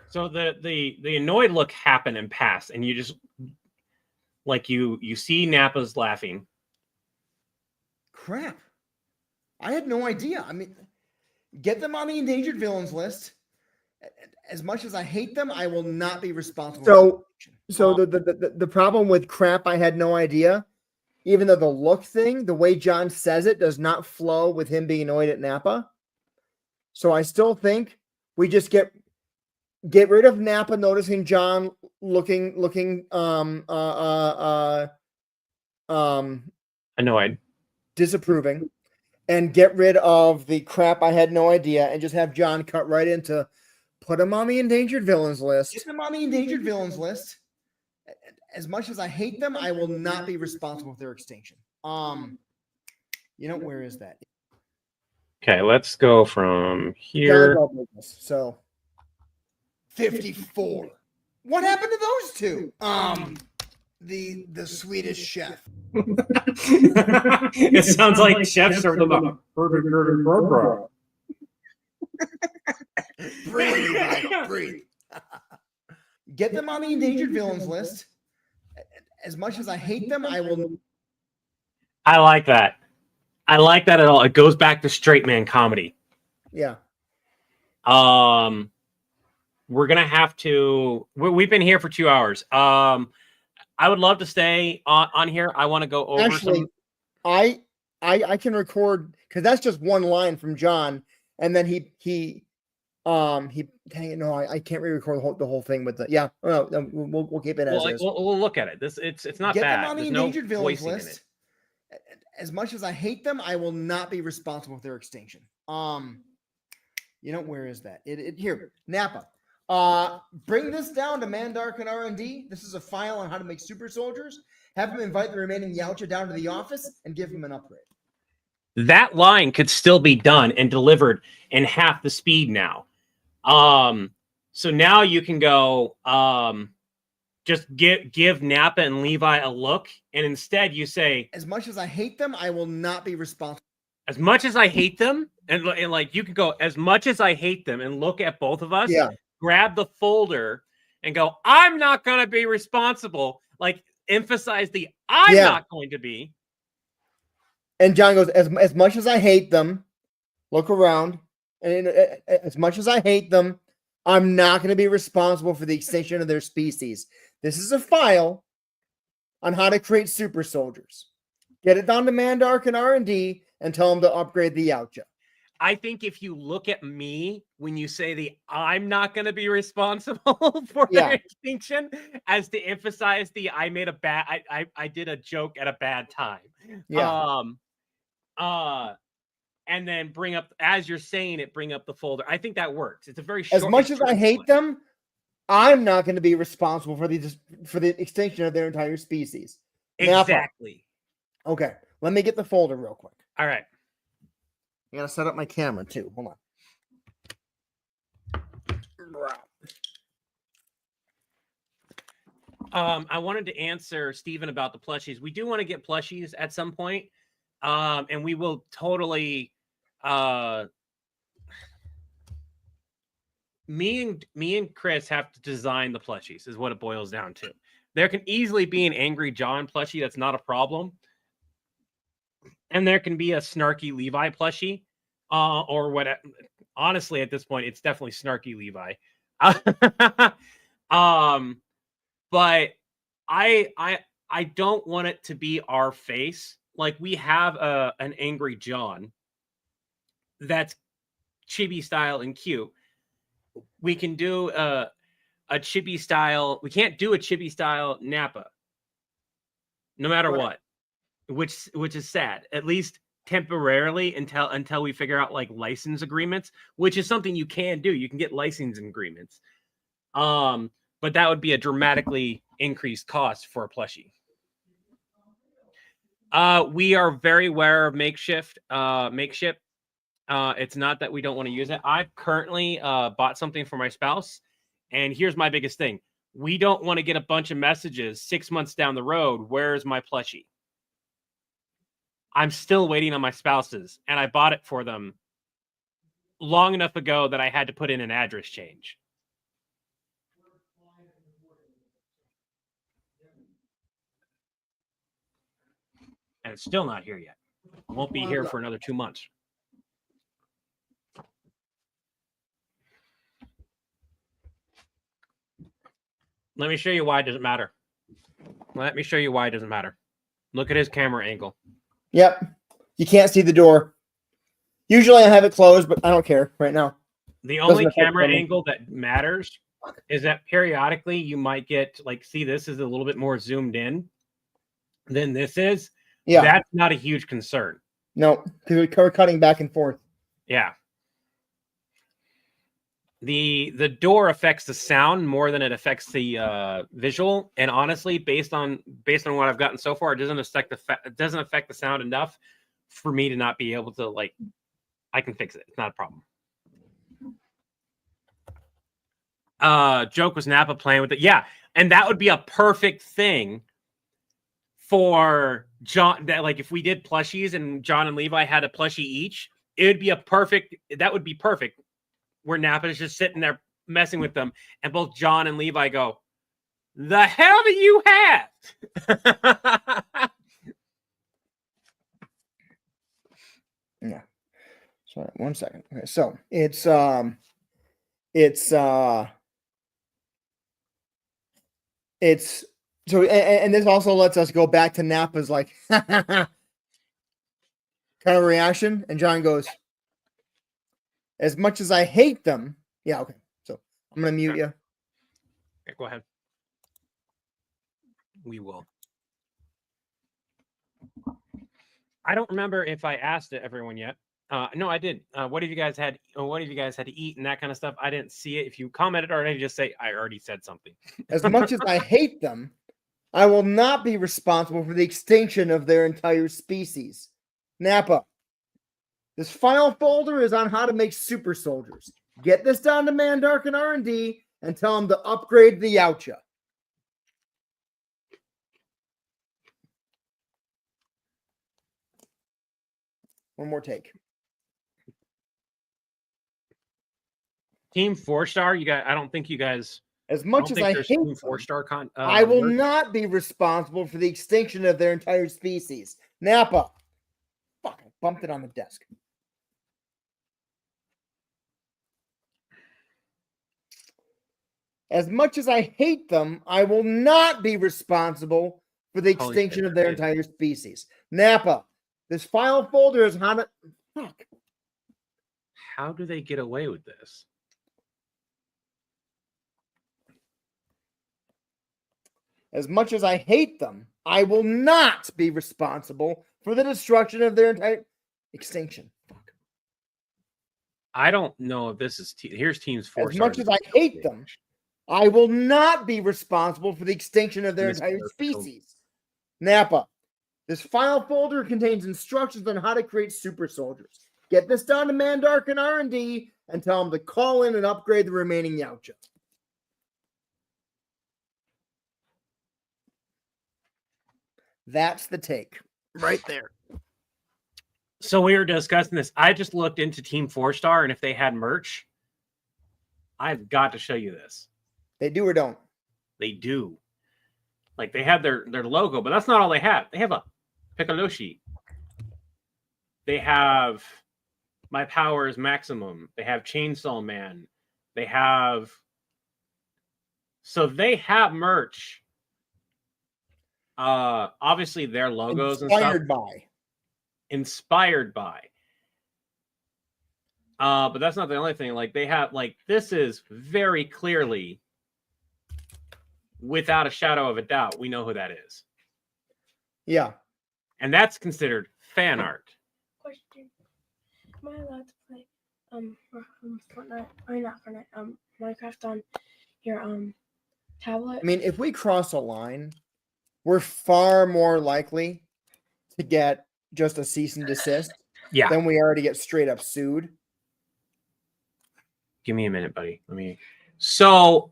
So the annoyed look happened and passed, and you just like you see Napa's laughing. crap. I had no idea. I mean, get them on the endangered villains list. As much as I hate them, I will not be responsible. So the problem with crap, I had no idea. Even though the look thing, the way John says it, does not flow with him being annoyed at Napa. So I still think we just get rid of Napa noticing John looking Annoyed. disapproving, and get rid of the crap I had no idea, and just have John cut right into put him on the endangered villains list. Get them on the endangered villains list. As much as I hate them, I will not be responsible for their extinction. Where is that? Okay, let's go from here. So 54. What happened to those two? The Swedish chef. It sounds like Chef served them up. Breathe, Levi, breathe. Get them on the endangered villains list. As much as I hate them, I will. I like that. I like that at all. It goes back to straight man comedy. Yeah. We're gonna have to. We've been here for 2 hours. I would love to stay on here. I want to go over Actually, some. I can record because that's just one line from John, and then he dang it, no, I can't re-record the whole thing with the we'll keep it as Well, is. we'll look at it. It's not Get bad. them on the There's no endangered villains voicing in it. list. As much as I hate them, I will not be responsible for their extinction. Where is that? It here, Napa. Bring this down to Mandark and R&D. This is a file on how to make super soldiers. Have them invite the remaining Yautja down to the office and give them an upgrade. That line could still be done and delivered in half the speed now. So now you can go just give Napa and Levi a look, and instead you say, as much as I hate them, I will not be responsible. As much as I hate them, and like you can go, as much as I hate them, and look at both of us, grab the folder and go, I'm not going to be responsible. Like emphasize the I'm not going to be. And John goes, as much as I hate them, look around, and as much as I hate them, I'm not going to be responsible for the extinction of their species. This is a file on how to create super soldiers. Get it down to Mandark and R&D and tell them to upgrade the Yautja. I think if you look at me when you say the I'm not going to be responsible for their extinction, as to emphasize the I made a bad I did a joke at a bad time. And then bring up, as you're saying it, bring up the folder. I think that works. It's a very short. As much as I hate them, I'm not going to be responsible for the extinction of their entire species. Exactly. Napa. Okay, let me get the folder real quick. All right. I gotta set up my camera too. Hold on. I wanted to answer Stephen about the plushies. We do want to get plushies at some point. And we will totally me and Chris have to design the plushies is what it boils down to. There can easily be an angry John plushie, that's not a problem. And there can be a snarky Levi plushie, or what. Honestly, at this point, it's definitely snarky Levi. But I don't want it to be our face. Like we have an angry John that's chibi style and cute. We can do a chibi style. We can't do a chibi style Napa, no matter what, which is sad. At least temporarily until we figure out like license agreements, which is something you can do. You can get licensing agreements, but that would be a dramatically increased cost for a plushie. We are very aware of makeshift. It's not that we don't want to use it. I've currently bought something for my spouse, and here's my biggest thing. We don't want to get a bunch of messages 6 months down the road. Where's my plushie? I'm still waiting on my spouse's, and I bought it for them long enough ago that I had to put in an address change. And it's still not here yet. It won't be here for another 2 months. Let me show you why it doesn't matter. Let me show you why it doesn't matter. Look at his camera angle. Yep. You can't see the door. Usually I have it closed, but I don't care right now. The only camera angle that matters is that periodically you might get, like, see, this is a little bit more zoomed in than this is. Yeah. That's not a huge concern. No, because we're cutting back and forth. Yeah. The door affects the sound more than it affects the visual. And honestly, based on what I've gotten so far, it doesn't affect the sound enough for me to not be able to, like, I can fix it. It's not a problem. Joke was Napa playing with it. Yeah. And that would be a perfect thing for John, that, like, if we did plushies and John and Levi had a plushie each, it would be that would be perfect. where Napa is just sitting there messing with them, and both John and Levi go, "The hell do you have?" Yeah. Sorry, 1 second. Okay, so it's so and this also lets us go back to Napa's like kind of reaction, and John goes, "As much as I hate them." Yeah, okay. So I'm gonna mute you. Okay, go ahead. We will. I don't remember if I asked everyone yet. No, I did. What have you guys had? What have you guys had to eat and that kind of stuff? I didn't see it. If you commented already, just say I already said something. As much as I hate them, I will not be responsible for the extinction of their entire species. Napa. This final folder is on how to make super soldiers. Get this down to Mandark and R&D and tell them to upgrade the Yautja. One more take. Team 4-star, you guys. I don't think you guys. As much as I there's hate Team them, 4-star I will merch. not be responsible for the extinction of their entire species. Napa. Fuck, I bumped it on the desk. As much as I hate them, I will not be responsible for the Holy extinction shit, of their dude. entire species. Napa. This file folder is how to. Fuck. How do they get away with this? As much as I hate them, I will not be responsible for the destruction of their entire extinction. Fuck. I don't know if this is. Here's Teams 4-star. As much as I hate them, I will not be responsible for the extinction of their entire species. Napa. This file folder contains instructions on how to create super soldiers. Get this down to Mandark and R&D and tell them to call in and upgrade the remaining Yautja. That's the take. Right there. So we were discussing this. I just looked into Team 4-star, and if they had merch, I've got to show you this. They do or don't? They do. Like they have their logo, but that's not all they have. They have a Piccoloshi. They have My Power is Maximum. They have Chainsaw Man. They have. So they have merch. Obviously their logos Inspired and stuff. Inspired by. But that's not the only thing. Like they have, like, this is very clearly, without a shadow of a doubt, we know who that is. Yeah. And that's considered fan art. Question: am I allowed to play Fortnite? Or not Fortnite? Minecraft on your tablet? I mean, if we cross a line, we're far more likely to get just a cease and desist than we are to get straight up sued. Give me a minute, buddy. So,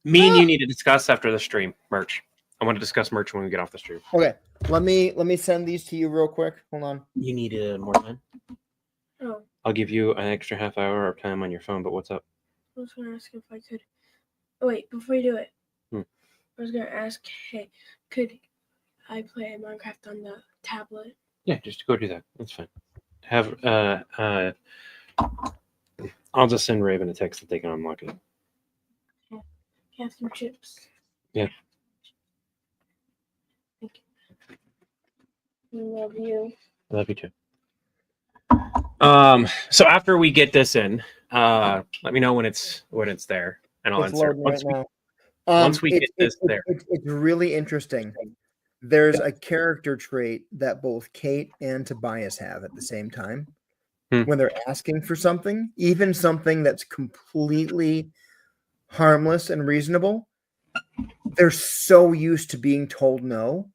me and you need to discuss after the stream merch. I want to discuss merch when we get off the stream. Okay, let me send these to you real quick. Hold on. You need more time? Oh, I'll give you an extra half hour of time on your phone, but what's up? I was going to ask if I could. Oh, wait, before you do it, Hmm. I was going to ask, hey, could I play Minecraft on the tablet? Yeah, just go do that. That's fine. I'll just send Raven a text that they can unlock it. Yeah. Have some chips. Yeah. Thank you. Love you. I love you too. So after we get this in, let me know when it's there, and I'll It's insert loading once right we, now. once we get this there. It's really interesting. There's a character trait that both Kate and Tobias have at the same time. When they're asking for something, even something that's completely harmless and reasonable, they're so used to being told no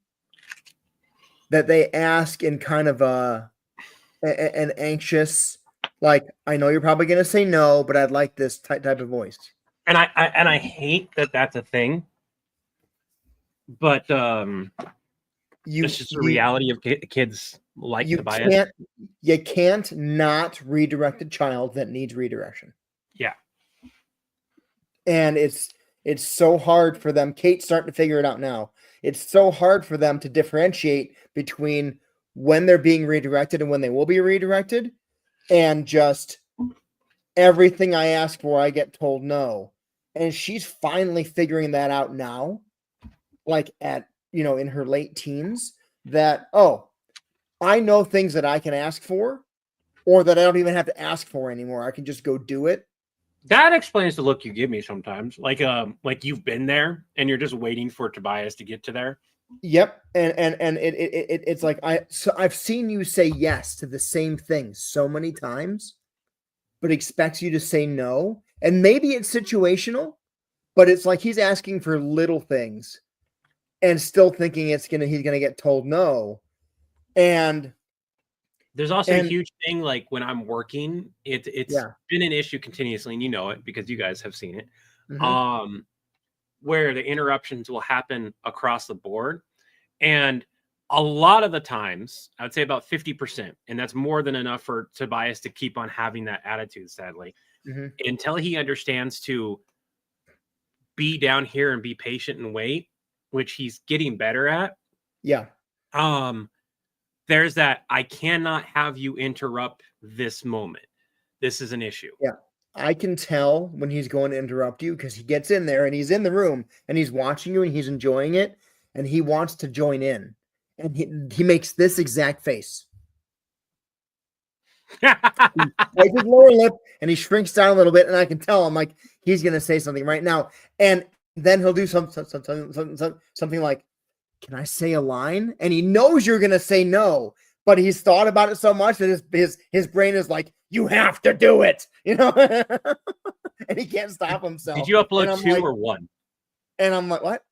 that they ask in kind of an anxious, like, I know you're probably going to say no, but I'd like this type of voice. And I hate that that's a thing, but it's just the reality of kids like Tobias. You can't not redirect a child that needs redirection. And it's so hard for them. Kate's starting to figure it out now. It's so hard for them to differentiate between when they're being redirected and when they will be redirected, and just everything I ask for, I get told no. And she's finally figuring that out now, like at, in her late teens, that, oh, I know things that I can ask for, or that I don't even have to ask for anymore. I can just go do it. That explains the look you give me sometimes. Like you've been there and you're just waiting for Tobias to get to there. Yep. And it's like, I've seen you say yes to the same thing so many times, but expects you to say no. And maybe it's situational, but it's like he's asking for little things and still thinking he's gonna get told no. And there's also a huge thing, like when I'm working, it's been an issue continuously, and you know it because you guys have seen it. Mm-hmm. Where the interruptions will happen across the board. And a lot of the times, I would say about 50%, and that's more than enough for Tobias to keep on having that attitude, sadly, until he understands to be down here and be patient and wait, which he's getting better at. Yeah. There's that, I cannot have you interrupt this moment. This is an issue. Yeah. I can tell when he's going to interrupt you because he gets in there and he's in the room and he's watching you and he's enjoying it and he wants to join in. And he makes this exact face. He bites his lower lip and he shrinks down a little bit, and I can tell I'm like, he's gonna say something right now. And then he'll do something like, can I say a line? And he knows you're gonna say no, but he's thought about it so much that his brain is like, you have to do it, and he can't stop himself. Did you upload 2 or 1? And I'm like, what?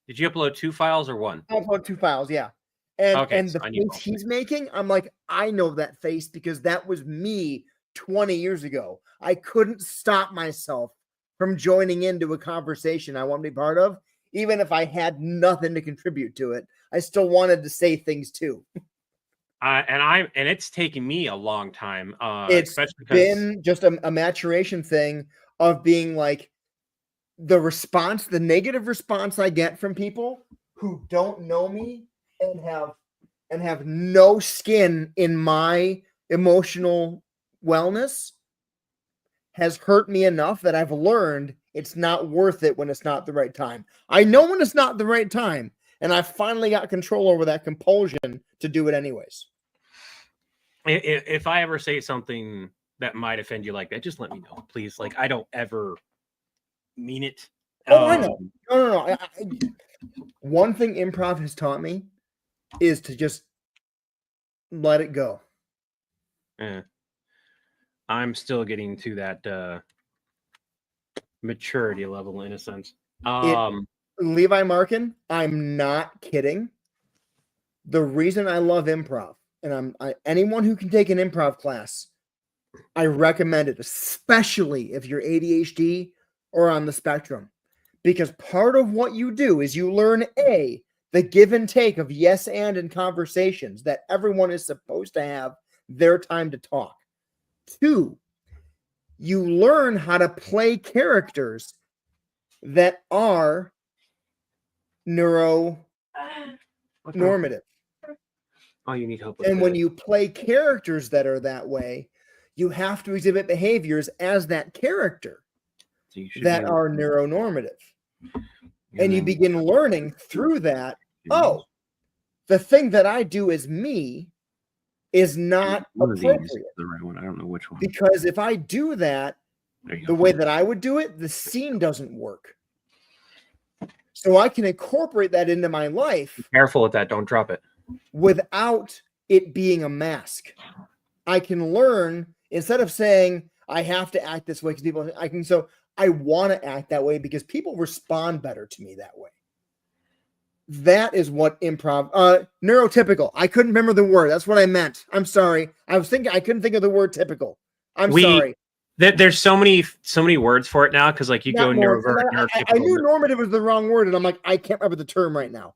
Did you upload 2 files or 1? I upload 2 files, yeah. And the face he's making, I'm like, I know that face because that was me 20 years ago. I couldn't stop myself from joining into a conversation I want to be part of, even if I had nothing to contribute to it. I still wanted to say things too. And it's taken me a long time. It's been just a maturation thing of being like, the negative response I get from people who don't know me and have no skin in my emotional wellness has hurt me enough that I've learned it's not worth it when it's not the right time. I know when it's not the right time, and I finally got control over that compulsion to do it anyways. If I ever say something that might offend you like that, just let me know, please. Like, I don't ever mean it. Oh, I know. No. One thing improv has taught me is to just let it go. I'm still getting to that maturity level in a sense. Levi Markin, I'm not kidding. The reason I love improv, and anyone who can take an improv class, I recommend it, especially if you're ADHD or on the spectrum, because part of what you do is you learn the give and take of yes and in conversations that everyone is supposed to have their time to talk. 2, you learn how to play characters that are neuronormative. Oh, you need help with And when you play characters that are that way, you have to exhibit behaviors as that character that are neuronormative. And you begin learning through that, oh, the thing that I do as me is not appropriate. The right one. I don't know which one. Because if I do that the way that I would do it, the scene doesn't work. So I can incorporate that into my life. Be careful with that. Don't drop it. Without it being a mask. I can learn, instead of saying I have to act this way because I want to act that way because people respond better to me that way. That is what improv, neurotypical. I couldn't remember the word. That's what I meant. I'm sorry. I couldn't think of the word typical. Sorry. There's so many words for it now because like you go neurotypical. I knew normative was the wrong word, and I'm like, I can't remember the term right now.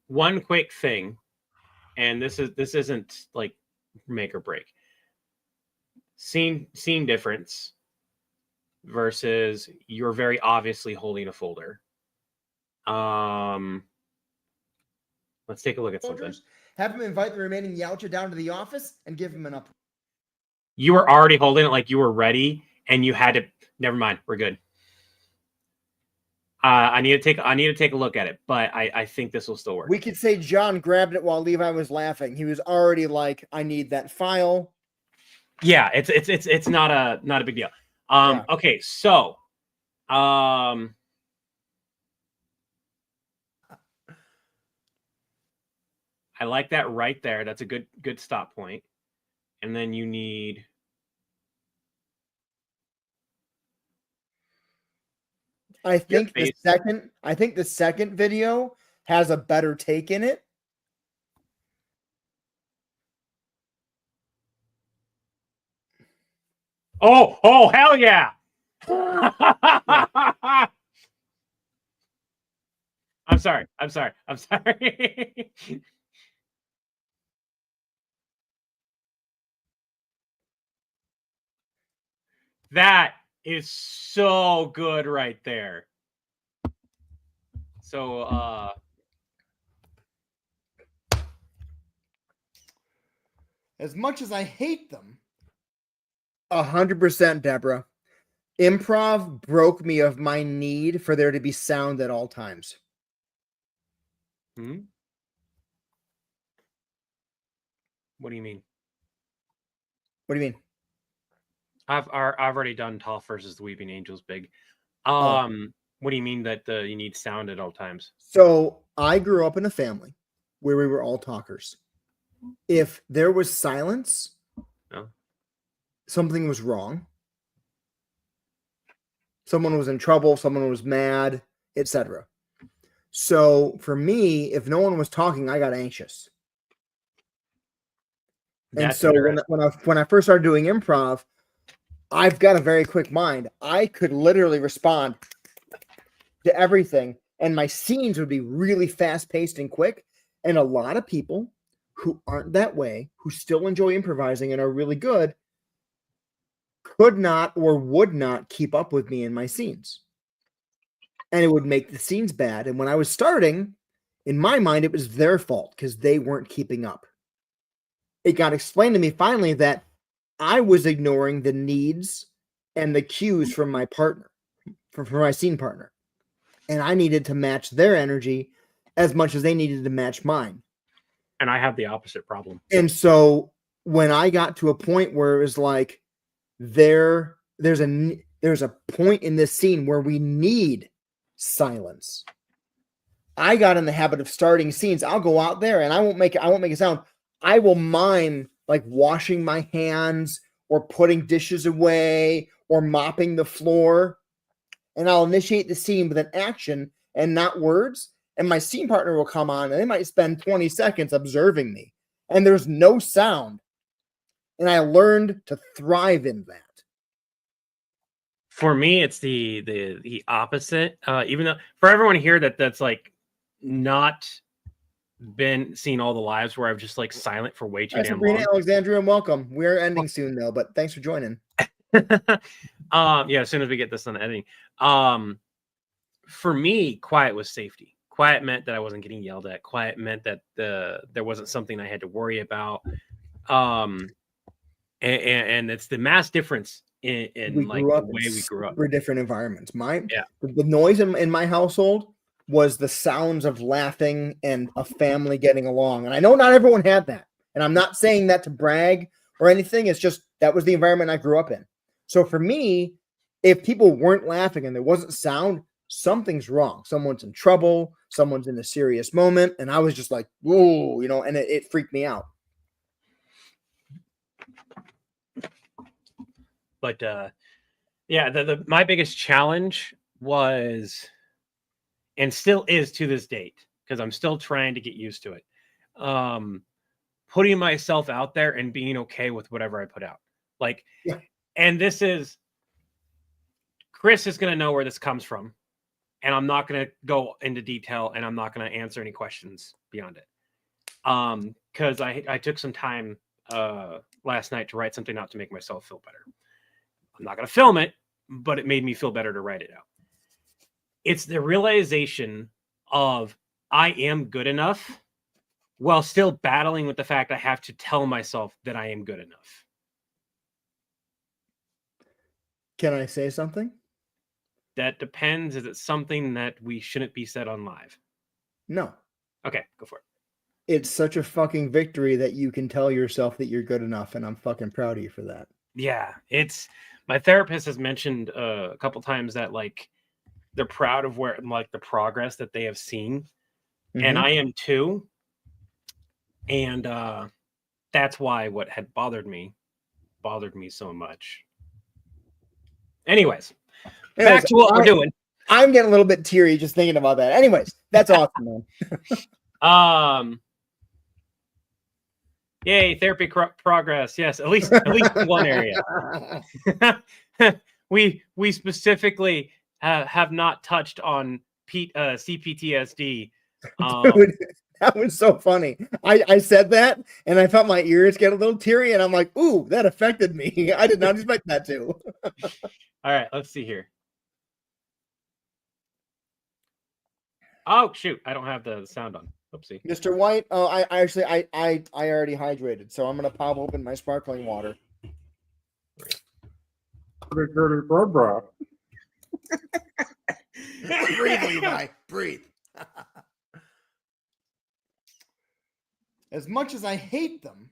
One quick thing, and this isn't like make or break. Scene difference. versus you're very obviously holding a folder. Let's take a look at something. Soldiers, have him invite the remaining Yautja down to the office and give him an up. You were already holding it like you were ready, and you had to. Never mind, we're good. I need to take a look at it, but I think this will still work. We could say John grabbed it while Levi was laughing. He was already like, "I need that file." Yeah, it's not a big deal. Yeah. Okay, so I like that right there. That's a good stop point. And then you need I think the second video has a better take in it. Oh, hell yeah. I'm sorry. That is so good right there. So As much as I hate them, 100%, Deborah. Improv broke me of my need for there to be sound at all times. what do you mean? What do you mean? I've already done Tall versus the Weeping Angels big. Oh. What do you mean that you need sound at all times? So I grew up in a family where we were all talkers. If there was silence, No. something was wrong. Someone was in trouble, someone was mad, etc. So for me, if no one was talking, I got anxious. And so when I first started doing improv, I've got a very quick mind. I could literally respond to everything, and my scenes would be really fast-paced and quick. And a lot of people who aren't that way, who still enjoy improvising and are really good, could not or would not keep up with me in my scenes. And it would make the scenes bad. And when I was starting, in my mind, it was their fault because they weren't keeping up. It got explained to me finally that I was ignoring the needs and the cues from my partner, from my scene partner. And I needed to match their energy as much as they needed to match mine. And I have the opposite problem. And so when I got to a point where it was like, there's a point in this scene where we need silence. I got in the habit of starting scenes. I'll go out there and I won't make a sound. I will mime like washing my hands or putting dishes away or mopping the floor. And I'll initiate the scene with an action and not words. And my scene partner will come on and they might spend 20 seconds observing me. And there's no sound. And I learned to thrive in that. For me, it's the opposite. Even though for everyone here that's like not been seen all the lives where I've just like silent for way too damn long. Alexandria, and welcome. We're ending soon though, but thanks for joining. Yeah, as soon as we get this on editing. For me, quiet was safety. Quiet meant that I wasn't getting yelled at. Quiet meant that there wasn't something I had to worry about. And it's the mass difference in like the way we grew up. Super different environments. The noise in my household was the sounds of laughing and a family getting along. And I know not everyone had that. And I'm not saying that to brag or anything. It's just that was the environment I grew up in. So for me, if people weren't laughing and there wasn't sound, something's wrong. Someone's in trouble. Someone's in a serious moment. And I was just like, whoa, and it freaked me out. But yeah, my biggest challenge was, and still is to this date, because I'm still trying to get used to it, putting myself out there and being okay with whatever I put out. Like, yeah. And this is, Chris is going to know where this comes from, and I'm not going to go into detail, and I'm not going to answer any questions beyond it. Because I took some time last night to write something out to make myself feel better. I'm not going to film it, but it made me feel better to write it out. It's the realization of I am good enough while still battling with the fact I have to tell myself that I am good enough. Can I say something? That depends. Is it something that we shouldn't be said on live? No. Okay, go for it. It's such a fucking victory that you can tell yourself that you're good enough, and I'm fucking proud of you for that. Yeah, it's my therapist has mentioned a couple times that like they're proud of where like the progress that they have seen, and Mhm. I am too. And that's why what had bothered me so much. Anyways, back to what we're doing. I'm getting a little bit teary just thinking about that. Anyways, that's awesome, man. Yay, therapy progress. Yes, at least in one area. we specifically have not touched on CPTSD. Dude, that was so funny. I said that and I felt my ears get a little teary, and I'm like, ooh, that affected me. I did not expect that to. All right, let's see here. Oh shoot, I don't have the sound on. Oopsie. Mr. White, I already hydrated, so I'm gonna pop open my sparkling water. Breathe, Levi. Breathe. As much as I hate them,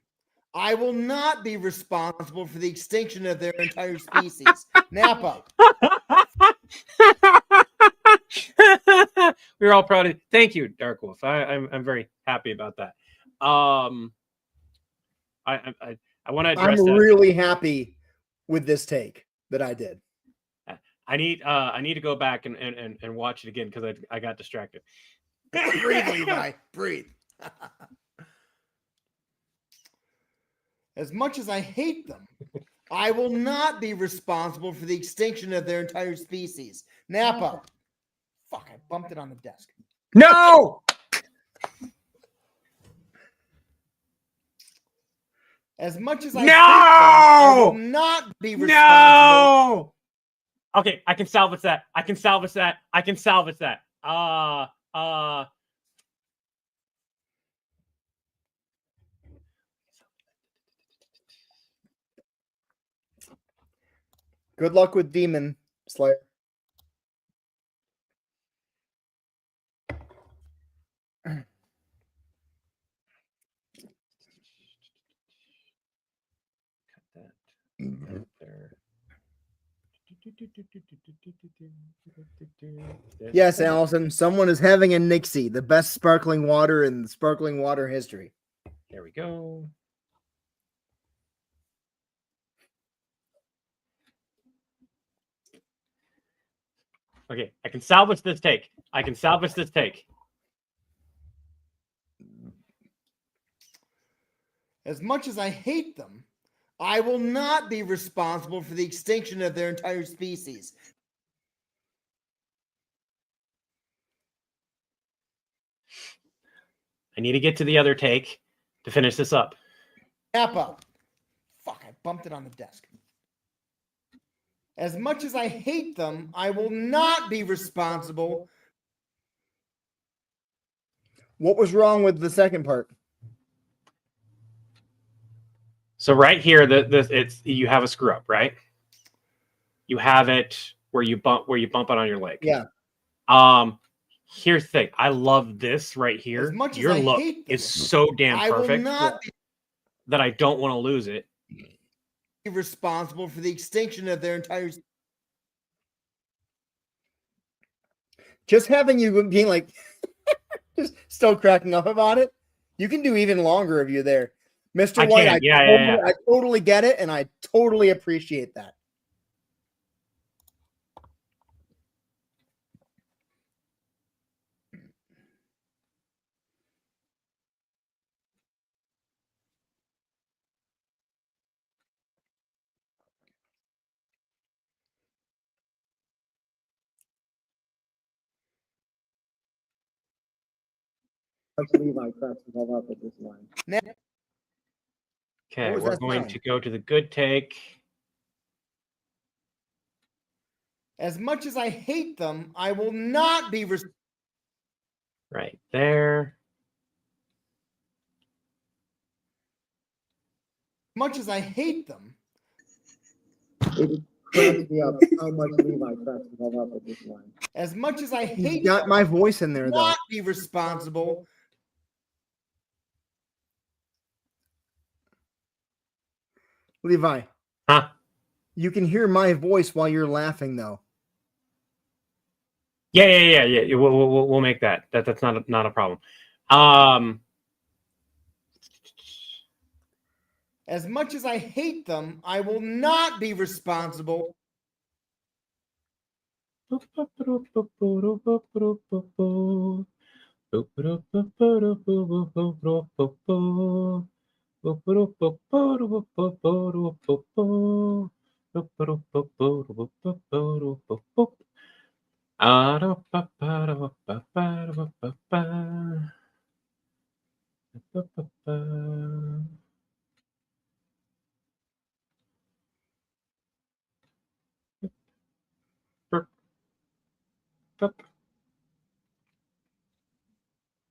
I will not be responsible for the extinction of their entire species. Napa. We're all proud of. Thank you, Dark Wolf. I'm very happy about that. I want to address I'm that. really happy with this take that I did. I need to go back and watch it again because I got distracted. Breathe, Levi. Breathe. As much as I hate them, I will not be responsible for the extinction of their entire species. Napa. Fuck, I bumped it on the desk. No! As much as I hate them, I will not be responsible. No! Okay, I can salvage that. I can salvage that. Good luck with Demon Slayer. Yes, Allison, someone is having a Nixie, the best sparkling water in sparkling water history. There we go. Okay, I can salvage this take. As much as I hate them, I will not be responsible for the extinction of their entire species. I need to get to the other take to finish this up. Napa. Fuck, I bumped it on the desk. As much as I hate them, I will not be responsible. What was wrong with the second part? So right here, it's you have a screw up, right? You have it where you bump it on your leg. Yeah. Here's the thing. I love this right here. As much as Your I look hate them, is so damn I will perfect not that I don't want to lose it. be responsible for the extinction of their entire. Just having you being like, just still cracking up about it. You can do even longer of you there, Mr. White. I totally get it, and I totally appreciate that. Levi cracks himself up at this line. Okay, we're going to go to the good take. As much as I hate them, I will not be Right there. much as I hate them. It cracks me up how much Levi cracks me up at this line. As much as I hate got my voice in there, though. Not be responsible. Levi, Huh? you can hear my voice while you're laughing, though. Yeah. We'll make that. That's not a problem. As much as I hate them, I will not be responsible.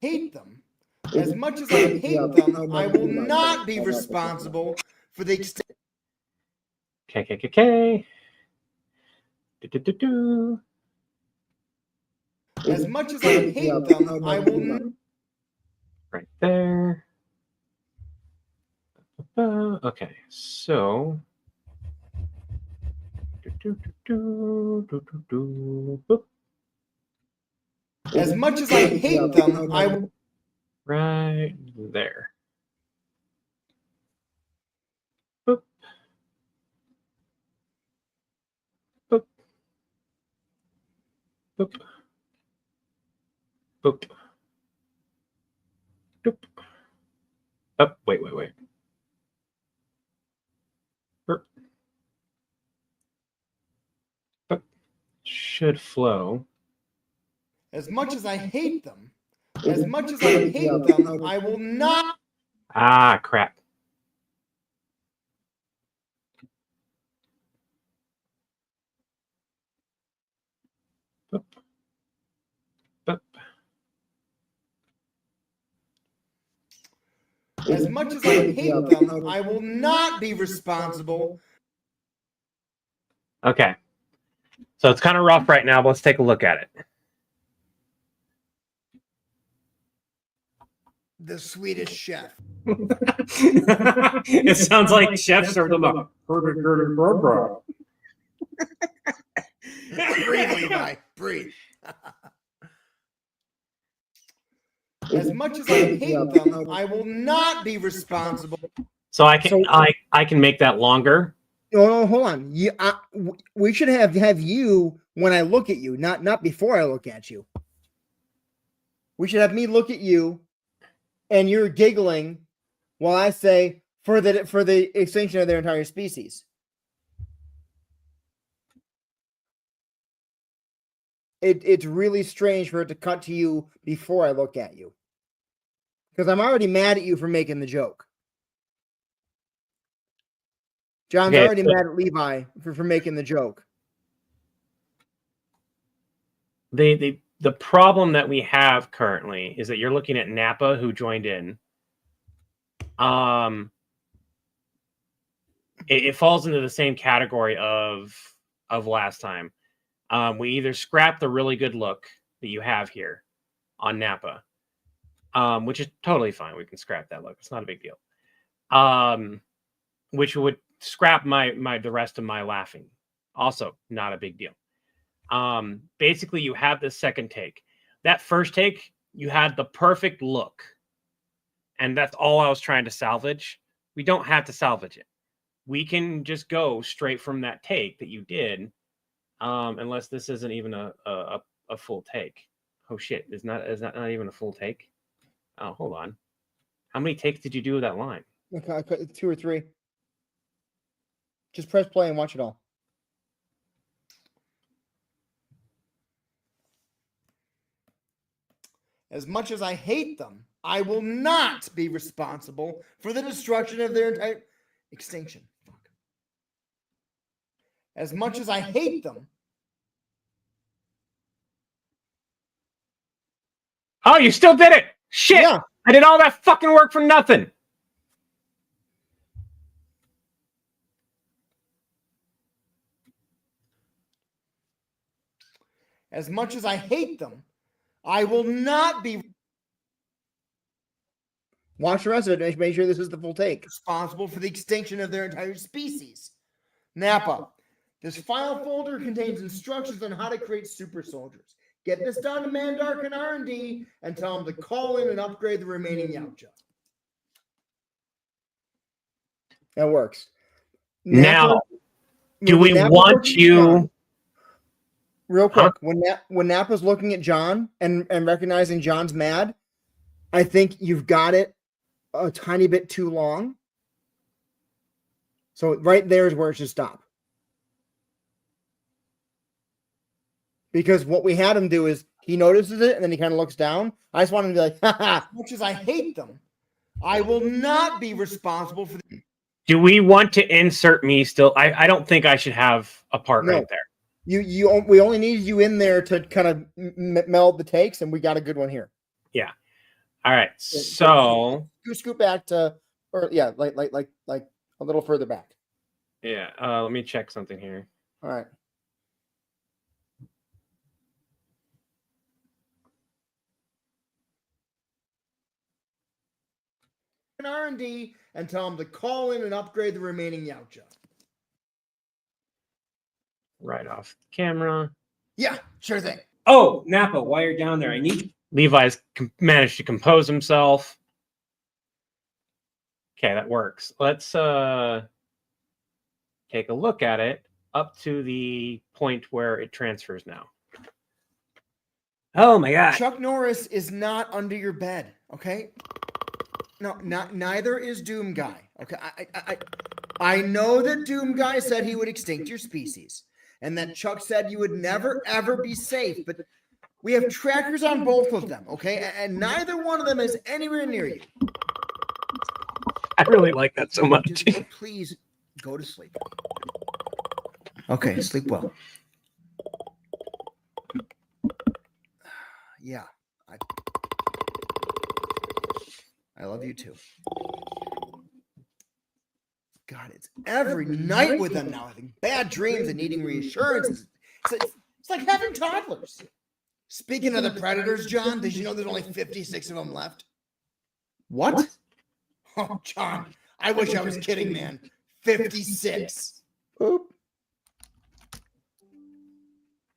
Hate them. As much as I hate them, I will not be responsible for the extent. KKKK. As much as I hate them, I will not. Right there. Okay, so. As much as I hate them, I will. Right there. Boop. Boop. Boop. Boop. Doop. Oh, wait. Boop. Boop. Should flow. As much as I hate them, as much as I hate them, I will not. Ah, crap. Boop. Boop. As much as I hate them, I will not be responsible. Okay. So it's kind of rough right now, but let's take a look at it. The Swedish chef. It sounds like Chef served them up. Breathe, Levi. Breathe. As much as I hate them, I will not be responsible. So I can make that longer. No, hold on. We should have you when I look at you, not before I look at you. We should have me look at you, and you're giggling while I say for the extinction of their entire species. It's really strange for it to cut to you before I look at you, because I'm already mad at you for making the joke. John's already mad at Levi for making the joke. The problem that we have currently is that you're looking at Napa, who joined in. It falls into the same category of last time. We either scrap the really good look that you have here on Napa, which is totally fine. We can scrap that look. It's not a big deal. Which would scrap the rest of my laughing. Also, not a big deal. Basically, you have this second take. That first take, you had the perfect look. And that's all I was trying to salvage. We don't have to salvage it. We can just go straight from that take that you did, unless this isn't even a full take. Oh shit! Is not even a full take? Oh, hold on. How many takes did you do of that line? Okay, 2 or 3. Just press play and watch it all. As much as I hate them, I will not be responsible for the destruction of their entire extinction. Fuck. As much as I hate them, Oh, you still did it! Shit! Yeah. I did all that fucking work for nothing. As much as I hate them, I will not be Watch the rest of it. Make sure this is the full take. responsible for the extinction of their entire species. Nappa, this file folder contains instructions on how to create super soldiers. Get this down to Mandark and R&D and tell them to call in and upgrade the remaining Yautja. That works. Now, do when we Nappa's want looking at you? John, real quick, Huh? when Nappa's looking at John and recognizing John's mad, I think you've got it a tiny bit too long. So right there is where it should stop. Because what we had him do is he notices it and then he kind of looks down. I just want him to be like, haha. As much as I hate them, I will not be responsible for the Do we want to insert me still? I don't think I should have a part No. right there. We only need you in there to kind of meld the takes, and we got a good one here. All right. So Scoot back to, or yeah, like a little further back. yeah, let me check something here. All right. R&D and tell them to call in and upgrade the remaining Yautja. Right off camera. Yeah, sure thing. Oh, Nappa, while you're down there, I need Levi's managed to compose himself. Okay, that works. Let's take a look at it up to the point where it transfers now. Oh my god. Chuck Norris is not under your bed, okay? No, neither is Doom Guy. Okay, I know that Doom Guy said he would extinct your species, and that Chuck said you would never ever be safe. But we have trackers on both of them, okay? And neither one of them is anywhere near you. I really like that so much. Just please go to sleep. Okay, sleep well. Yeah, I love you too. God, it's every night with them now, having bad dreams and needing reassurance. It's like having toddlers. Speaking of the predators, John, did you know there's only 56 of them left? What? Oh, John, I wish I was kidding, man. 56. Oop.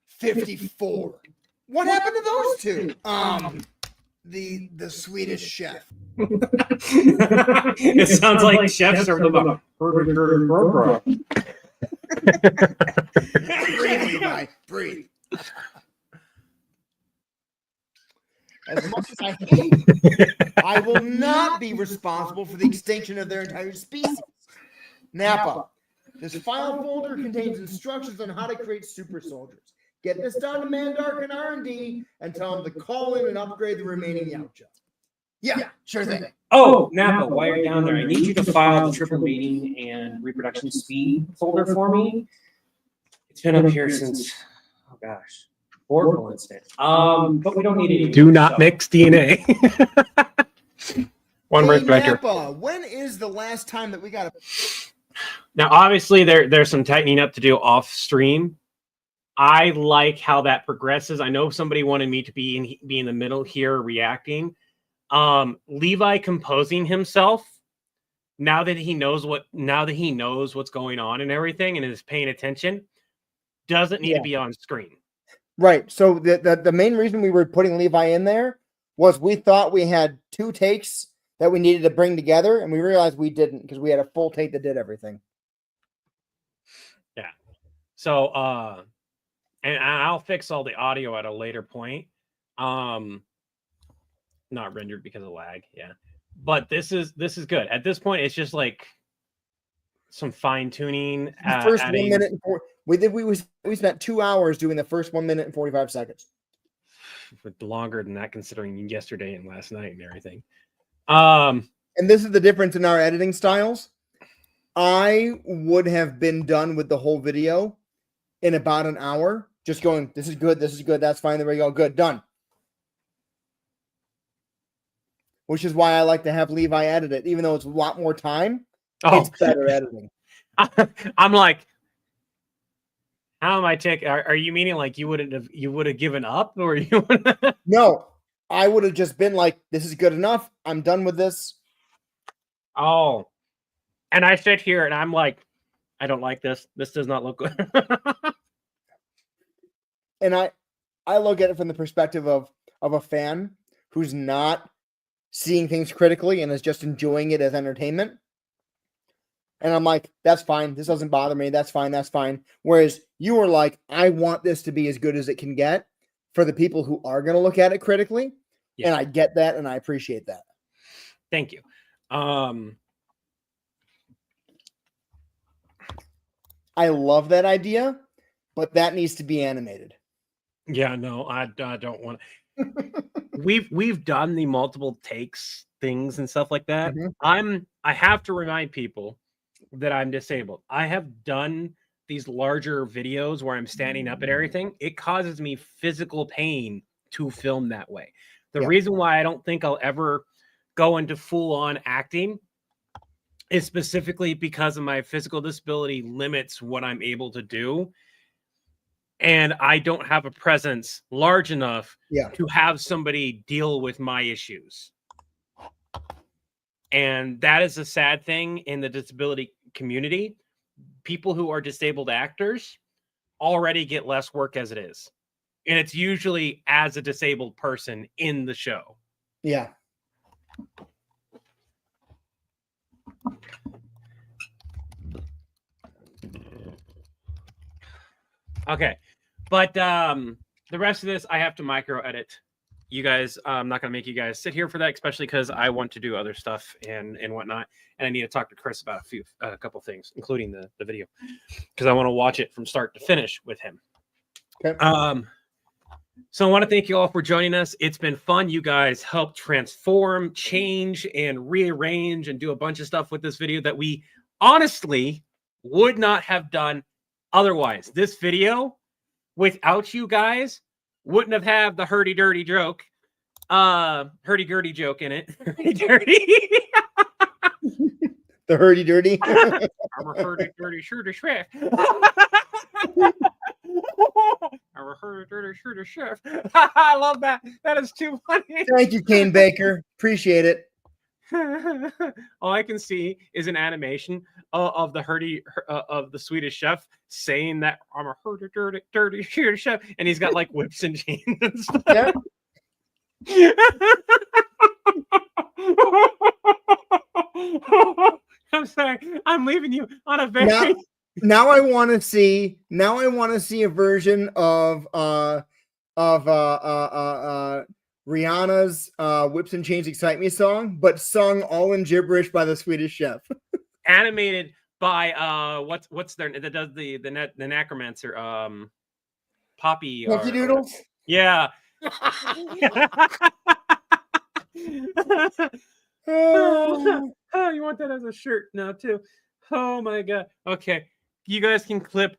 54. What happened to those two? The Swedish chef. it sounds like chefs are the Breathe, Levi. Breathe. As much as I hate them, I will not be responsible for the extinction of their entire species. Nappa, this file folder contains instructions on how to create super soldiers. Get this down to Mandark and R&D and tell them to call in and upgrade the remaining Yautja. Yeah, sure thing. Oh, Nappa, while you're down there, I need you to file the triple mating and reproduction speed folder for me. It's been up here since, oh gosh, Oracle incident. But we don't need any. Do not mix DNA. One Hey, word director. Nappa, when is the last time that we got a Now, obviously, there's some tightening up to do off stream. I like how that progresses. I know somebody wanted me to be in the middle here reacting. Levi composing himself now that he knows what's going on and everything and is paying attention doesn't need to be on screen. Right. So the main reason we were putting Levi in there was we thought we had 2 takes that we needed to bring together, and we realized we didn't because we had a full take that did everything. Yeah. So and I'll fix all the audio at a later point. Not rendered because of lag, yeah. But this is good. At this point, it's just like some fine tuning. The first 1 minute and 4. We spent 2 hours doing the first 1 minute and 45 seconds. Longer than that, considering yesterday and last night and everything. And this is the difference in our editing styles. I would have been done with the whole video in about an hour, just going, this is good, that's fine, there we go, good, done. which is why I like to have Levi edit it, even though it's a lot more time. Oh, It's better editing. I'm like, how am I taking? Are you meaning like you would have given up, or you? No, I would have just been like, "This is good enough. I'm done with this." Oh, and I sit here and I'm like, I don't like this. This does not look good. And I look at it from the perspective of a fan who's not seeing things critically and is just enjoying it as entertainment. And I'm like, that's fine. This doesn't bother me. That's fine. That's fine. Whereas you were like, I want this to be as good as it can get for the people who are going to look at it critically. Yeah. And I get that and I appreciate that. Thank you. I love that idea, but that needs to be animated. Yeah, no, I don't want to. We've done the multiple takes things and stuff like that. Mhm. I have to remind people that I'm disabled. I have done these larger videos where I'm standing up and everything. It causes me physical pain to film that way. The Yeah. reason why I don't think I'll ever go into full-on acting is specifically because of my physical disability limits what I'm able to do. And I don't have a presence large enough to have somebody deal with my issues. And that is a sad thing in the disability community. People who are disabled actors already get less work as it is. And it's usually as a disabled person in the show. Yeah. Okay. But the rest of this, I have to micro edit. You guys, I'm not going to make you guys sit here for that, especially because I want to do other stuff and whatnot. And I need to talk to Chris about a couple things, including the video, because I want to watch it from start to finish with him. Okay. So I want to thank you all for joining us. It's been fun. You guys helped transform, change, and rearrange and do a bunch of stuff with this video that we honestly would not have done otherwise. This video, without you guys, wouldn't have had the hurdy-dirty joke. Hurdy-gurdy joke in it. Hurdy-dirty. The hurdy-dirty. I'm a hurdy-dirty shooter chef. I'm a hurdy-dirty shooter chef. I love that. That is too funny. Thank you, Kane Baker. Appreciate it. All I can see is an animation of the Swedish chef saying that I'm a dirty shooter chef, and he's got like whips and chains and stuff. Yeah. I'm sorry. I'm leaving you on a very now I want to see a version of Rihanna's Whips and Chains Excite Me song, but sung all in gibberish by the Swedish chef. Animated by what's their that does the necromancer Poppy Monkey Doodles? Yeah. Oh, you want that as a shirt now too? Oh my god. Okay. You guys can clip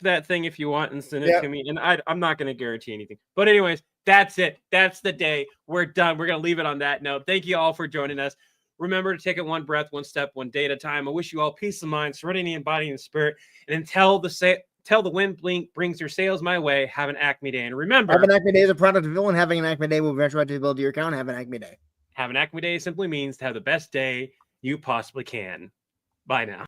that thing if you want and send it to me. And I'm not going to guarantee anything. But anyways, that's it. That's the day. We're done. We're going to leave it on that note. Thank you all for joining us. Remember to take it one breath, one step, one day at a time. I wish you all peace of mind, serenity in body and spirit. And until the wind brings your sails my way, have an Acme day. And remember, have an Acme day is a product of villain. Having an Acme day will eventually to build your account. Have an Acme day. Have an Acme day simply means to have the best day you possibly can. Bye now.